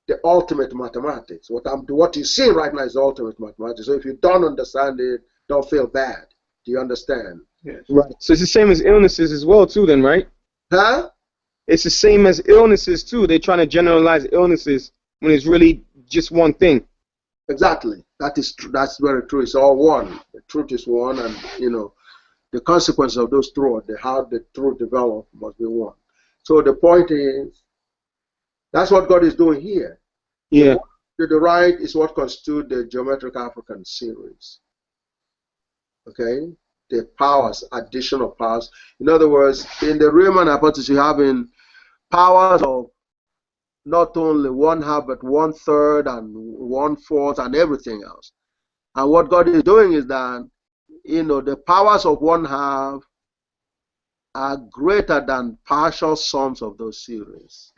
[SPEAKER 2] the ultimate mathematics. What you see right now is the ultimate mathematics. So if you don't understand it, don't feel bad. Do you understand?
[SPEAKER 5] Yes.
[SPEAKER 4] Right. So it's the same as illnesses as well, too, then, right?
[SPEAKER 2] Huh?
[SPEAKER 4] It's the same as illnesses, too. They're trying to generalize illnesses when it's really just one thing.
[SPEAKER 2] Exactly. That is true. That's very true. It's all one. The truth is one, and the consequences of those truths, how the truth develops, must be one. So the point is, that's what God is doing here.
[SPEAKER 4] Yeah.
[SPEAKER 2] To the right is what constitutes the geometric African series. Okay? The powers, additional powers. In other words, in the Riemann hypothesis, you have in powers of not only 1/2, but 1/3 and 1/4 and everything else. And what God is doing is that, the powers of 1/2 are greater than partial sums of those series.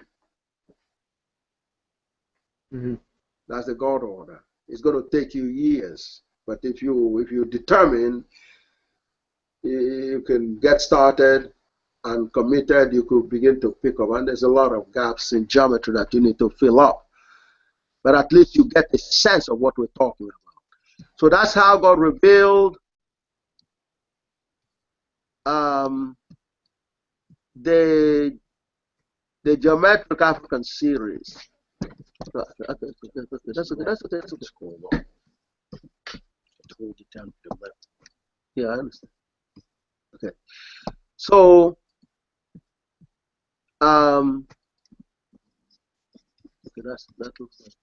[SPEAKER 4] Mm-hmm.
[SPEAKER 2] That's the God order. It's going to take you years, but if you determine, you can get started and committed, you could begin to pick up. And there's a lot of gaps in geometry that you need to fill up, but at least you get a sense of what we're talking about. So that's how God revealed the geometric African series. Okay. That's cool. Hold it down to the left. Yeah, I understand. Okay. So, okay, that looks like.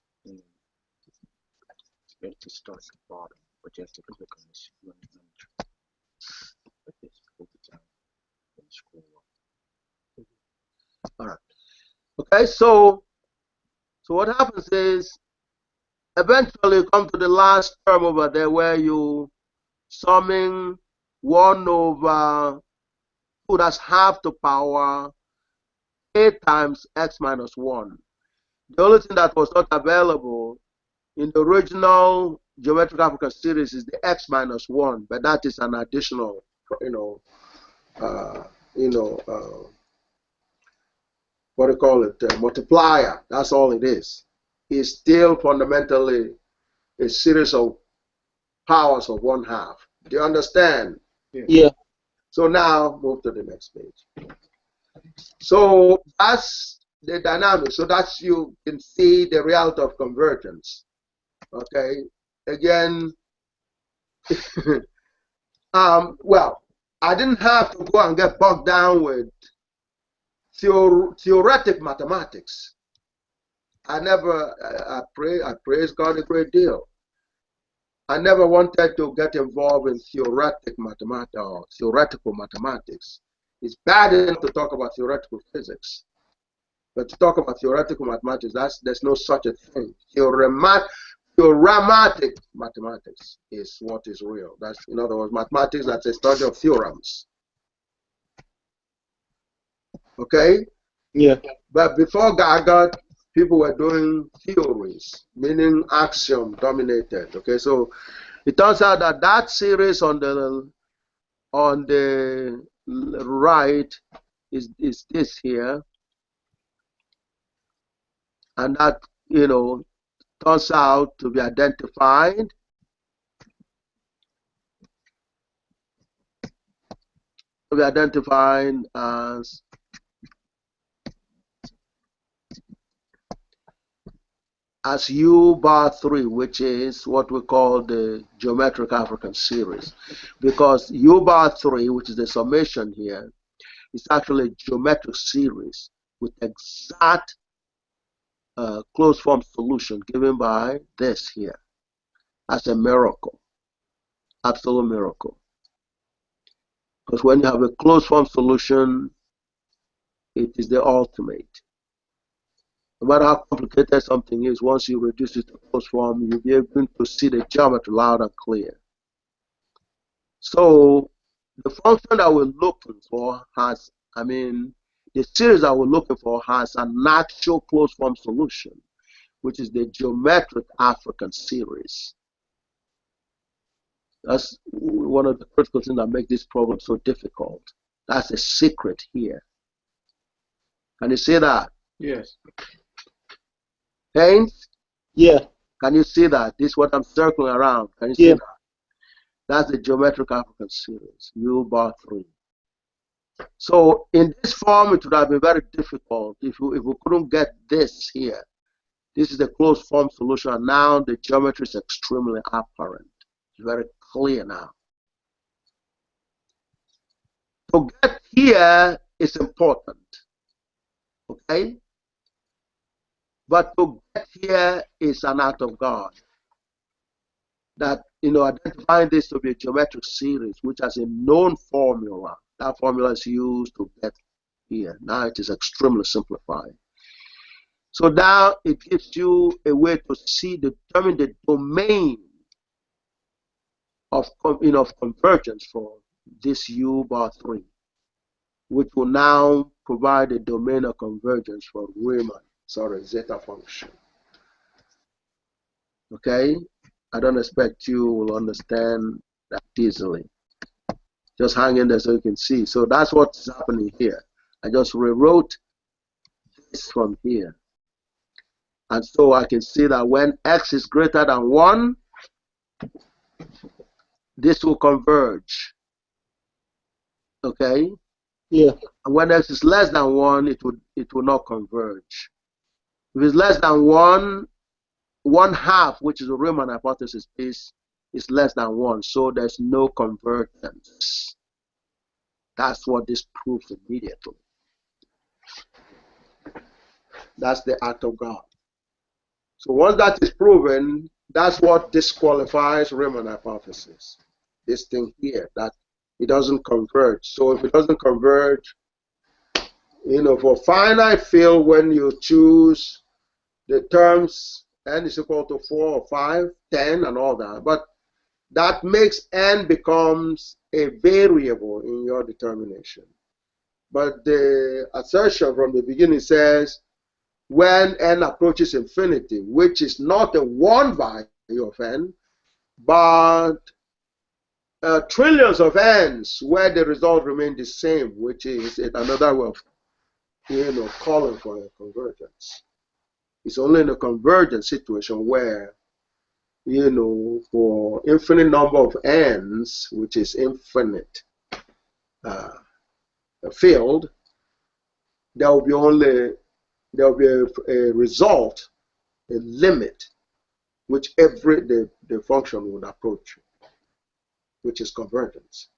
[SPEAKER 1] You have to start at the bottom, but you have to click on this one like this all the time and scroll up.
[SPEAKER 2] All right. Okay, so what happens is eventually you come to the last term over there where you summing 1 over 2, that's half the power a times x minus 1. The only thing that was not available in the original geometric African series is the x minus 1, but that is an additional, what do you call it, multiplier. That's all it is. It's still fundamentally a series of powers of 1/2. Do you understand?
[SPEAKER 4] Yeah.
[SPEAKER 2] So now move to the next page. So that's the dynamics. So that's, you can see the reality of convergence. Okay. Again, well, I didn't have to go and get bogged down with theoretic mathematics. I praise God a great deal. I never wanted to get involved in theoretic mathematics or theoretical mathematics. It's bad enough to talk about theoretical physics, but to talk about theoretical mathematics, there's no such a thing. Theorematic mathematics is what is real. That's, in other words, mathematics that's a study of theorems. Okay?
[SPEAKER 4] Yeah.
[SPEAKER 2] But before GAGUT, people were doing theories, meaning axiom dominated. Okay, so it turns out that that series on the right is this here, and that, turns out to be identified as U bar 3, which is what we call the geometric African series, because U bar 3, which is the summation here, is actually a geometric series with exact closed form solution given by this here. That's a miracle, absolute miracle. Because when you have a closed form solution, it is the ultimate. No matter how complicated something is, once you reduce it to closed form, you'll be able to see the geometry loud and clear. So the function that we're looking for the series that we're looking for has an actual closed form solution, which is the geometric African series. That's one of the critical things that make this problem so difficult. That's a secret here. Can you see that?
[SPEAKER 5] Yes.
[SPEAKER 2] Haynes?
[SPEAKER 4] Yeah.
[SPEAKER 2] Can you see that? This is what I'm circling around. Can you see
[SPEAKER 4] Yeah.
[SPEAKER 2] that? That's the geometric African series, U bar 3. So in this form, it would have been very difficult if we couldn't get this here. This is the closed form solution, and now the geometry is extremely apparent. It's very clear now. To get here is important, okay? But to get here is an act of God. That, identifying this to be a geometric series, which has a known formula. That formula is used to get here. Now it is extremely simplified. So now it gives you a way to determine the domain of convergence for this U bar 3, which will now provide a domain of convergence for Riemann, zeta function. Okay? I don't expect you will understand that easily. Just hang in there so you can see. So that's what's happening here. I just rewrote this from here. And so I can see that when x is greater than 1, this will converge. Okay?
[SPEAKER 4] Yeah.
[SPEAKER 2] And when x is less than 1, it will not converge. If it's less than 1, 1/2, which is the Riemann hypothesis, is less than 1. So there's no convergence. That's what this proves immediately. That's the act of God. So once that is proven, that's what disqualifies Riemann hypothesis. This thing here, that it doesn't converge. So if it doesn't converge, you know, for finite field, when you choose the terms n is equal to 4 or 5, 10, and all that, but that makes n becomes a variable in your determination. But the assertion from the beginning says when n approaches infinity, which is not a one value of n, but trillions of n's where the result remains the same, which is another way of, you know, calling for a convergence. It's only in a convergence situation where, you know, for infinite number of n's, which is infinite field, there will be a result, a limit, which the function would approach, which is convergence.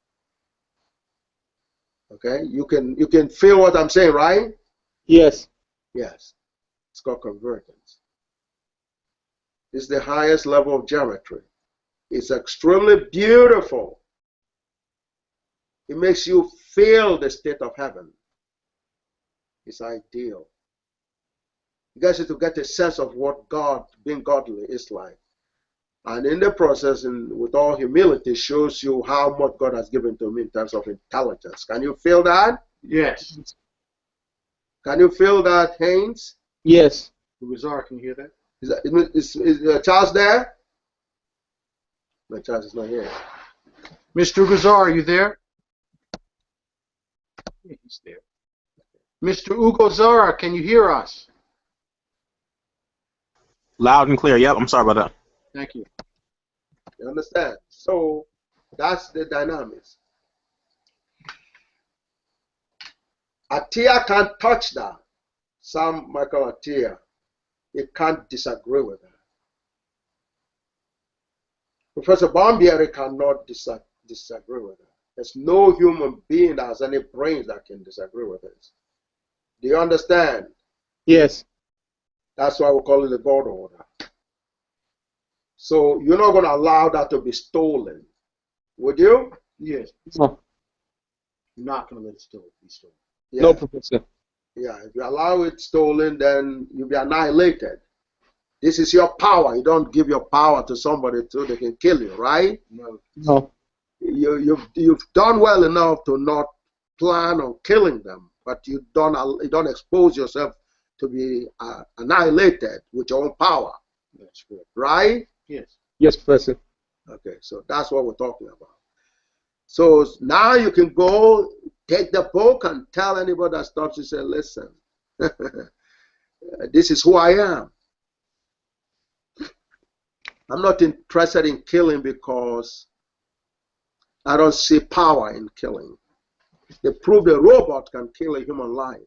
[SPEAKER 2] Okay, you can feel what I'm saying, right?
[SPEAKER 4] Yes.
[SPEAKER 2] Yes, it's called convergence. It's the highest level of geometry. It's extremely beautiful. It makes you feel the state of heaven. It's ideal. You guys need to get a sense of what God, being godly, is like. And in the process, with all humility, shows you how much God has given to me in terms of intelligence. Can you feel that?
[SPEAKER 5] Yes.
[SPEAKER 2] Can you feel that, Haynes?
[SPEAKER 4] Yes.
[SPEAKER 5] Gazar, can you hear that?
[SPEAKER 2] Is Charles there? No, Charles is not here.
[SPEAKER 5] Mr. Gazar, are you there? Yeah, he's there. Mr. Ugo Zara, can you hear us?
[SPEAKER 6] Loud and clear. Yep, I'm sorry about that.
[SPEAKER 5] Thank you.
[SPEAKER 2] You understand? So that's the dynamics. Atiyah can't touch that. Sam Michael Atiyah, he can't disagree with that. Professor Bombieri cannot disagree with that. There's no human being that has any brains that can disagree with this. Do you understand?
[SPEAKER 4] Yes.
[SPEAKER 2] That's why we call it the God order. So you're not going to allow that to be stolen, would you?
[SPEAKER 5] Yes.
[SPEAKER 4] No.
[SPEAKER 5] You're not going to let it be stolen.
[SPEAKER 2] Yeah.
[SPEAKER 4] No, Professor.
[SPEAKER 2] Yeah, if you allow it stolen, then you'll be annihilated. This is your power. You don't give your power to somebody so they can kill you, right?
[SPEAKER 5] No.
[SPEAKER 4] No.
[SPEAKER 2] You've done well enough to not plan on killing them, but you don't expose yourself to be annihilated with your own power.
[SPEAKER 5] That's good.
[SPEAKER 2] Right?
[SPEAKER 5] Yes.
[SPEAKER 4] Yes, Professor.
[SPEAKER 2] Okay, so that's what we're talking about. So now you can go take the book and tell anybody that stops you, say, listen, this is who I am. I'm not interested in killing because I don't see power in killing. They prove the robot can kill a human life.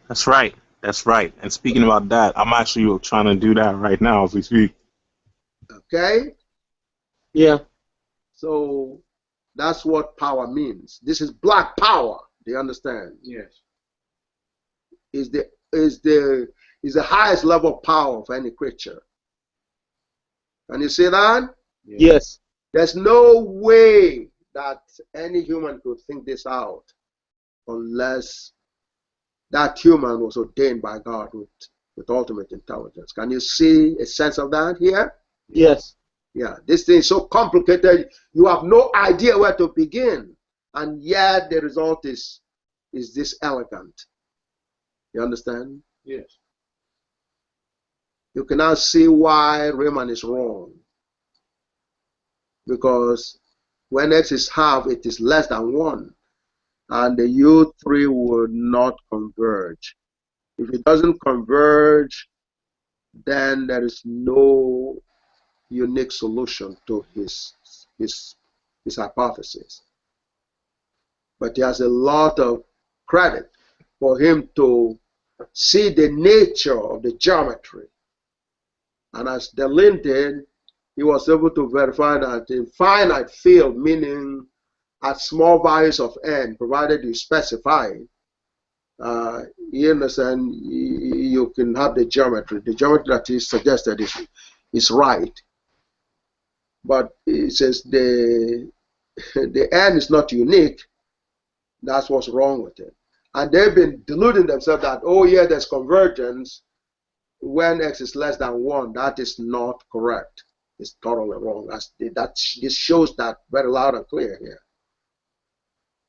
[SPEAKER 6] That's right. That's right. And speaking about that, I'm actually trying to do that right now as we speak.
[SPEAKER 2] Okay?
[SPEAKER 4] Yeah.
[SPEAKER 2] So that's what power means. This is black power. Do you understand?
[SPEAKER 5] Yes.
[SPEAKER 2] Is the highest level of power of any creature. Can you see that?
[SPEAKER 4] Yes.
[SPEAKER 2] There's no way that any human could think this out unless that human was ordained by God with ultimate intelligence. Can you see a sense of that here?
[SPEAKER 4] Yes.
[SPEAKER 2] Yeah, this thing is so complicated, you have no idea where to begin, and yet the result is this elegant. You understand?
[SPEAKER 5] Yes.
[SPEAKER 2] You can now see why Riemann is wrong. Because when x is half, it is less than 1. And the U3 would not converge. If it doesn't converge, then there is no unique solution to his hypothesis. But he has a lot of credit for him to see the nature of the geometry. And as Delin did, he was able to verify that in finite field, meaning at small values of n, provided you specify, you understand, you can have the geometry. The geometry that is suggested is right. But it says the n is not unique. That's what's wrong with it. And they've been deluding themselves that, oh yeah, there's convergence when x is less than 1. That is not correct. It's totally wrong. This shows that very loud and clear here.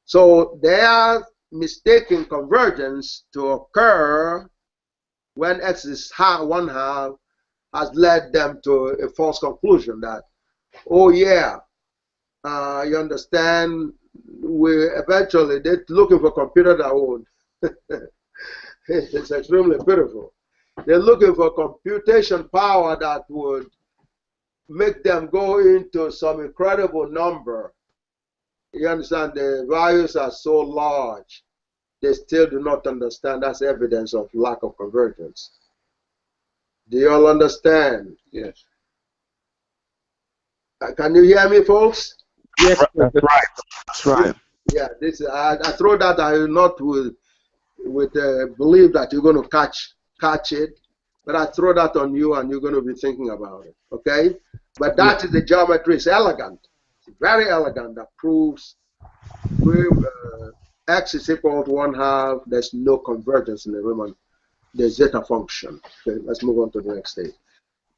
[SPEAKER 2] So they are mistaking convergence to occur when x is 1/2 has led them to a false conclusion that, oh yeah, you understand, they're looking for a computer that would, it's extremely beautiful. They're looking for computation power that would make them go into some incredible number. You understand, the values are so large, they still do not understand. That's evidence of lack of convergence. Do you all understand?
[SPEAKER 1] Yes.
[SPEAKER 2] Can you hear me, folks?
[SPEAKER 4] Yes.
[SPEAKER 6] That's right. That's right.
[SPEAKER 2] Yeah, this I throw that. I will not with believe that you're going to catch it, but I throw that on you, and you're going to be thinking about it. Okay? But that is the geometry. It's elegant. It's very elegant. That proves x is equal to 1/2. There's no convergence in the Riemann, the zeta function. Okay, let's move on to the next stage.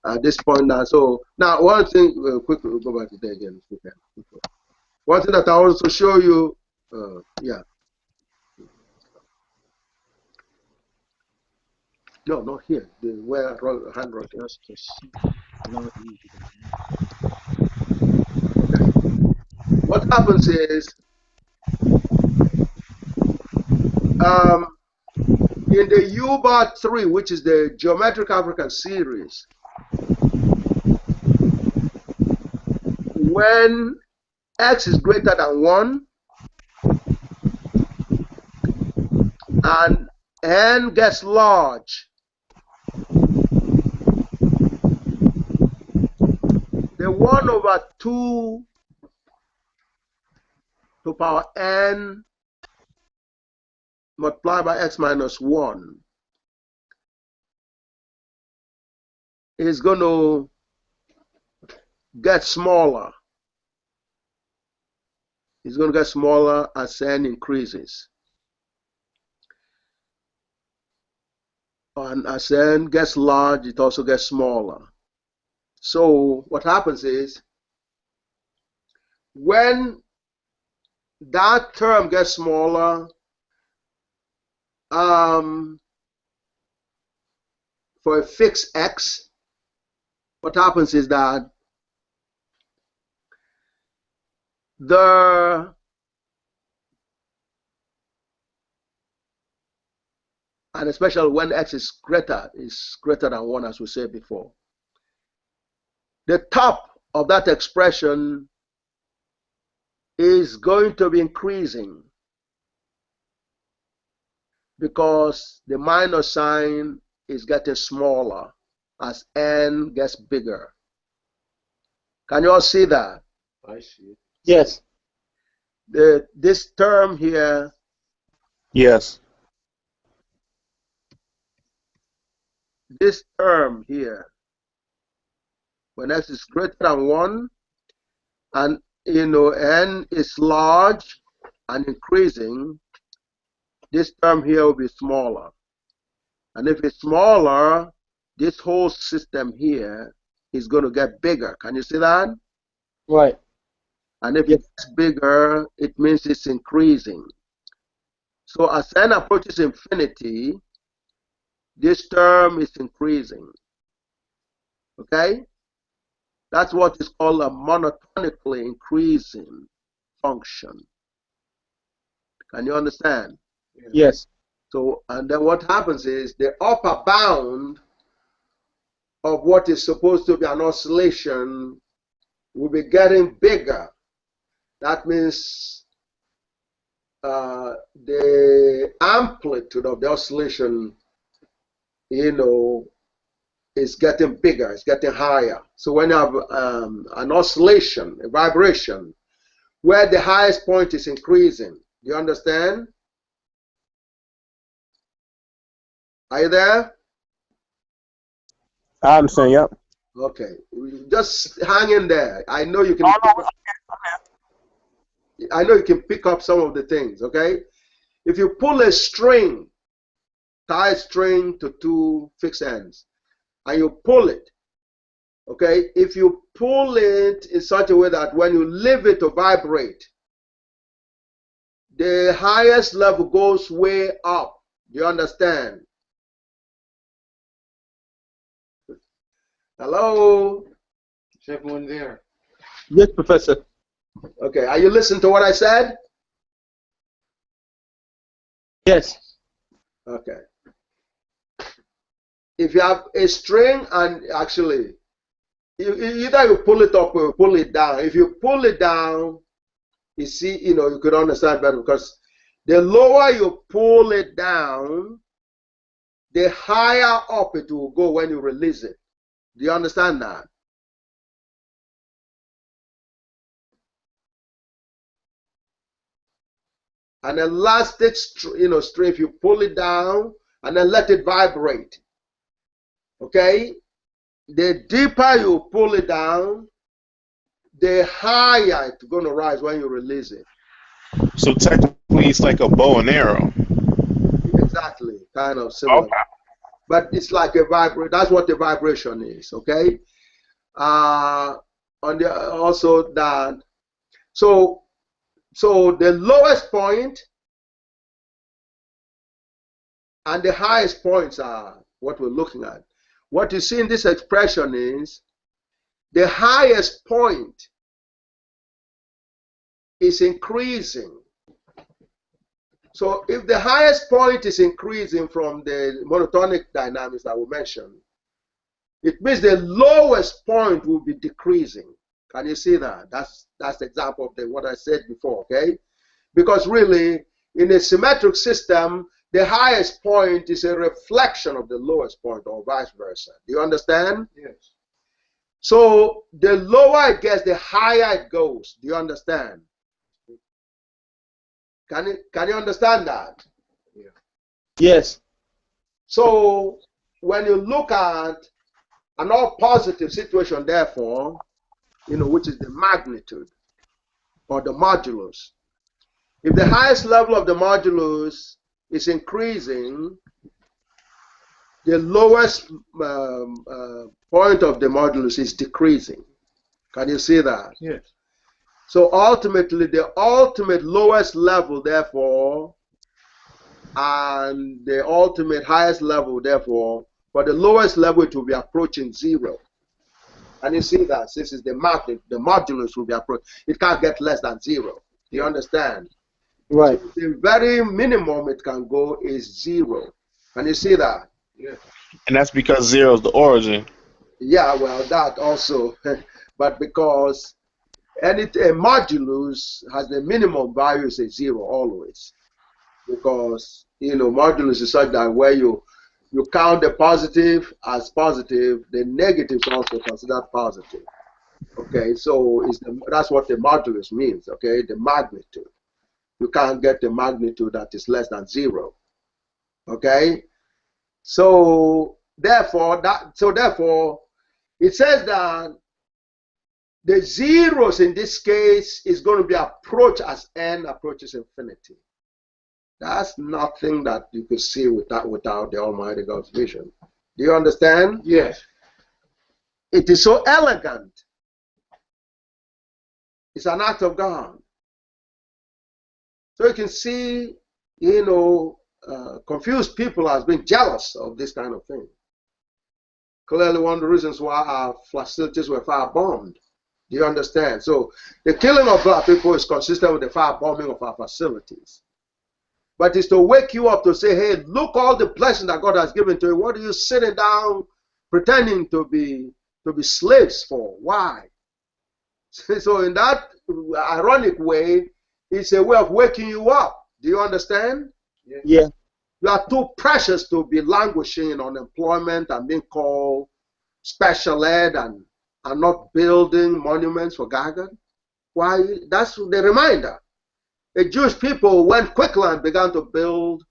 [SPEAKER 2] At this point now, so now one thing, quickly, we'll go back to there again. Okay. One thing that I want to show you, yeah. No, not here. Where hand wrote. Okay. What happens is, in the U-bar 3, which is the geometric African series, when x is greater than 1 and n gets large, the 1/2 to power n multiplied by x minus 1 is going to get smaller. It's going to get smaller as n increases. And as n gets large, it also gets smaller. So what happens is, when that term gets smaller, for a fixed x, what happens is that and especially when x is greater than 1, as we said before, the top of that expression is going to be increasing because the minus sign is getting smaller as n gets bigger. Can you all see that?
[SPEAKER 1] I see it.
[SPEAKER 4] Yes.
[SPEAKER 2] This term here,
[SPEAKER 6] Yes.
[SPEAKER 2] this term here, when x is greater than 1 and n is large and increasing, this term here will be smaller. And if it's smaller, this whole system here is going to get bigger. Can you see that?
[SPEAKER 4] Right.
[SPEAKER 2] And if it's bigger, it means it's increasing. So as n approaches infinity, this term is increasing. Okay? That's what is called a monotonically increasing function. Can you understand?
[SPEAKER 4] Yes.
[SPEAKER 2] So, and then what happens is the upper bound of what is supposed to be an oscillation will be getting bigger. That means the amplitude of the oscillation, is getting bigger, it's getting higher. So when you have an oscillation, a vibration, where the highest point is increasing, do you understand? Are you there?
[SPEAKER 6] I understand, yep.
[SPEAKER 2] Okay, just hang in there. I know you can.
[SPEAKER 6] Oh, no,
[SPEAKER 2] I know you can pick up some of the things. Okay, if you pull a string, tie a string to two fixed ends, and you pull it. Okay, if you pull it in such a way that when you leave it to vibrate, the highest level goes way up. Do you understand? Hello?
[SPEAKER 5] Is everyone there?
[SPEAKER 4] Yes, Professor.
[SPEAKER 2] Okay, are you listening to what I said?
[SPEAKER 4] Yes.
[SPEAKER 2] Okay. If you have a string and actually, either you pull it up or you pull it down. If you pull it down, you see, you could understand better because the lower you pull it down, the higher up it will go when you release it. Do you understand that? An elastic, string, if you pull it down and then let it vibrate, okay? The deeper you pull it down, the higher it's going to rise when you release it.
[SPEAKER 6] So technically, it's like a bow and arrow.
[SPEAKER 2] Exactly, kind of similar.
[SPEAKER 6] Okay.
[SPEAKER 2] But it's like a vibration. That's what the vibration is, okay? Also that, so the lowest point and the highest points are what we're looking at. What you see in this expression is the highest point is increasing. So if the highest point is increasing from the monotonic dynamics that we mentioned, it means the lowest point will be decreasing. Can you see that? That's the example of what I said before, okay? Because really, in a symmetric system, the highest point is a reflection of the lowest point or vice versa. Do you understand?
[SPEAKER 5] Yes.
[SPEAKER 2] So the lower it gets, the higher it goes. Do you understand? Can you understand that?
[SPEAKER 5] Yeah.
[SPEAKER 4] Yes.
[SPEAKER 2] So when you look at an all positive situation, therefore, which is the magnitude or the modulus, if the highest level of the modulus is increasing, the lowest point of the modulus is decreasing. Can you see that?
[SPEAKER 5] Yes.
[SPEAKER 2] So ultimately, the ultimate lowest level, therefore, and the ultimate highest level, therefore, for the lowest level, it will be approaching zero. And you see that this is the magnet, the modulus will be approaching. It can't get less than zero. Do you understand?
[SPEAKER 4] Right.
[SPEAKER 2] So the very minimum it can go is zero. Can you see that?
[SPEAKER 5] Yes.
[SPEAKER 6] And that's because zero is the origin.
[SPEAKER 2] Yeah, well, that also. But because a modulus has the minimum value is a zero always. Because, modulus is such that where you count the positive as positive, the negative is also considered positive. Okay, so that's what the modulus means, okay, the magnitude. You can't get the magnitude that is less than zero. Okay? So therefore it says that the zeros in this case is going to be approached as n approaches infinity. That's nothing that you could see without the Almighty God's vision. Do you understand?
[SPEAKER 5] Yes.
[SPEAKER 2] It is so elegant. It's an act of God. So you can see, confused people as being jealous of this kind of thing. Clearly, one of the reasons why our facilities were firebombed. Do you understand? So the killing of black people is consistent with the firebombing of our facilities. But it's to wake you up to say, hey, look all the blessings that God has given to you. What are you sitting down pretending to be slaves for? Why? So in that ironic way, it's a way of waking you up. Do you understand?
[SPEAKER 4] Yeah.
[SPEAKER 2] You are too precious to be languishing in unemployment and being called special ed and not building monuments for GAGUT. Why? That's the reminder. The Jewish people went quickly and began to build,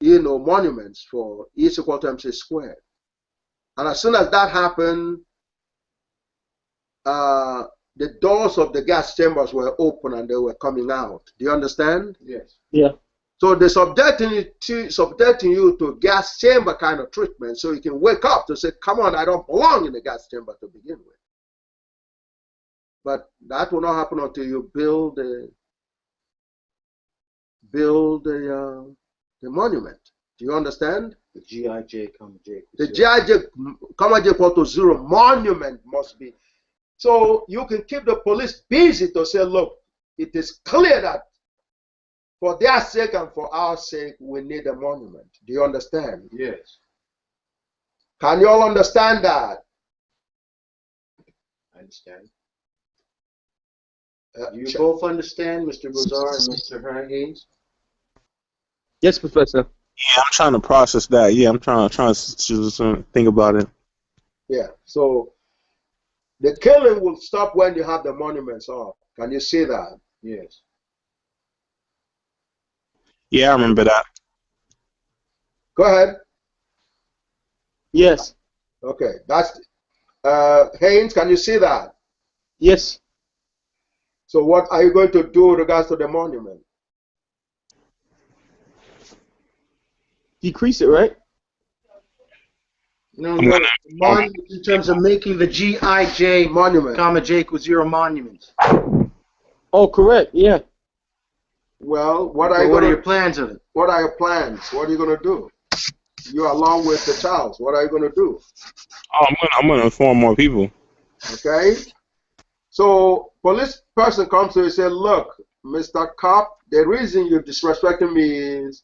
[SPEAKER 2] monuments for E = MC². And as soon as that happened, the doors of the gas chambers were open and they were coming out. Do you understand?
[SPEAKER 5] Yes.
[SPEAKER 4] Yeah.
[SPEAKER 2] So they're subjecting you to gas chamber kind of treatment so you can wake up to say, come on, I don't belong in the gas chamber to begin with. But that will not happen until you build the monument. Do you understand?
[SPEAKER 1] The GIJ, J.
[SPEAKER 2] The GIJ, J equal to 0, monument must be. So you can keep the police busy to say, look, it is clear that for their sake and for our sake, we need a monument. Do you understand?
[SPEAKER 5] Yes.
[SPEAKER 2] Can you all understand that?
[SPEAKER 1] I understand. Do you both understand, Mr. Bozar and Mr. Haynes?
[SPEAKER 4] Yes, Professor.
[SPEAKER 6] Yeah, I'm trying to process that. Yeah, I'm trying to just think about it.
[SPEAKER 2] Yeah. So the killing will stop when you have the monuments up. Can you see that?
[SPEAKER 1] Yes.
[SPEAKER 6] Yeah, I remember that.
[SPEAKER 2] Go ahead.
[SPEAKER 4] Yes.
[SPEAKER 2] Okay. That's Haynes. Can you see that?
[SPEAKER 4] Yes.
[SPEAKER 2] So what are you going to do with regards to the monument?
[SPEAKER 4] Decrease it, right?
[SPEAKER 1] No, monument in terms of making the GIJ
[SPEAKER 2] Monument.
[SPEAKER 1] comma J equals 0 monuments.
[SPEAKER 4] Oh, correct. Yeah.
[SPEAKER 2] Well, what
[SPEAKER 1] So
[SPEAKER 2] are you
[SPEAKER 1] what are
[SPEAKER 2] going
[SPEAKER 1] your
[SPEAKER 2] to?
[SPEAKER 1] plans of it?
[SPEAKER 2] What are your plans? What are you going to do? You along with the child. What are you going to do?
[SPEAKER 6] Oh, I'm gonna inform more people.
[SPEAKER 2] Okay. So police person comes to you and say, look, Mr. Cop, the reason you're disrespecting me is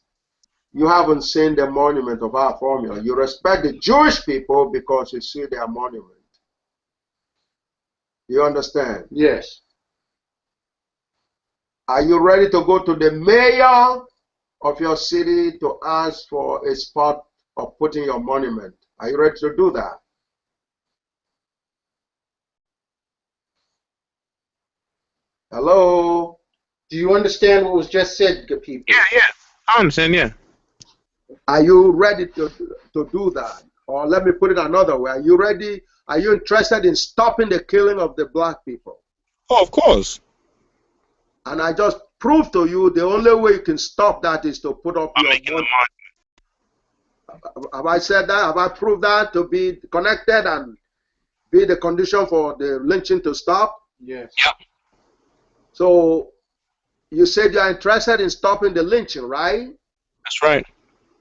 [SPEAKER 2] you haven't seen the monument of our formula. You respect the Jewish people because you see their monument. You understand?
[SPEAKER 1] Yes.
[SPEAKER 2] Are you ready to go to the mayor of your city to ask for a spot of putting your monument? Are you ready to do that? Hello?
[SPEAKER 1] Do you understand what was just said, good people?
[SPEAKER 6] Yeah. I understand. Yeah.
[SPEAKER 2] Are you ready to do that? Or let me put it another way. Are you ready? Are you interested in stopping the killing of the black people?
[SPEAKER 6] Oh, of course.
[SPEAKER 2] And I just proved to you the only way you can stop that is to put up
[SPEAKER 6] I'm
[SPEAKER 2] your
[SPEAKER 6] making the
[SPEAKER 2] monument. Have I said that? Have I proved that to be connected and be the condition for the lynching to stop?
[SPEAKER 1] Yes.
[SPEAKER 6] Yep.
[SPEAKER 2] So you said you're interested in stopping the lynching, right?
[SPEAKER 6] That's right.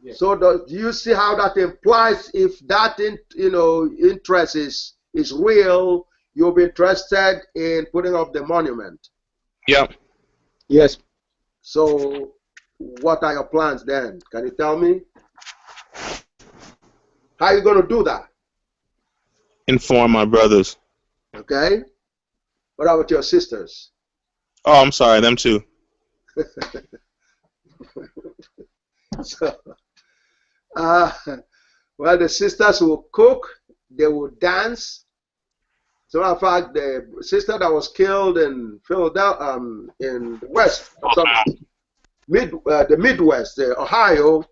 [SPEAKER 1] Yes.
[SPEAKER 2] So do you see how that implies if that interest is real, you'll be interested in putting up the monument?
[SPEAKER 6] Yep.
[SPEAKER 4] Yes.
[SPEAKER 2] So what are your plans then? Can you tell me? How are you going to do that?
[SPEAKER 6] Inform my brothers.
[SPEAKER 2] Okay. What about your sisters?
[SPEAKER 6] Oh, I'm sorry. Them too.
[SPEAKER 2] So, well, the sisters will cook, they will dance. So, in fact, the sister that was killed in Philadelphia, in the West, the Midwest, Ohio,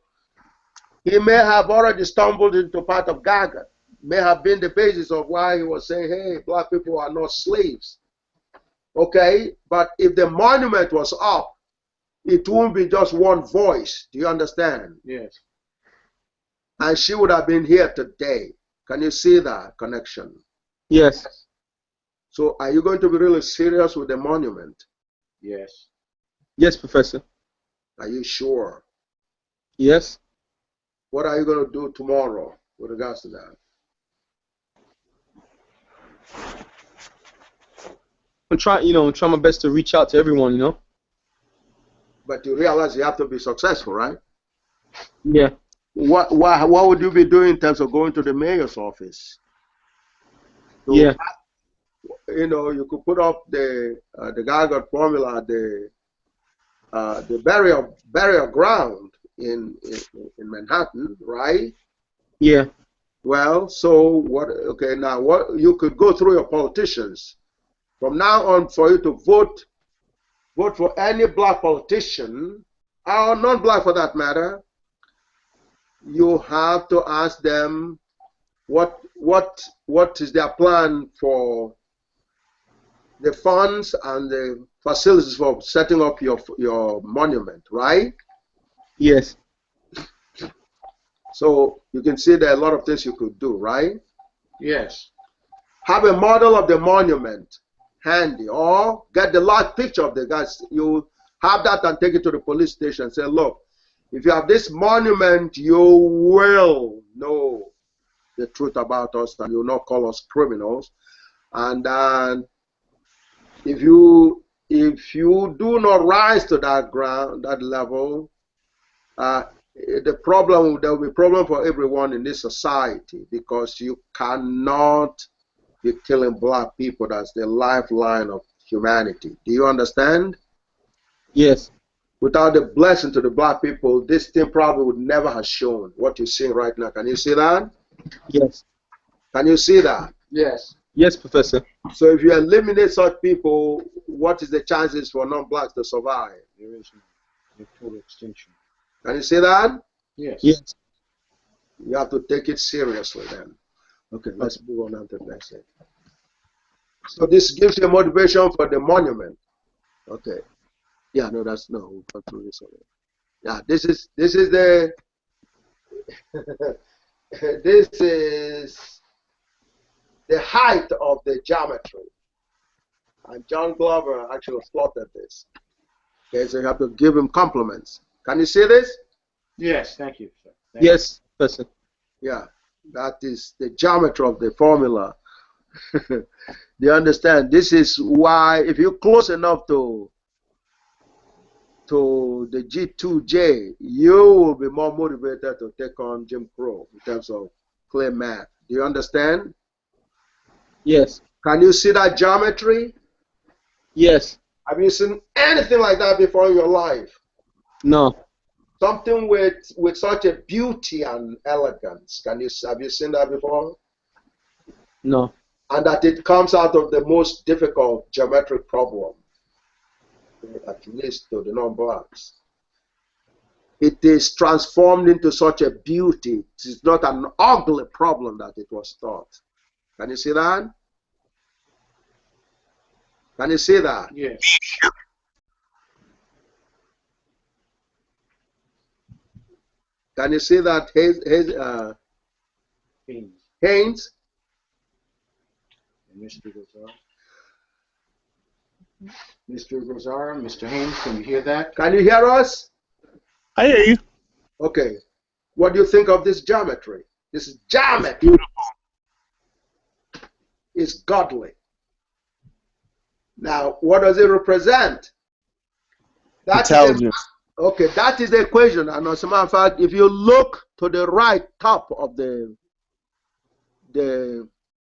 [SPEAKER 2] he may have already stumbled into part of GAGUT. May have been the basis of why he was saying, hey, black people are not slaves. Okay, but if the monument was up, it won't be just one voice. Do you understand?
[SPEAKER 1] Yes.
[SPEAKER 2] And she would have been here today. Can you see that connection?
[SPEAKER 4] Yes.
[SPEAKER 2] So are you going to be really serious with the monument?
[SPEAKER 1] Yes.
[SPEAKER 4] Yes, Professor.
[SPEAKER 2] Are you sure?
[SPEAKER 4] Yes.
[SPEAKER 2] What are you going to do tomorrow with regards to that?
[SPEAKER 4] I'm try my best to reach out to everyone,
[SPEAKER 2] But you realize you have to be successful, right?
[SPEAKER 4] Yeah.
[SPEAKER 2] What would you be doing in terms of going to the mayor's office? So,
[SPEAKER 4] Yeah.
[SPEAKER 2] You could put up the GAGUT formula, the burial ground in Manhattan, right?
[SPEAKER 4] Yeah.
[SPEAKER 2] Well, so what? Okay, now what? You could go through your politicians from now on for you to vote for any black politician or non-black for that matter. You have to ask them what is their plan for the funds and the facilities for setting up your monument, right?
[SPEAKER 4] Yes.
[SPEAKER 2] So you can see there are a lot of things you could do, right?
[SPEAKER 5] Yes.
[SPEAKER 2] Have a model of the monument handy, or get the large picture of the guys. You have that and take it to the police station. Say, look, if you have this monument, you will know the truth about us and you will not call us criminals. And if you do not rise to that ground, that level, there will be problem for everyone in this society, because you cannot be killing black people. That's the lifeline of humanity. Do you understand?
[SPEAKER 4] Yes.
[SPEAKER 2] Without the blessing to the black people, this thing probably would never have shown what you're seeing right now. Can you see that?
[SPEAKER 4] Yes.
[SPEAKER 2] Can you see that?
[SPEAKER 5] Yes.
[SPEAKER 4] Yes, Professor.
[SPEAKER 2] So if you eliminate such people, what is the chances for non-blacks to survive?
[SPEAKER 1] There is no total extinction.
[SPEAKER 2] Can you see that?
[SPEAKER 5] Yes.
[SPEAKER 4] Yes.
[SPEAKER 2] You have to take it seriously then. Okay, let's move on to the next thing. So this gives you a motivation for the monument. Okay. Yeah, no, we'll go through this already. Yeah, this is the this is the height of the geometry. And John Glover actually plotted this. Okay, so you have to give him compliments. Can you see this?
[SPEAKER 5] Yes. Thank you, sir.
[SPEAKER 4] Yes, Professor.
[SPEAKER 2] Yeah, that is the geometry of the formula. Do you understand? This is why, if you're close enough to the G2j, you will be more motivated to take on Jim Crow in terms of ClayMath. Do you understand?
[SPEAKER 4] Yes.
[SPEAKER 2] Can you see that geometry?
[SPEAKER 4] Yes.
[SPEAKER 2] Have you seen anything like that before in your life?
[SPEAKER 4] No.
[SPEAKER 2] Something with such a beauty and elegance. Have you seen that before?
[SPEAKER 4] No.
[SPEAKER 2] And that it comes out of the most difficult geometric problem, at least to the non-blacks. It is transformed into such a beauty. It is not an ugly problem that it was thought. Can you see that? Can you see that?
[SPEAKER 5] Yes.
[SPEAKER 2] Can you see that, Haynes?
[SPEAKER 1] And Mr. Gozar. Mr. Gozar, Mr. Haynes, can you hear that?
[SPEAKER 2] Can you hear us?
[SPEAKER 6] I hear you.
[SPEAKER 2] Okay. What do you think of this geometry? This is geometry. It's godly. Now, what does it represent?
[SPEAKER 6] Intelligence.
[SPEAKER 2] Okay, that is the equation. And as a matter of fact, if you look to the right top of the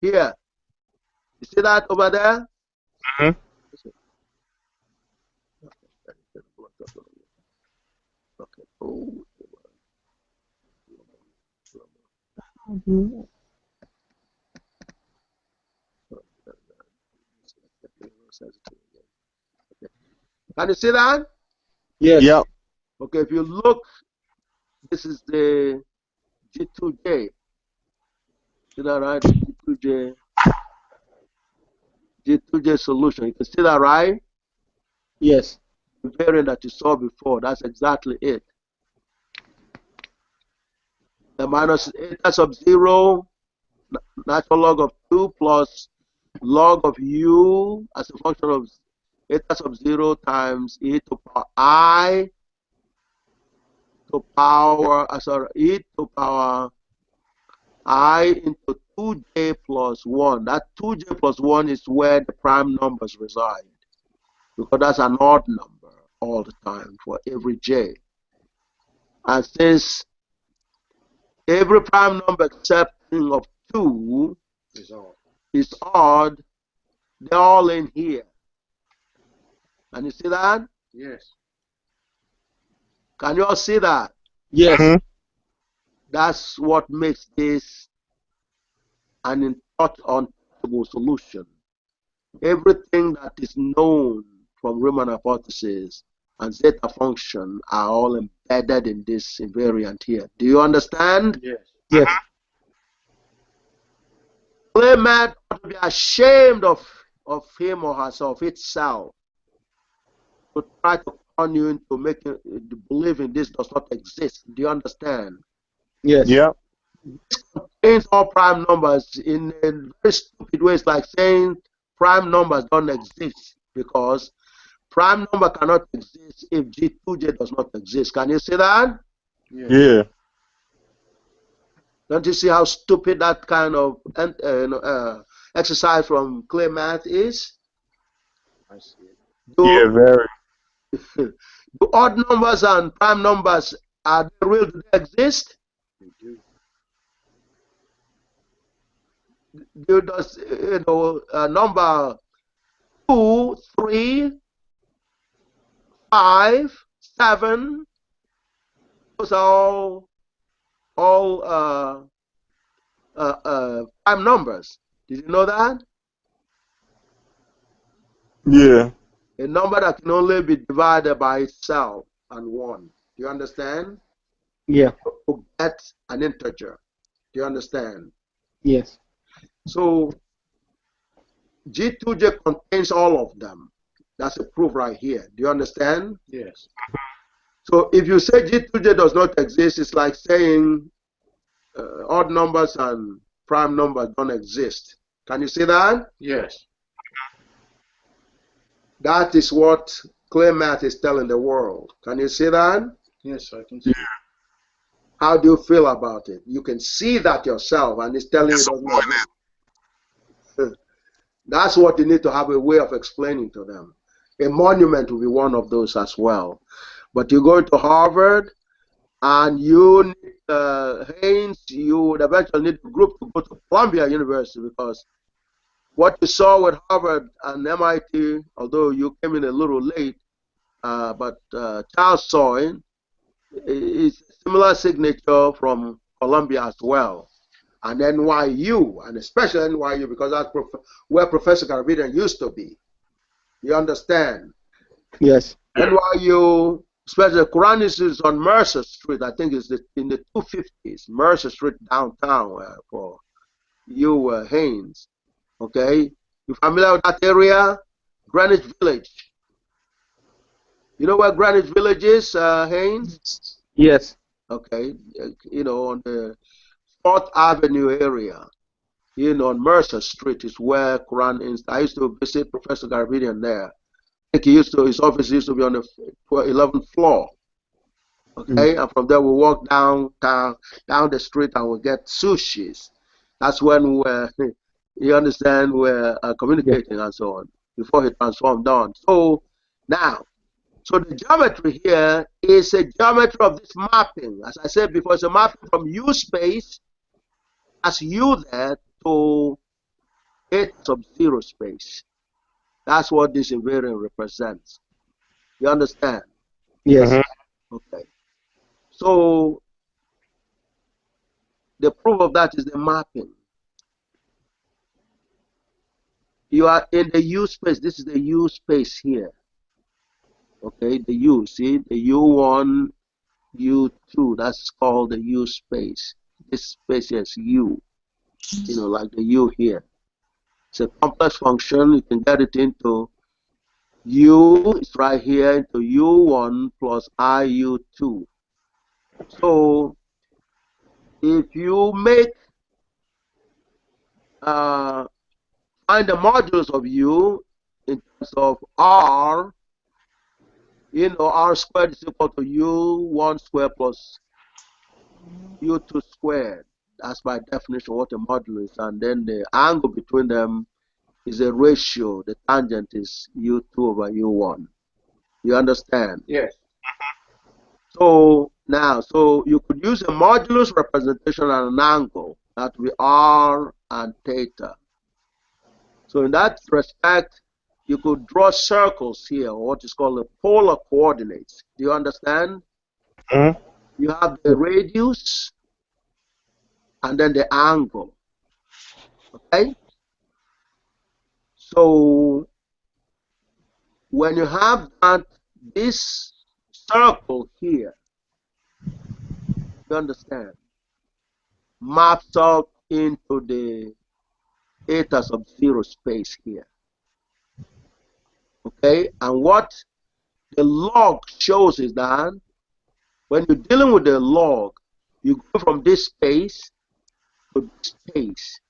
[SPEAKER 2] here, you see that over there?
[SPEAKER 6] Mhm.
[SPEAKER 2] Okay. Oh. Can you see that?
[SPEAKER 4] Yes.
[SPEAKER 6] Yep.
[SPEAKER 2] Okay, if you look, this is the G2j. See that right? G2j solution. You can see that right?
[SPEAKER 4] Yes.
[SPEAKER 2] The variant that you saw before, that's exactly it. The minus eta sub 0, natural log of 2 plus log of u as a function of eta sub 0 times e to power I to power, e to power I into 2j plus 1. That 2j plus 1 is where the prime numbers reside, because that's an odd number all the time for every j. And since every prime number except of 2 is odd, they're all in here. Can you see that?
[SPEAKER 5] Yes.
[SPEAKER 2] Can you all see that?
[SPEAKER 4] Yes.
[SPEAKER 6] Mhm.
[SPEAKER 2] That's what makes this an untouchable solution. Everything that is known from Riemann hypothesis and zeta function are all embedded in this invariant here. Do you understand?
[SPEAKER 5] Yes.
[SPEAKER 4] Yes.
[SPEAKER 2] ClayMath ought to be ashamed of of him or herself itself to try to con you into making believing this does not exist. Do you understand?
[SPEAKER 4] Yes.
[SPEAKER 6] Yep.
[SPEAKER 2] Contains all prime numbers in a very stupid way. It's like saying prime numbers don't exist because prime number cannot exist if G2j does not exist. Can you see that?
[SPEAKER 6] Yeah.
[SPEAKER 2] Don't you see how stupid that kind of exercise from ClayMath is?
[SPEAKER 1] I see it.
[SPEAKER 6] Yeah,
[SPEAKER 2] Do,
[SPEAKER 6] very.
[SPEAKER 2] do odd numbers and prime numbers, are they real? Do they exist?
[SPEAKER 1] They do.
[SPEAKER 2] Does number 2, 3, 5, 7, those are all prime numbers. Did you know that?
[SPEAKER 6] Yeah.
[SPEAKER 2] A number that can only be divided by itself and 1. Do you understand?
[SPEAKER 4] Yeah.
[SPEAKER 2] To get an integer. Do you understand?
[SPEAKER 4] Yes.
[SPEAKER 2] So G2j contains all of them. That's a proof right here. Do you understand?
[SPEAKER 1] Yes.
[SPEAKER 2] So if you say G2j does not exist, it's like saying odd numbers and prime numbers don't exist. Can you see that?
[SPEAKER 1] Yes.
[SPEAKER 2] That is what ClayMath is telling the world. Can you see that?
[SPEAKER 1] Yes, I can see.
[SPEAKER 2] How do you feel about it? You can see that yourself, and it's telling you it doesn't exist. That's what you need to have a way of explaining to them. A monument will be one of those as well. But you go to Harvard, and you need Haynes, you would eventually need a group to go to Columbia University, because what you saw with Harvard and MIT, although you came in a little late, but Charles saw it, is a similar signature from Columbia as well. And NYU, and especially NYU, because that's where Professor Garvidian used to be. You understand?
[SPEAKER 4] Yes.
[SPEAKER 2] NYU, especially Quran is on Mercer Street. I think it's in the 250s, Mercer Street downtown for you, Haynes. Okay? You familiar with that area? Greenwich Village. You know where Greenwich Village is, Haynes?
[SPEAKER 4] Yes.
[SPEAKER 2] Okay. On the 4th Avenue area. On Mercer Street is where Quran is. I used to visit Professor Garvidian there. I think his office used to be on the 11th floor. Okay, and from there we walk down the street and we get sushis. That's when we're, you understand, we're communicating and so on, before he transformed on. So now, the geometry here is a geometry of this mapping. As I said before, it's a mapping from U space as U there to A sub 0 space. That's what this invariant represents. You understand?
[SPEAKER 4] Yes.
[SPEAKER 2] Okay. So the proof of that is the mapping. You are in the U space. This is the U space here. Okay, the U. See, the U1, U2. That's called the U space. This space is U. Like the U here. It's a complex function. You can get it into U. It's right here into U1 plus IU2. So if you make find the modules of U in terms of R, R squared is equal to U1 squared plus U2 squared. That's by definition what a module is. And then the angle between them is a ratio. The tangent is U2 over U1. You understand?
[SPEAKER 1] Yes.
[SPEAKER 2] So now, you could use a modulus representation and an angle. That would be R and theta. So in that respect, you could draw circles here, or what is called the polar coordinates. Do you understand? You have the radius and then the angle. Okay? So when you have this circle here, you understand, maps out into the eta sub 0 space here. Okay, and what the log shows is that when you're dealing with the log, you go from this space to this space.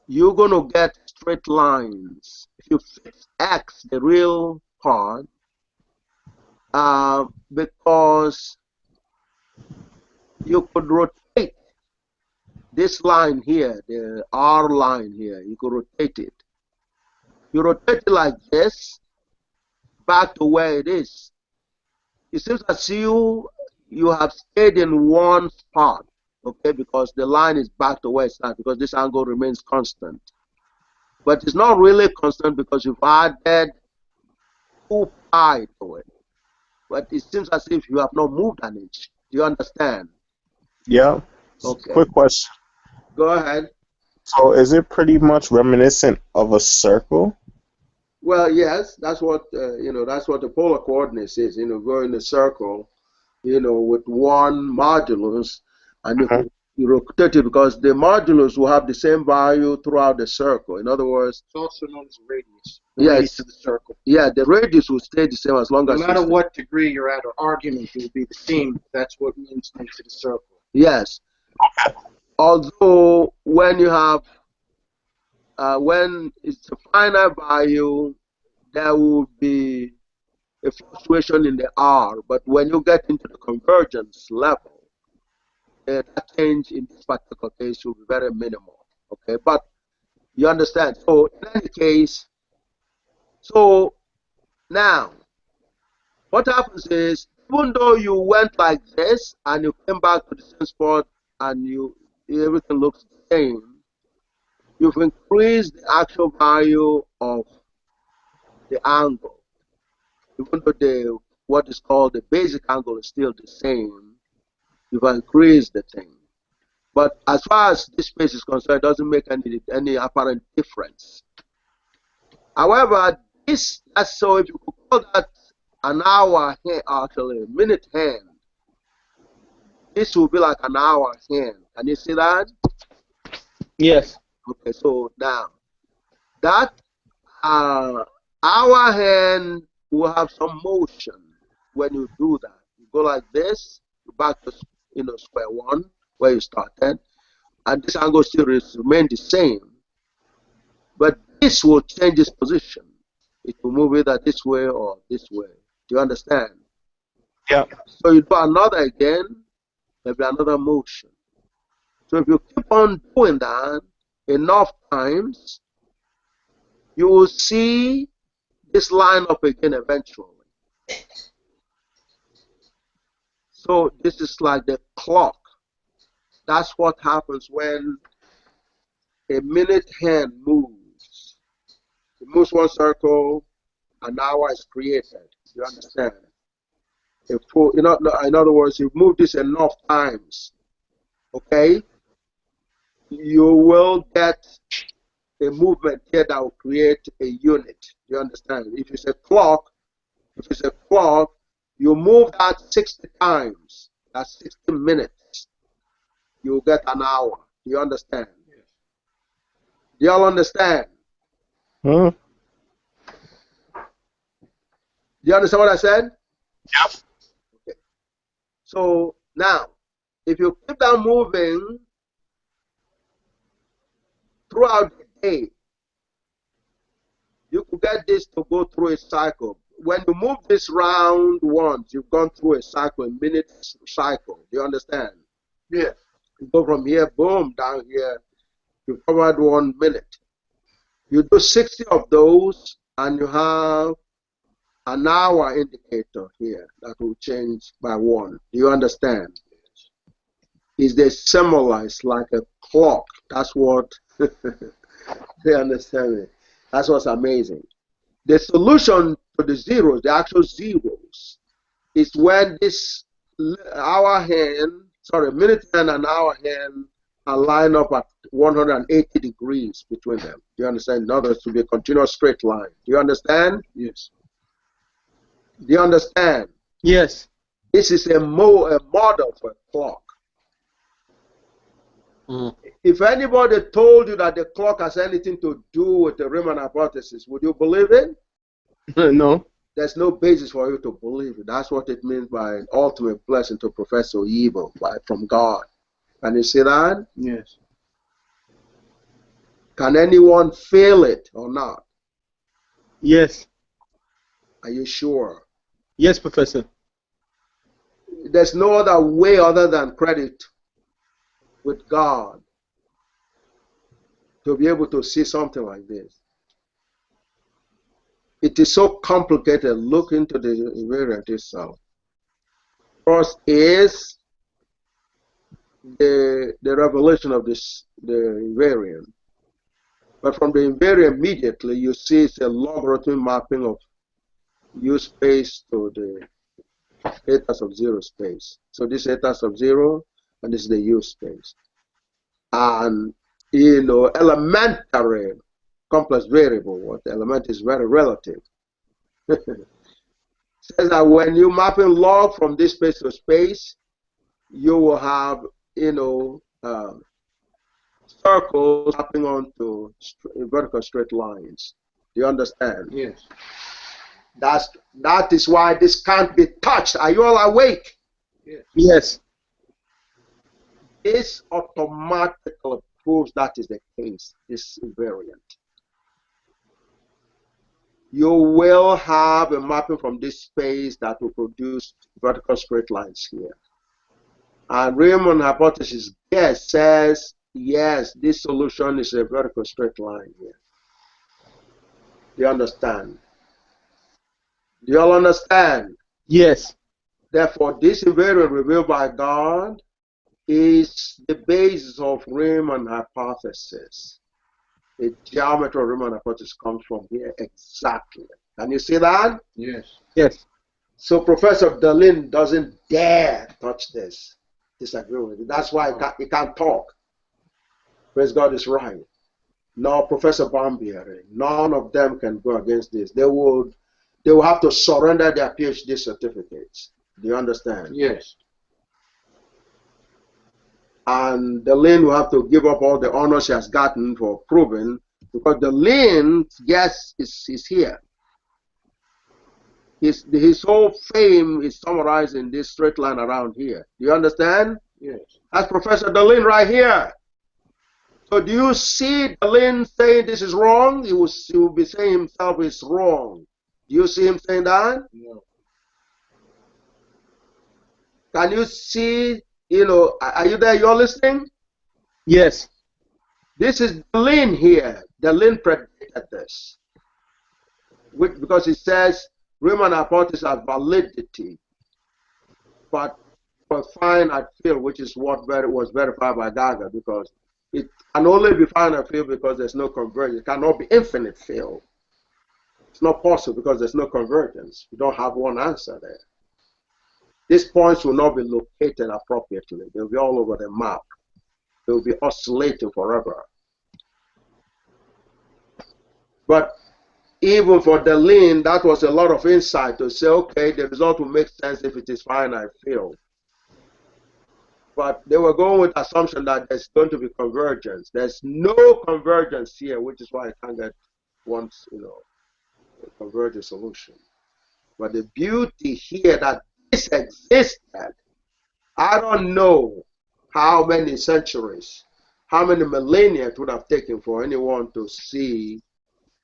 [SPEAKER 2] You're going to get straight lines. If you fix x, the real part, because you could rotate this line here, the R line here, you could rotate it. You rotate it like this, back to where it is. It seems as you have stayed in one spot, okay, because the line is back to where it's at, because this angle remains constant. But it's not really constant because you've added 2 pi to it. But it seems as if you have not moved an inch. Do you understand?
[SPEAKER 6] Yeah.
[SPEAKER 2] Okay.
[SPEAKER 6] Quick question.
[SPEAKER 2] Go ahead.
[SPEAKER 6] So is it pretty much reminiscent of a circle?
[SPEAKER 2] Well, yes, that's what that's what the polar coordinates is. Go in a circle, with one modulus, and you rotate it because the modulus will have the same value throughout the circle. In other words,
[SPEAKER 5] It's also known as radius.
[SPEAKER 2] Yes.
[SPEAKER 5] Radius of the circle.
[SPEAKER 2] Yeah, the radius will stay the same as long
[SPEAKER 5] No
[SPEAKER 2] as
[SPEAKER 5] matter what degree you're at or argument, it will be the same. That's what means into the circle.
[SPEAKER 2] Yes. Although when you have when it's a finite value, there will be a fluctuation in the R, but when you get into the convergence level, that change in this particular case will be very minimal. Okay, but you understand. So in any case, so now what happens is, even though you went like this and you came back to the same spot and everything looks the same, you've increased the actual value of the angle. Even though what is called the basic angle is still the same, you've increased the thing. But as far as this space is concerned, it doesn't make any apparent difference. However, so if you could call that an hour hand, actually a minute hand, this will be like an hour hand. Can you see that?
[SPEAKER 4] Yes.
[SPEAKER 2] Okay, so now that hour hand will have some motion when you do that. You go like this, you back to square one where you started, and this angle still remain the same, but this will change its position. It will move either this way or this way. Do you understand?
[SPEAKER 6] Yeah.
[SPEAKER 2] So you do another again, there'll be another motion. So if you keep on doing that enough times, you will see this line up again eventually. So this is like the clock. That's what happens when a minute hand moves. It moves one circle, an hour is created. You understand? In other words, you move this enough times, okay, you will get a movement here that will create a unit. You understand? If it's a clock, you move that 60 times. That's 60 minutes. You get an hour. Do you understand? Yes. Do y'all understand?
[SPEAKER 6] Hmm?
[SPEAKER 2] Do you understand what I said?
[SPEAKER 6] Yep.
[SPEAKER 2] Okay. So now, if you keep that moving throughout the day, you could get this to go through a cycle. When you move this round once, you've gone through a cycle, a minute cycle. Do you understand?
[SPEAKER 5] Yes.
[SPEAKER 2] You go from here, boom, down here, you've covered 1 minute. You do 60 of those, and you have an hour indicator here that will change by 1. Do you understand? Is they similar? It's like a clock. That's what they understand it. That's what's amazing. The solution to the zeros, the actual zeros, is when this minute hand and hour hand are lined up at 180 degrees between them. Do you understand? In other words, to be a continuous straight line. Do you understand?
[SPEAKER 5] Yes.
[SPEAKER 2] Do you understand?
[SPEAKER 4] Yes.
[SPEAKER 2] This is a model for a clock. If anybody told you that the clock has anything to do with the Riemann hypothesis, would you believe it?
[SPEAKER 4] No.
[SPEAKER 2] There's no basis for you to believe it. That's what it means by an ultimate blessing to professor evil from God. Can you see that?
[SPEAKER 5] Yes.
[SPEAKER 2] Can anyone feel it or not?
[SPEAKER 4] Yes.
[SPEAKER 2] Are you sure?
[SPEAKER 4] Yes, Professor.
[SPEAKER 2] There's no other way other than credit with God to be able to see something like this. It is so complicated. Look into the invariant itself. First is the revelation of this, the invariant. But from the invariant immediately you see it's a logarithmic mapping of U space to the eta sub 0 space. So this eta sub 0 and this is the U space. And you know, elementary complex variable, what the element is very relative. Says that when you mapping log from this space to space, you will have, you know, circles mapping onto vertical straight lines. Do you understand?
[SPEAKER 5] Yes.
[SPEAKER 2] That is why this can't be touched. Are you all awake?
[SPEAKER 5] Yes.
[SPEAKER 4] Yes.
[SPEAKER 2] This automatically proves that is the case, this invariant. You will have a mapping from this space that will produce vertical straight lines here. And Riemann hypothesis, yes, says, yes, this solution is a vertical straight line here. Do you understand? Do you all understand?
[SPEAKER 4] Yes.
[SPEAKER 2] Therefore, this invariant revealed by God is the basis of Riemann hypothesis. The geometry of Riemann hypothesis comes from here exactly. Can you see that?
[SPEAKER 5] Yes.
[SPEAKER 4] Yes.
[SPEAKER 2] So Professor Delin doesn't dare touch this, disagree with it. That's why he can't talk. Praise God is right. No, Professor Bambieri, none of them can go against this. They will have to surrender their PhD certificates. Do you understand?
[SPEAKER 5] Yes.
[SPEAKER 2] And the Lin will have to give up all the honors she has gotten for proving, because the Lin's guess is here. His whole fame is summarized in this straight line around here. Do you understand?
[SPEAKER 5] Yes.
[SPEAKER 2] That's Professor Delin right here. So do you see Delin saying this is wrong? He will be saying himself is wrong. Do you see him saying that?
[SPEAKER 5] No.
[SPEAKER 2] Can you see, you know, are you there? You're listening?
[SPEAKER 4] Yes.
[SPEAKER 2] This is Delin here. Delin predicted this. Because it says Riemann hypothesis has validity, but for finite field, which is what was verified by GAGUT, because it can only be finite field because there's no convergence. It cannot be infinite field. It's not possible because there's no convergence. You don't have one answer there. These points will not be located appropriately. They'll be all over the map. They'll be oscillating forever. But even for Delin, that was a lot of insight to say, okay, the result will make sense if it is finite field. But they were going with the assumption that there's going to be convergence. There's no convergence here, which is why I can't get one, you know, a convergent solution. But the beauty here that this existed, I don't know how many centuries, how many millennia it would have taken for anyone to see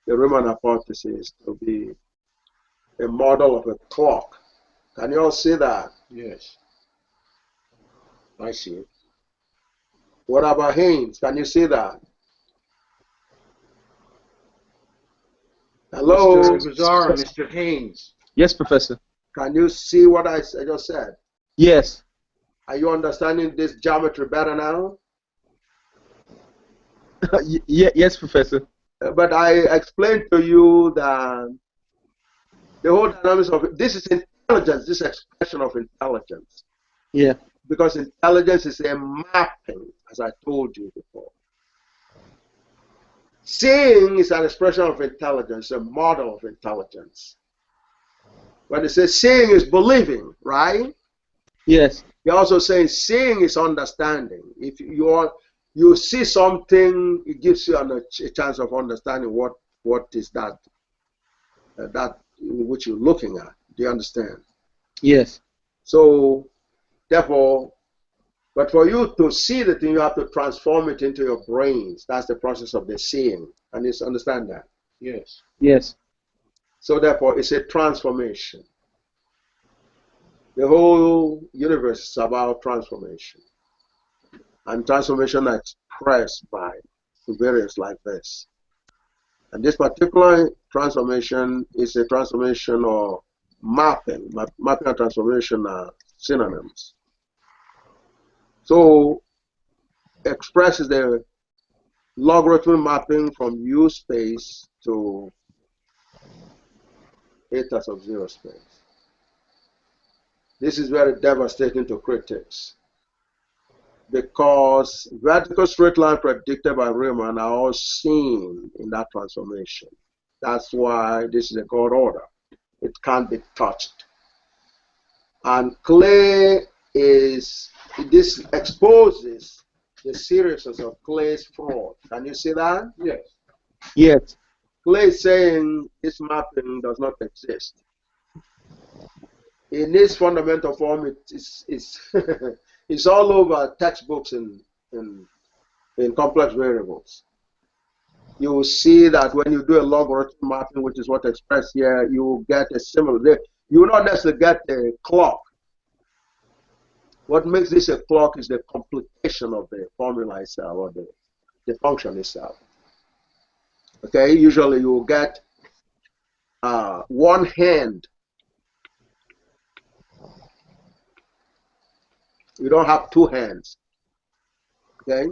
[SPEAKER 2] the Riemann hypothesis to be a model of a clock. Can you all see that?
[SPEAKER 5] Yes.
[SPEAKER 2] I see it. What about Haynes? Can you see that? Hello?
[SPEAKER 5] Mr. Bizarre and Mr. Haynes.
[SPEAKER 4] Yes, Professor.
[SPEAKER 2] Can you see what I just said?
[SPEAKER 4] Yes.
[SPEAKER 2] Are you understanding this geometry better now?
[SPEAKER 4] Yes, Professor.
[SPEAKER 2] But I explained to you that the whole dynamics of this is intelligence, this expression of intelligence.
[SPEAKER 4] Yeah.
[SPEAKER 2] Because intelligence is a mapping, as I told you before. Seeing is an expression of intelligence, a model of intelligence. When it says seeing is believing, right?
[SPEAKER 4] Yes.
[SPEAKER 2] You're also saying seeing is understanding. If you see something, it gives you a chance of understanding what is that which you're looking at. Do you understand?
[SPEAKER 4] Yes.
[SPEAKER 2] So therefore, but for you to see the thing, you have to transform it into your brains. That's the process of the seeing. And you understand that?
[SPEAKER 5] Yes.
[SPEAKER 4] Yes.
[SPEAKER 2] So therefore, it's a transformation. The whole universe is about transformation. And transformation are expressed by variants like this. And this particular transformation is a transformation or mapping. Mapping and transformation are synonyms. So expresses the logarithm mapping from U space to eta of zero space. This is very devastating to critics because vertical straight line predicted by Riemann are all seen in that transformation. That's why this is a God order. It can't be touched. And Clay this exposes the seriousness of Clay's fraud. Can you see that?
[SPEAKER 5] Yes.
[SPEAKER 4] Yes.
[SPEAKER 2] Clay is saying this mapping does not exist. In its fundamental form, it's it's all over textbooks in complex variables. You will see that when you do a logarithm mapping, which is what expressed here, you will get a similar. You will not necessarily get a clock. What makes this a clock is the complication of the formula itself or the function itself. Okay, usually you will get one hand. You don't have two hands. Okay?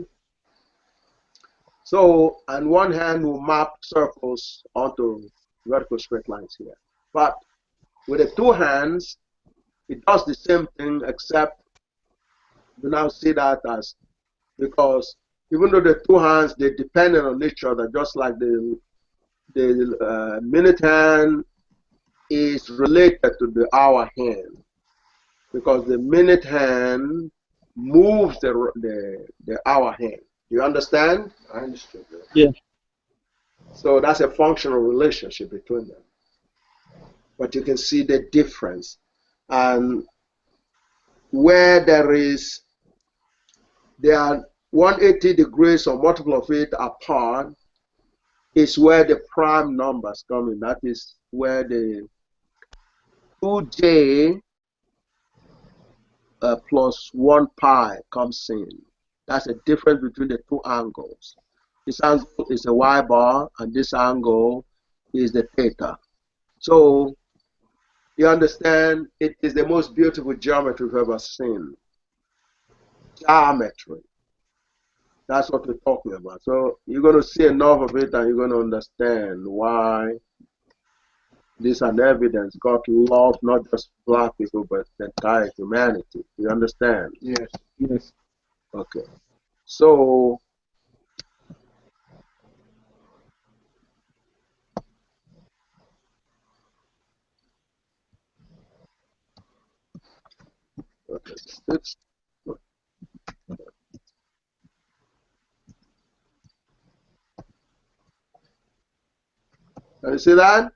[SPEAKER 2] So, and one hand will map circles onto vertical straight lines here. But with the two hands, it does the same thing, except you now see that as, because even though the two hands, they're dependent on each other, just like the minute hand is related to the hour hand, because the minute hand moves the hour hand. You understand?
[SPEAKER 5] I understood that.
[SPEAKER 4] Yeah.
[SPEAKER 2] So that's a functional relationship between them. But you can see the difference. And where there are 180 degrees or multiple of it apart is where the prime numbers come in. That is where the 2j plus 1 pi comes in. That's the difference between the two angles. This angle is a y bar, and this angle is the theta. So you understand, it is the most beautiful geometry we've ever seen. Geometry. That's what we're talking about. So you're going to see enough of it, and you're going to understand why this is an evidence God loves not just black people, but the entire humanity. You understand?
[SPEAKER 5] Yes.
[SPEAKER 4] Yes.
[SPEAKER 2] Okay. So okay. Can you see that?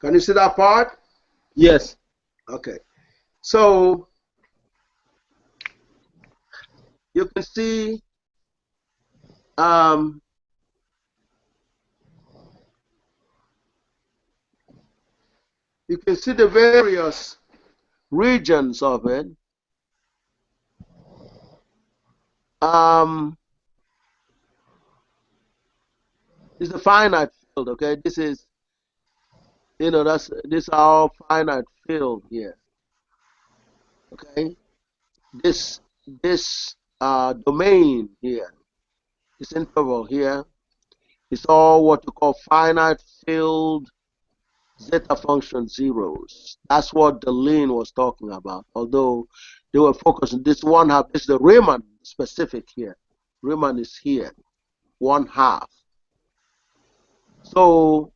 [SPEAKER 2] Can you see that part?
[SPEAKER 4] Yes.
[SPEAKER 2] Okay. So you can see the various regions of it. It's a finite field, okay? This is, this is our finite field here. Okay? This domain here, this interval here, is all what you call finite field zeta function zeros. That's what Deline was talking about, although they were focusing, this is the Riemann specific here. Riemann is here, 1/2. So,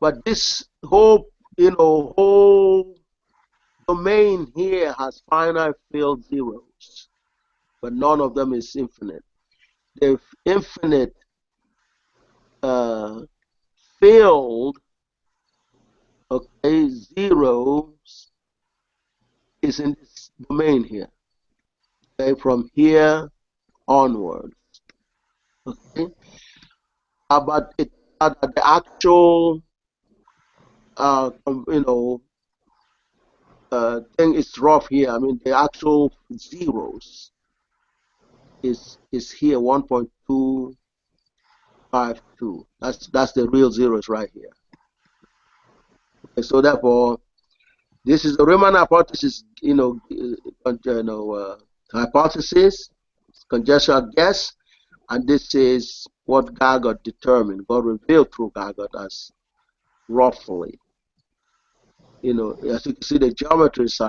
[SPEAKER 2] but this whole, whole domain here has finite field zeros, but none of them is infinite. The infinite field Okay, 0 is in this domain here. Okay, from here onwards. Okay, but the actual thing is rough here. I mean, the actual zeros is here 1.252. That's the real zeros right here. Okay, so therefore, this is the Riemann hypothesis. Hypothesis, conjecture guess, and this is what GAGUT determined, got revealed through GAGUT as roughly. As you can see, the geometries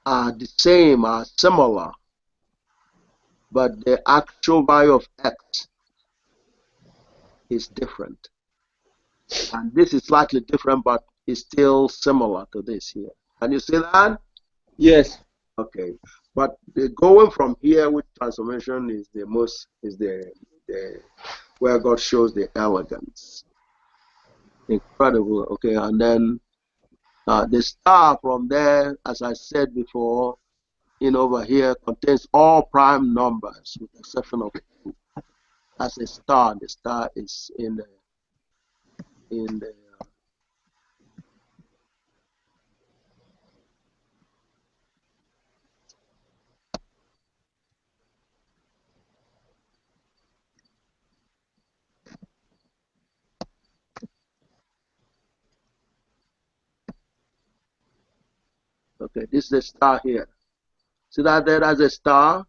[SPEAKER 2] are the same, are similar, but the actual value of x is different. And this is slightly different, but it's still similar to this here. Can you see that?
[SPEAKER 4] Yes.
[SPEAKER 2] Okay. But going from here with transformation is where God shows the elegance. Incredible. Okay. And then the star from there, as I said before, over here contains all prime numbers with the exception of 2. As a star, the star is in the okay, this is a star here. See that there as a star?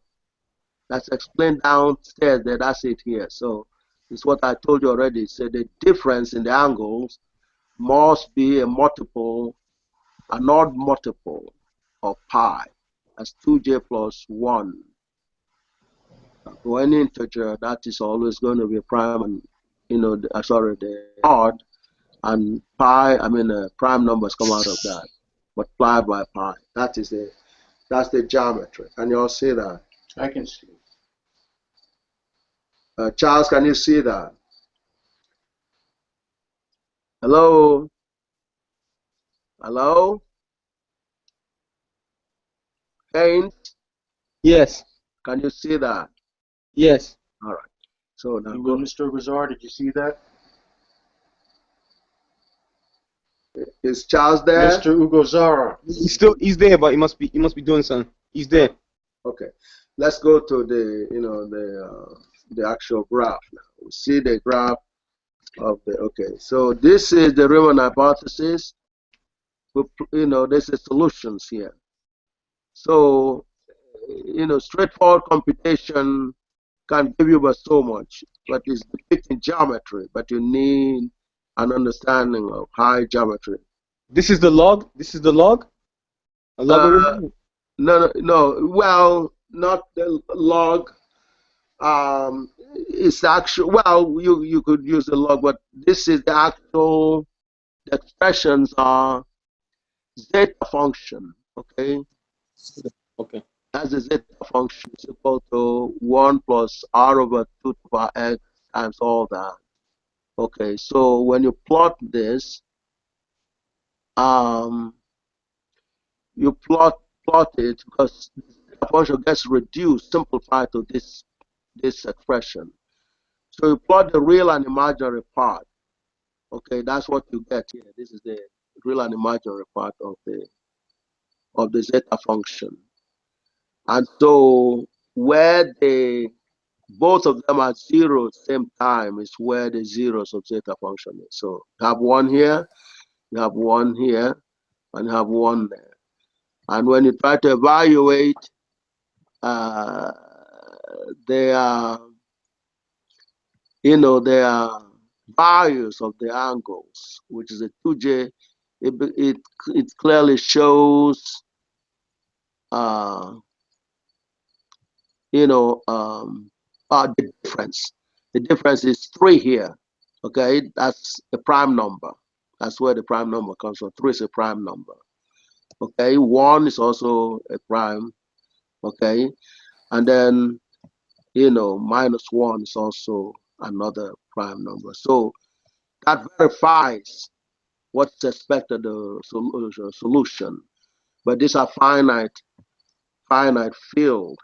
[SPEAKER 2] That's explained downstairs there, that's it here. So it's what I told you already. So the difference in the angles must be an odd multiple of pi. That's 2j plus 1. For any integer, that is always going to be prime and, the odd, and pi, prime numbers come out of that, multiplied by pi. That's the geometry. Can you all see that?
[SPEAKER 5] I can see.
[SPEAKER 2] Charles, can you see that? Hello? Hello? Haynes,
[SPEAKER 4] Yes.
[SPEAKER 2] can you see that?
[SPEAKER 4] Yes.
[SPEAKER 2] All right. So now
[SPEAKER 5] You
[SPEAKER 2] go.
[SPEAKER 5] Mr. Bazar, did you see that?
[SPEAKER 2] Is Charles there?
[SPEAKER 5] Mr. Ugozara.
[SPEAKER 4] He's there, but he must be doing something. He's there.
[SPEAKER 2] Okay. Let's go to the actual graph now. We see the graph of okay. So this is the Riemann hypothesis. There's the solutions here. So, straightforward computation can give you but so much, but it's depicting geometry, but you need an understanding of high geometry.
[SPEAKER 4] This is the log. This is the log. A logarithm.
[SPEAKER 2] No. Well, not the log. It's actual. Well, you could use the log, but this is the actual. The expressions are zeta function. Okay.
[SPEAKER 4] Okay.
[SPEAKER 2] As a zeta function is equal to 1 plus r over 2 to the power x times all that. Okay. So when you plot this, you plot it because the function gets reduced, simplified to this expression. So you plot the real and imaginary part. Okay, that's what you get here. This is the real and imaginary part of the zeta function. And so where both of them are 0 at the same time is where the zeros of zeta function is. So you have 1 here, you have 1 here, and you have 1 there. And when you try to evaluate their values of the angles, which is a 2j, it clearly shows the difference. The difference is 3 here. Okay, that's a prime number. That's where the prime number comes from. 3 is a prime number. Okay, 1 is also a prime. Okay, and then -1 is also another prime number. So that verifies what's expected the solution. But these are finite field,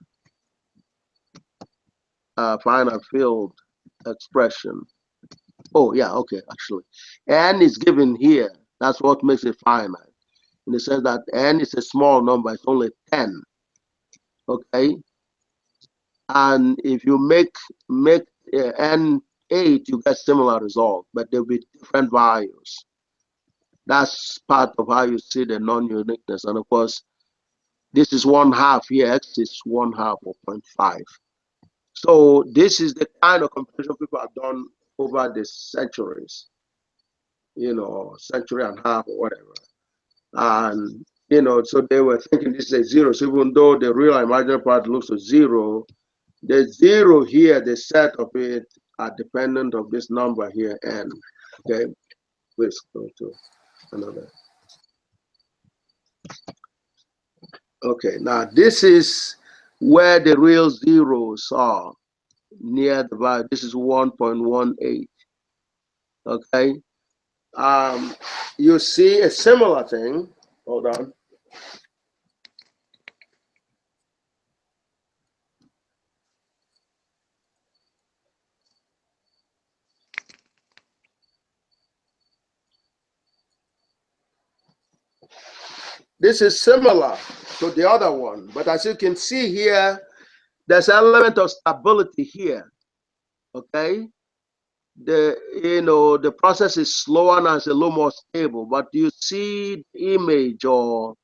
[SPEAKER 2] finite field expression. Oh yeah, okay, actually, n is given here. That's what makes it finite, in the sense that n is a small number. It's only 10. Okay, and if you make n 8, you get similar result, but there'll be different values. That's part of how you see the non-uniqueness. And of course, this is 1/2 here. X is 1/2 or 0.5. So this is the kind of computation people have done over the centuries, century and a half or whatever. And, so they were thinking this is a 0. So even though the real imaginary part looks a 0, the 0 here, the set of it, are dependent of this number here, n. Okay, let's go to another. Okay, now this is where the real zeros are near the value. This is 1.18. Okay, you see a similar thing. Hold on. This is similar to the other one, but as you can see here, there's an element of stability here. Okay, the process is slower and it's a little more stable, but you see the image or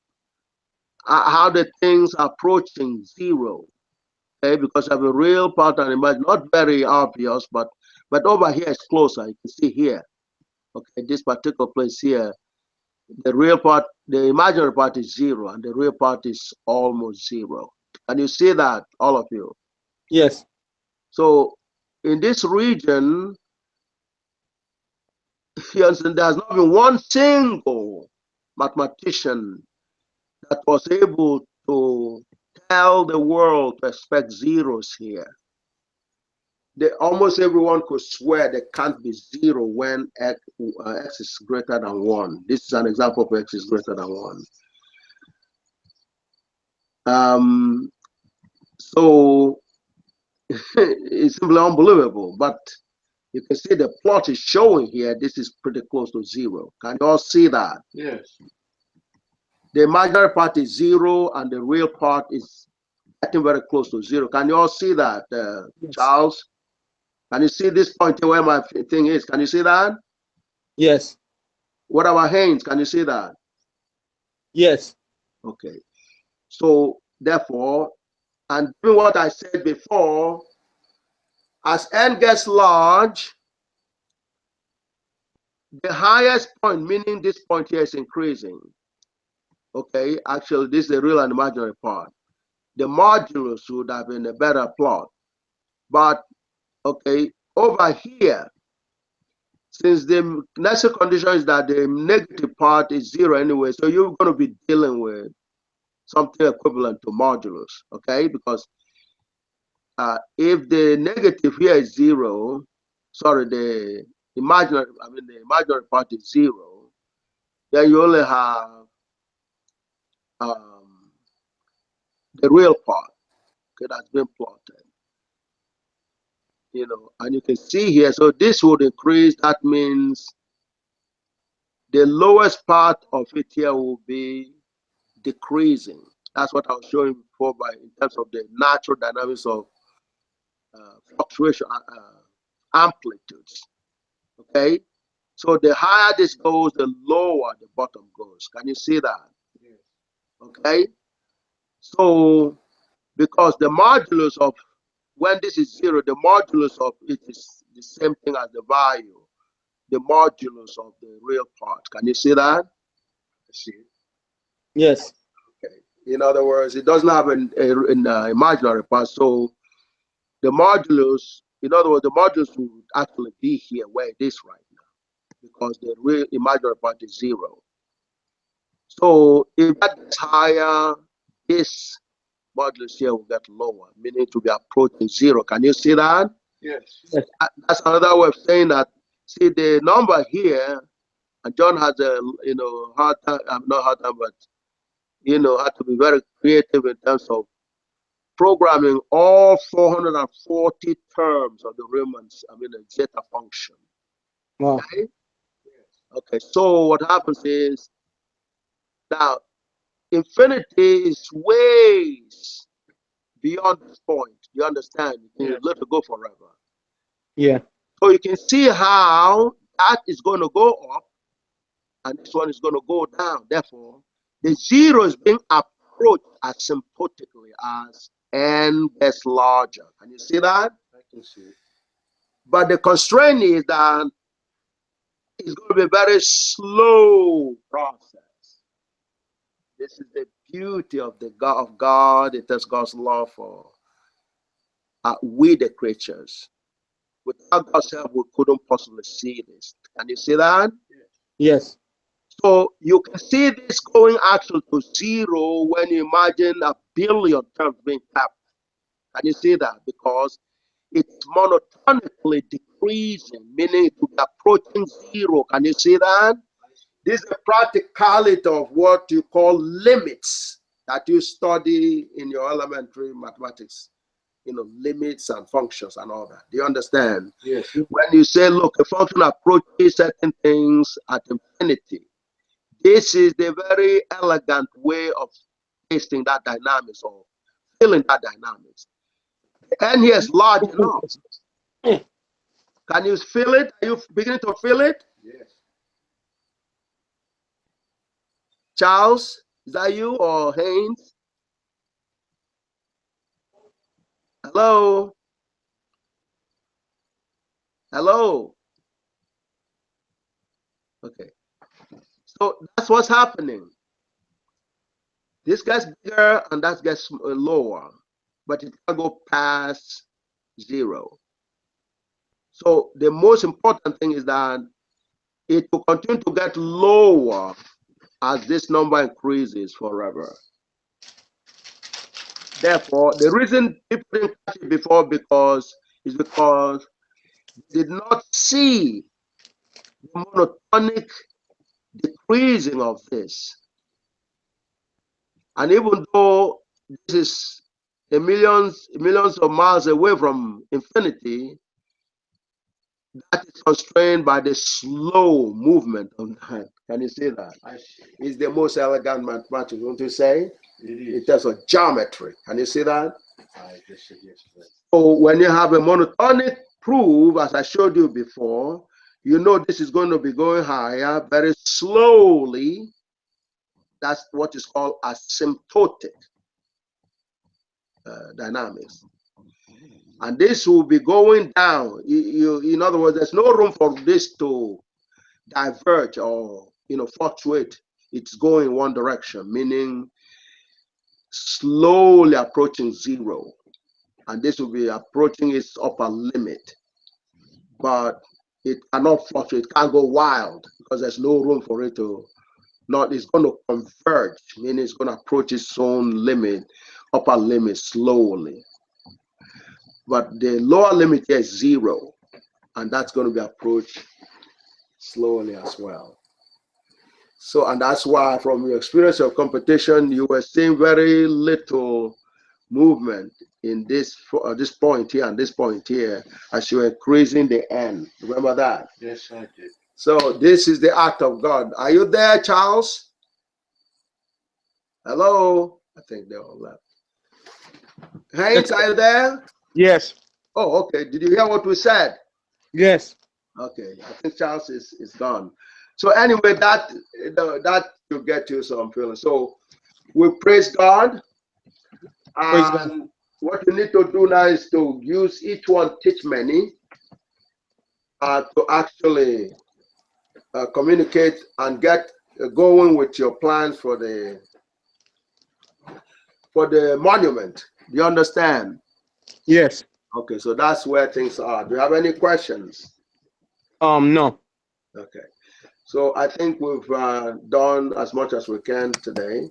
[SPEAKER 2] how the things are approaching 0. Okay, because I have a real pattern image, not very obvious, but over here it's closer. You can see here. Okay, this particular place here, the real part, the imaginary part is 0, and the real part is almost 0. Can you see that, all of you?
[SPEAKER 4] Yes.
[SPEAKER 2] So in this region, there's not been one single mathematician that was able to tell the world to expect zeros here. Almost everyone could swear there can't be 0 when x is greater than 1. This is an example of x is greater than 1. So it's simply unbelievable. But you can see the plot is showing here. This is pretty close to 0. Can you all see that?
[SPEAKER 5] Yes.
[SPEAKER 2] The imaginary part is 0, and the real part is getting very close to 0. Can you all see that,
[SPEAKER 4] Yes.
[SPEAKER 2] Charles? Can you see this point here where my thing is? Can you see that?
[SPEAKER 4] Yes.
[SPEAKER 2] What about Haynes? Can you see that?
[SPEAKER 4] Yes.
[SPEAKER 2] Okay. So therefore, and doing what I said before, as n gets large, the highest point, meaning this point here, is increasing. Okay, actually, this is the real and imaginary part. The modulus would have been a better plot. But, okay, over here, since the necessary condition is that the negative part is 0 anyway, so you're going to be dealing with something equivalent to modulus, okay? Because if the negative here is 0, sorry, the imaginary part is 0, then you only have the real part, okay, that's been plotted, and you can see here, so this would increase. That means the lowest part of it here will be decreasing. That's what I was showing before in terms of the natural dynamics of fluctuation amplitudes. Okay, so the higher this goes, the lower the bottom goes. Can you see that?
[SPEAKER 5] Yes.
[SPEAKER 2] Okay, so because the modulus of when this is 0, the modulus of it is the same thing as the value, the modulus of the real part. Can you see that? I see it.
[SPEAKER 4] Yes.
[SPEAKER 2] Okay. In other words, it doesn't have an imaginary part, so the modulus, in other words, the modulus would actually be here where it is right now, because the real imaginary part is 0. So if that is higher, this modulus here will get lower, meaning to be approaching 0. Can you see that?
[SPEAKER 5] Yes.
[SPEAKER 4] Yes.
[SPEAKER 2] That's another way of saying that See the number here, and John has a hard time. Not hard time, but had to be very creative in terms of programming all 440 terms of the Riemann, the zeta function.
[SPEAKER 4] Wow.
[SPEAKER 2] Okay. Okay. So what happens is now infinity is ways beyond this point. You understand? You can let it go forever.
[SPEAKER 4] Yeah.
[SPEAKER 2] So you can see how that is going to go up and this one is going to go down. Therefore, the zero is being approached asymptotically as n gets larger. Can you see that?
[SPEAKER 1] I can see it.
[SPEAKER 2] But the constraint is that it's going to be a very slow process. This is the beauty of the God of God. It is God's law for we the creatures. Without God's help, we couldn't possibly see this. Can you see that?
[SPEAKER 4] Yes.
[SPEAKER 2] So you can see this going actually to zero when you imagine a billion terms being tapped. Can you see that? Because it's monotonically decreasing, meaning it will be approaching zero. Can you see that? This is the practicality of what you call limits that you study in your elementary mathematics. Limits and functions and all that. Do you understand?
[SPEAKER 1] Yes.
[SPEAKER 2] When you say, look, a function approaches certain things at infinity, this is the very elegant way of tasting that dynamics or feeling that dynamics. And here is large enough. Can you feel it? Are you beginning to feel it?
[SPEAKER 1] Yes.
[SPEAKER 2] Charles, is that you or Haynes? Hello? Hello? Okay. So that's what's happening. This gets bigger and that gets lower, but it can't go past zero. So the most important thing is that it will continue to get lower as this number increases forever. Therefore, the reason people didn't catch it before is because they did not see the monotonic decreasing of this. And even though this is millions of miles away from infinity, that is constrained by the slow movement of time. Can you see that? It's the most elegant mathematics, don't you say?
[SPEAKER 1] It is.
[SPEAKER 2] In terms of geometry. Can you see that?
[SPEAKER 1] I just said yes to that.
[SPEAKER 2] So when you have a monotonic proof, as I showed you before, you know this is going to be going higher very slowly. That's what is called asymptotic dynamics. And this will be going down. In other words, there's no room for this to diverge or fluctuate. It's going in one direction, meaning slowly approaching zero. And this will be approaching its upper limit. But it cannot fluctuate, it can't go wild because there's no room for it to it's going to converge, meaning it's going to approach its own limit, upper limit slowly. But the lower limit here is zero, and that's going to be approached slowly as well. So, and that's why from your experience of competition, you were seeing very little movement in this point here and this point here as you were increasing the n. Remember that?
[SPEAKER 1] Yes, I did.
[SPEAKER 2] So this is the act of God. Are you there, Charles? Hello? I think they all left. Haynes, are you there?
[SPEAKER 4] Yes.
[SPEAKER 2] Oh, okay. Did you hear what we said?
[SPEAKER 4] Yes.
[SPEAKER 2] Okay. I think Charles is gone. So anyway, that will get you some feeling. So we praise God.
[SPEAKER 4] Praise God.
[SPEAKER 2] And what you need to do now is to use each one teach many to actually communicate and get going with your plans for the monument. Do you understand?
[SPEAKER 4] Yes.
[SPEAKER 2] Okay, so that's where things are. Do you have any questions?
[SPEAKER 4] No.
[SPEAKER 2] Okay, so I think we've done as much as we can today.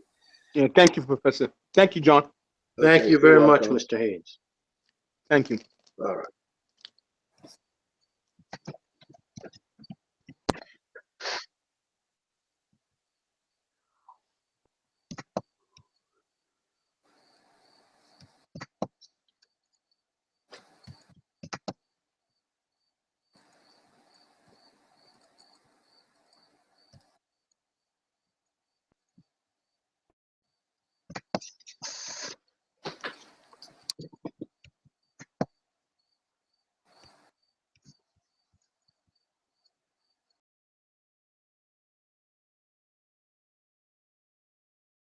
[SPEAKER 4] Yeah. Thank you, Professor. Thank you, John.
[SPEAKER 5] Thank
[SPEAKER 2] Okay,
[SPEAKER 5] you very
[SPEAKER 2] you're
[SPEAKER 5] much,
[SPEAKER 2] welcome.
[SPEAKER 5] Mr. Haynes.
[SPEAKER 4] Thank you.
[SPEAKER 2] All right.